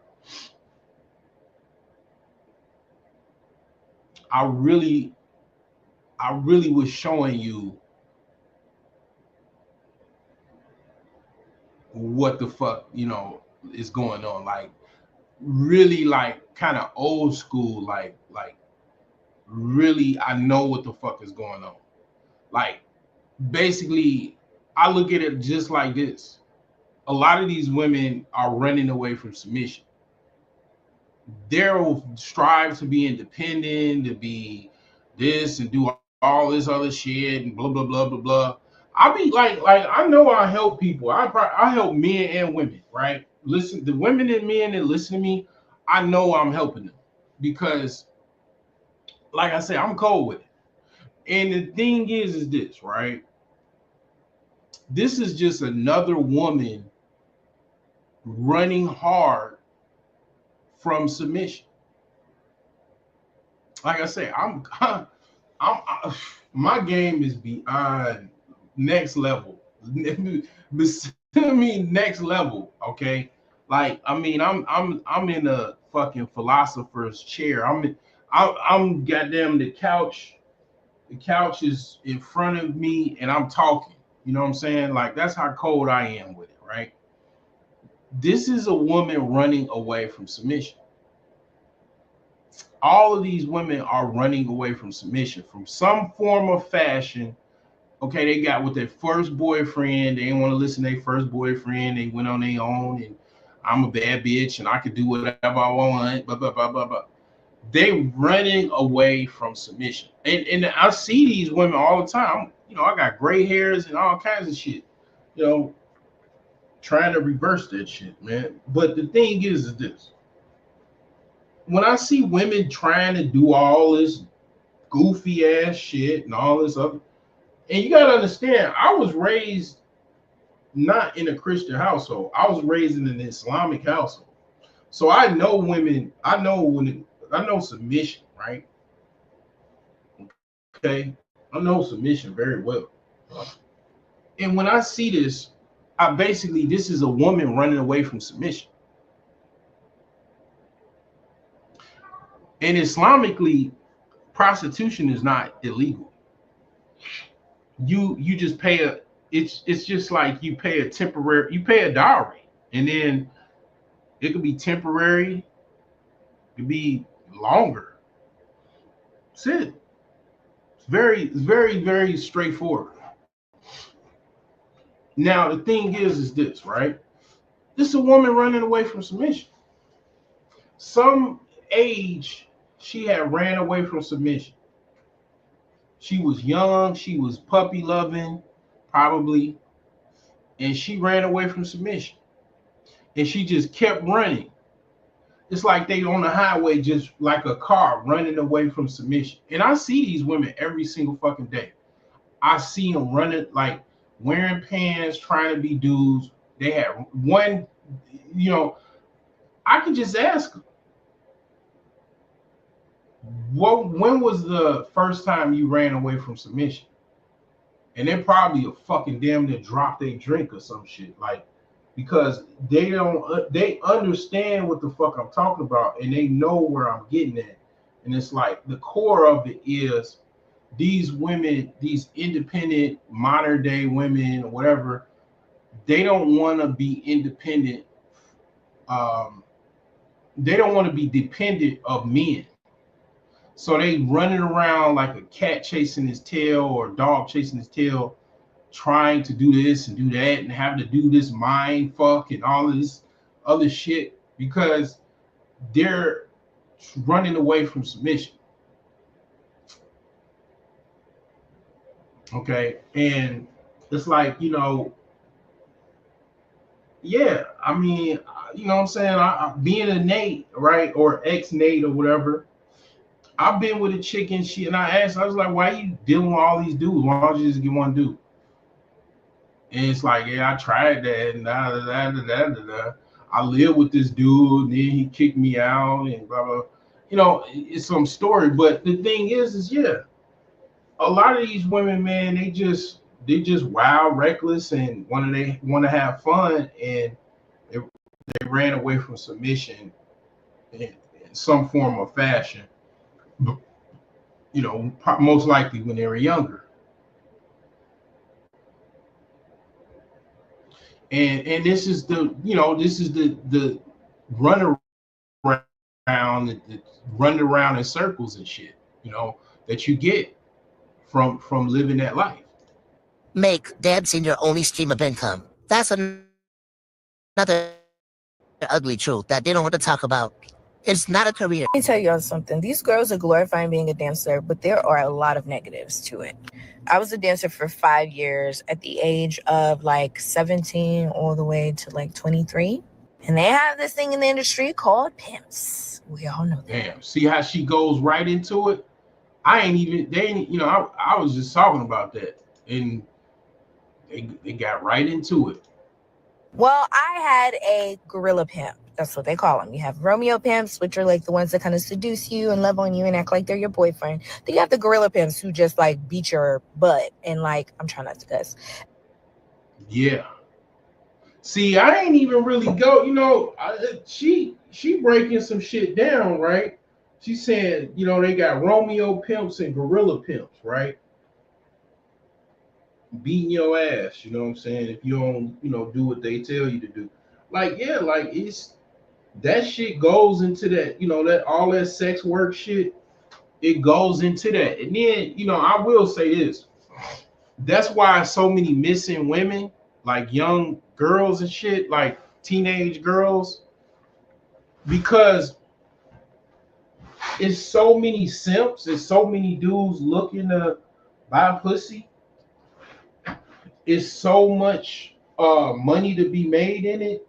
I really was showing you what the fuck, is going on. Like really like kind of old school, like really I know what the fuck is going on. Like basically I look at it just like this. A lot of these women are running away from submission. They'll strive to be independent, to be this and do all this other shit and blah blah blah blah blah. I be like I know I help people. I help men and women, right? Listen, the women and men that listen to me, I know I'm helping them because, like I said, I'm cold with it. And the thing is this, right? This is just another woman running hard from submission. Like I said, my game is beyond next level. Next level, okay? Like I mean, I'm in a fucking philosopher's chair. I'm goddamn the couch. The couch is in front of me, and I'm talking. You know what I'm saying? Like that's how cold I am with it, right? This is a woman running away from submission. All of these women are running away from submission from some form of fashion. Okay, they got with their first boyfriend. They didn't want to listen to their first boyfriend. They went on their own, and I'm a bad bitch, and I could do whatever I want. Blah blah blah blah blah. They running away from submission, and I see these women all the time. I got gray hairs and all kinds of shit. Trying to reverse that shit, man. But the thing is this: when I see women trying to do all this goofy ass shit and all this other, and you gotta understand, I was raised not in a Christian household. I was raised in an Islamic household. So I know women, I know submission, right? Okay. I know submission very well. And when I see this, this is a woman running away from submission. And Islamically, prostitution is not illegal. You just pay it's just like you pay a dowry, and then it could be temporary, it could be longer. That's it. It's very, very straightforward. Now the thing is this, right? This is a woman running away from submission. Some age she had ran away from submission. She was young, she was puppy loving, probably, and she ran away from submission. And she just kept running. It's like they on the highway, just like a car running away from submission. And I see these women every single fucking day. I see them running, like wearing pants, trying to be dudes. They had one, I can just ask them, when was the first time you ran away from submission? And they're probably a fucking damn near drop their drink or some shit, like, because they understand what the fuck I'm talking about, and they know where I'm getting at. And it's like the core of it is these women, these independent modern day women or whatever, they don't want to be independent. Um, they don't want to be dependent of men. So they running around like a cat chasing his tail or a dog chasing his tail, trying to do this and do that and having to do this mind fuck and all of this other shit because they're running away from submission. Okay. And it's like, yeah, I mean, you know what I'm saying? Being a Nate, right? Or ex Nate or whatever, I've been with a chick and she, and I was like, why are you dealing with all these dudes? Why don't you just get one dude? And it's like, yeah, I tried that and da, da, da, da, da, da. I lived with this dude and then he kicked me out and blah, blah. It's some story. But the thing is yeah, a lot of these women, man, they just wild, reckless, and they want to have fun, and they ran away from submission in some form or fashion. Most likely when they were younger. And this is the run around, run around in circles and shit, that you get from living that life. Make dancing your only stream of income. That's another ugly truth that they don't want to talk about. It's not a career. Let me tell y'all something. These girls are glorifying being a dancer, but there are a lot of negatives to it. I was a dancer for 5 years at the age of like 17 all the way to like 23. And they have this thing in the industry called pimps. We all know that. Damn. See how she goes right into it? I was just talking about that. And they got right into it. Well, I had a gorilla pimp. That's what they call them. You have Romeo pimps, which are like the ones that kind of seduce you and love on you and act like they're your boyfriend. Then you have the gorilla pimps who just like beat your butt and like, I'm trying not to cuss. Yeah. See, I ain't even really go, she breaking some shit down, right? She said, they got Romeo pimps and gorilla pimps, right? Beating your ass, you know what I'm saying? If you don't, do what they tell you to do. Like, yeah, like it's that shit goes into that, that all that sex work shit, it goes into that. And then, I will say this. That's why so many missing women, like young girls and shit, like teenage girls, because it's so many simps, it's so many dudes looking to buy pussy. It's so much money to be made in it.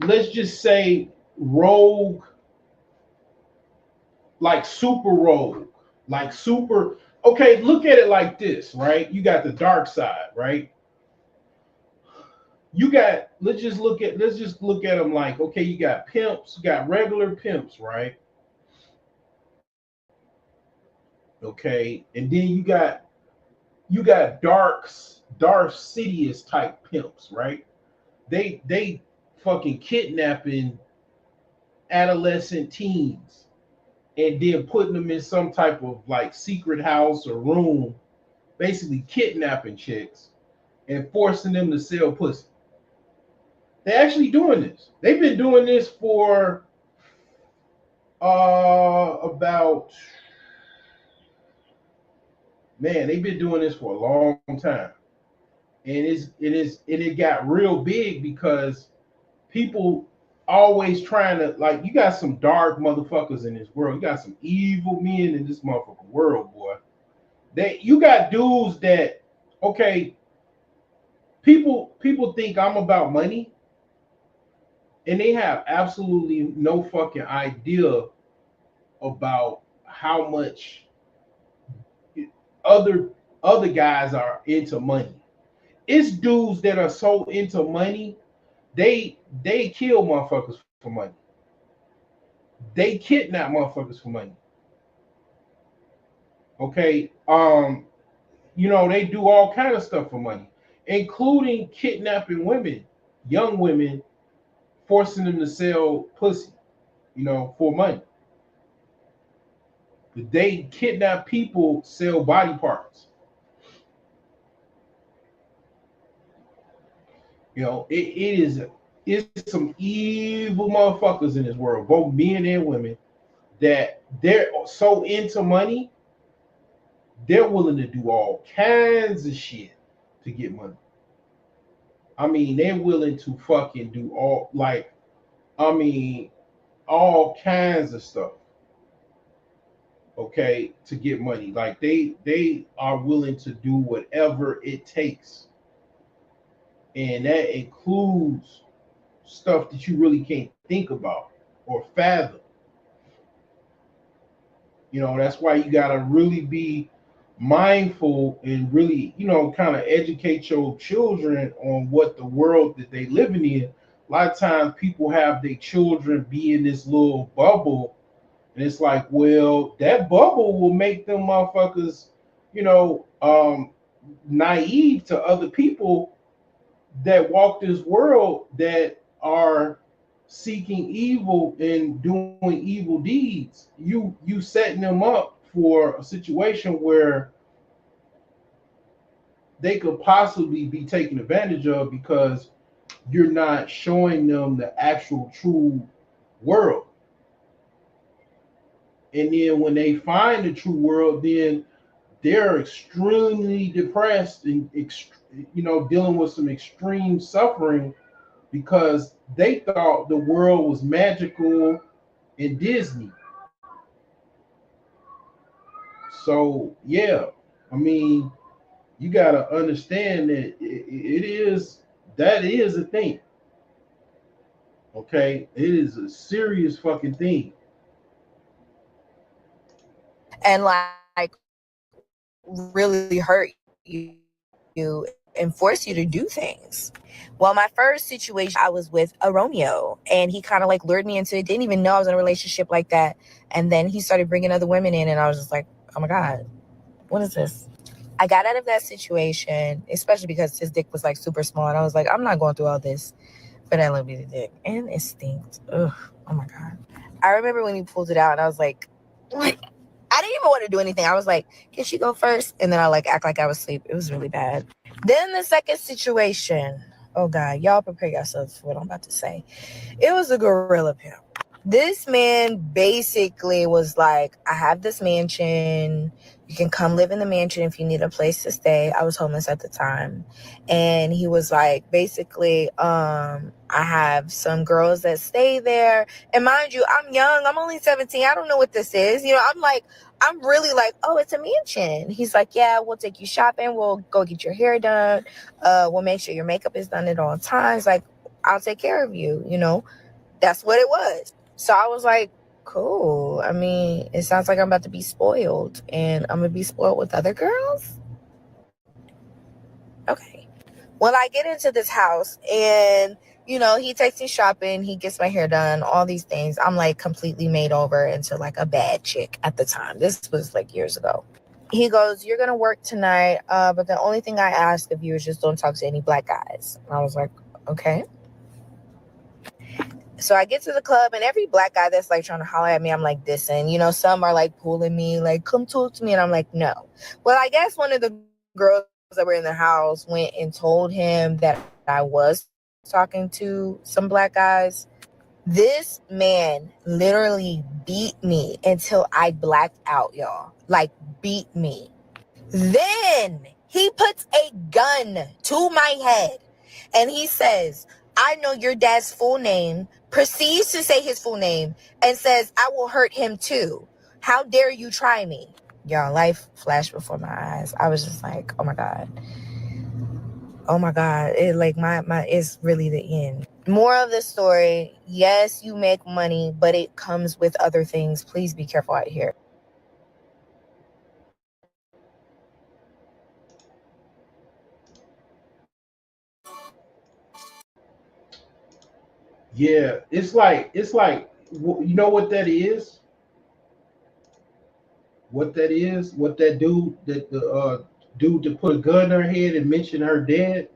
Let's just say rogue, like super rogue, like super. Okay, look at it like this, right? You got the dark side, right? You got, let's just look at them like, okay, you got pimps, you got regular pimps, right? Okay, and then you got Darth Sidious type pimps, right? They fucking kidnapping adolescent teens and then putting them in some type of like secret house or room, basically kidnapping chicks and forcing them to sell pussy. They're actually doing this. They've been doing this for about, man, they've been doing this for a long time. And it got real big because people always trying to, like, you got some dark motherfuckers in this world. You got some evil men in this motherfucking world, boy. You got dudes that, okay, people think I'm about money, and they have absolutely no fucking idea about how much other guys are into money. It's dudes that are so into money, they kill motherfuckers for money. They kidnap motherfuckers for money. Okay, they do all kind of stuff for money, including kidnapping women, young women, forcing them to sell pussy, for money. They kidnap people, sell body parts. You know, it's some evil motherfuckers in this world, both men and women, that they're so into money, they're willing to do all kinds of shit to get money. I mean, they're willing to fucking do I mean, all kinds of stuff, okay, to get money. Like they are willing to do whatever it takes. And that includes stuff that you really can't think about or fathom. You know, that's why you gotta really be mindful and really, kind of educate your children on what the world that they living in. A lot of times people have their children be in this little bubble, and it's like, well, that bubble will make them motherfuckers, naive to other people that walk this world that are seeking evil and doing evil deeds. You setting them up for a situation where they could possibly be taken advantage of because you're not showing them the actual true world. And then when they find the true world, then they're extremely depressed and dealing with some extreme suffering because they thought the world was magical in Disney. So yeah, I mean, you gotta understand that that is a thing. Okay, it is a serious fucking thing. And like really hurt you and force you to do things. Well, my first situation, I was with a Romeo, and he kind of like lured me into it. Didn't even know I was in a relationship like that. And then he started bringing other women in, and I was just like, oh my God, what is this? I got out of that situation, especially because his dick was like super small. And I was like, I'm not going through all this for that little bitty dick. And it stinks. Ugh, oh my God. I remember when he pulled it out, and I was like, what? I didn't even want to do anything. I was like, can she go first? And then I like act like I was asleep. It was really bad. Then the second situation. Oh God, y'all prepare yourselves for what I'm about to say. It was a gorilla pimp. This man basically was like, I have this mansion. You can come live in the mansion if you need a place to stay. I was homeless at the time. And he was like, basically, I have some girls that stay there. And mind you, I'm young. I'm only 17. I don't know what this is. I'm really like, oh, it's a mansion. He's like, yeah, we'll take you shopping. We'll go get your hair done. We'll make sure your makeup is done at all times. Like, I'll take care of you, That's what it was. So I was like, cool. I mean, it sounds like I'm about to be spoiled, and I'm going to be spoiled with other girls. Okay. Well, I get into this house, and, he takes me shopping. He gets my hair done, all these things. I'm like completely made over into like a bad chick at the time. This was like years ago. He goes, you're going to work tonight, but the only thing I ask of you is just don't talk to any black guys. And I was like, okay. So I get to the club, and every black guy that's like trying to holler at me, I'm like dissing. Some are like pulling me, like, come talk to me. And I'm like, no. Well, I guess one of the girls that were in the house went and told him that I was talking to some black guys. This man literally beat me until I blacked out, y'all. Like, beat me. Then he puts a gun to my head, and he says, I know your dad's full name, proceeds to say his full name, and says, I will hurt him too. How dare you try me? Y'all, life flashed before my eyes. I was just like, oh my God. Oh my God. It like my it's really the end. More of the story, yes, you make money, but it comes with other things. Please be careful out here. Yeah, it's like you know what that is? What that is? What that dude that the dude that put a gun in her head and mentioned her dad?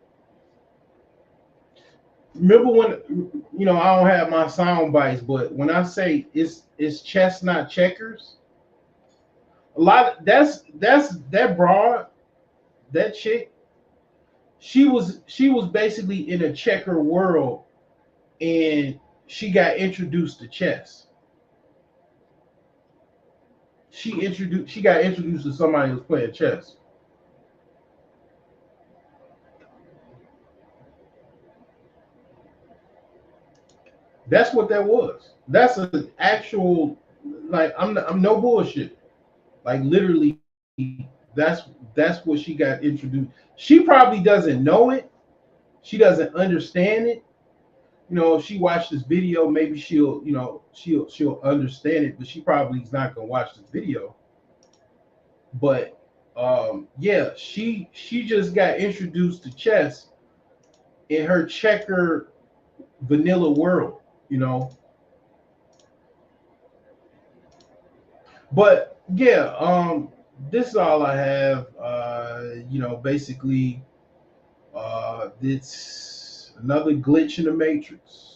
Remember when I don't have my sound bites, but when I say it's chestnut checkers, A lot of, that's that broad, that chick. She was basically in a checker world, and she got introduced to chess. She got introduced to somebody who was playing chess. That's what that was. That's an actual, like, I'm no bullshit. Like, literally, that's what she got introduced. She probably doesn't know it. She doesn't understand it. You know, if she watched this video, maybe she'll understand it, but she probably is not gonna watch this video. But yeah, she just got introduced to chess in her checker vanilla world, you know. But yeah, this is all I have. You know, basically, it's another glitch in the matrix.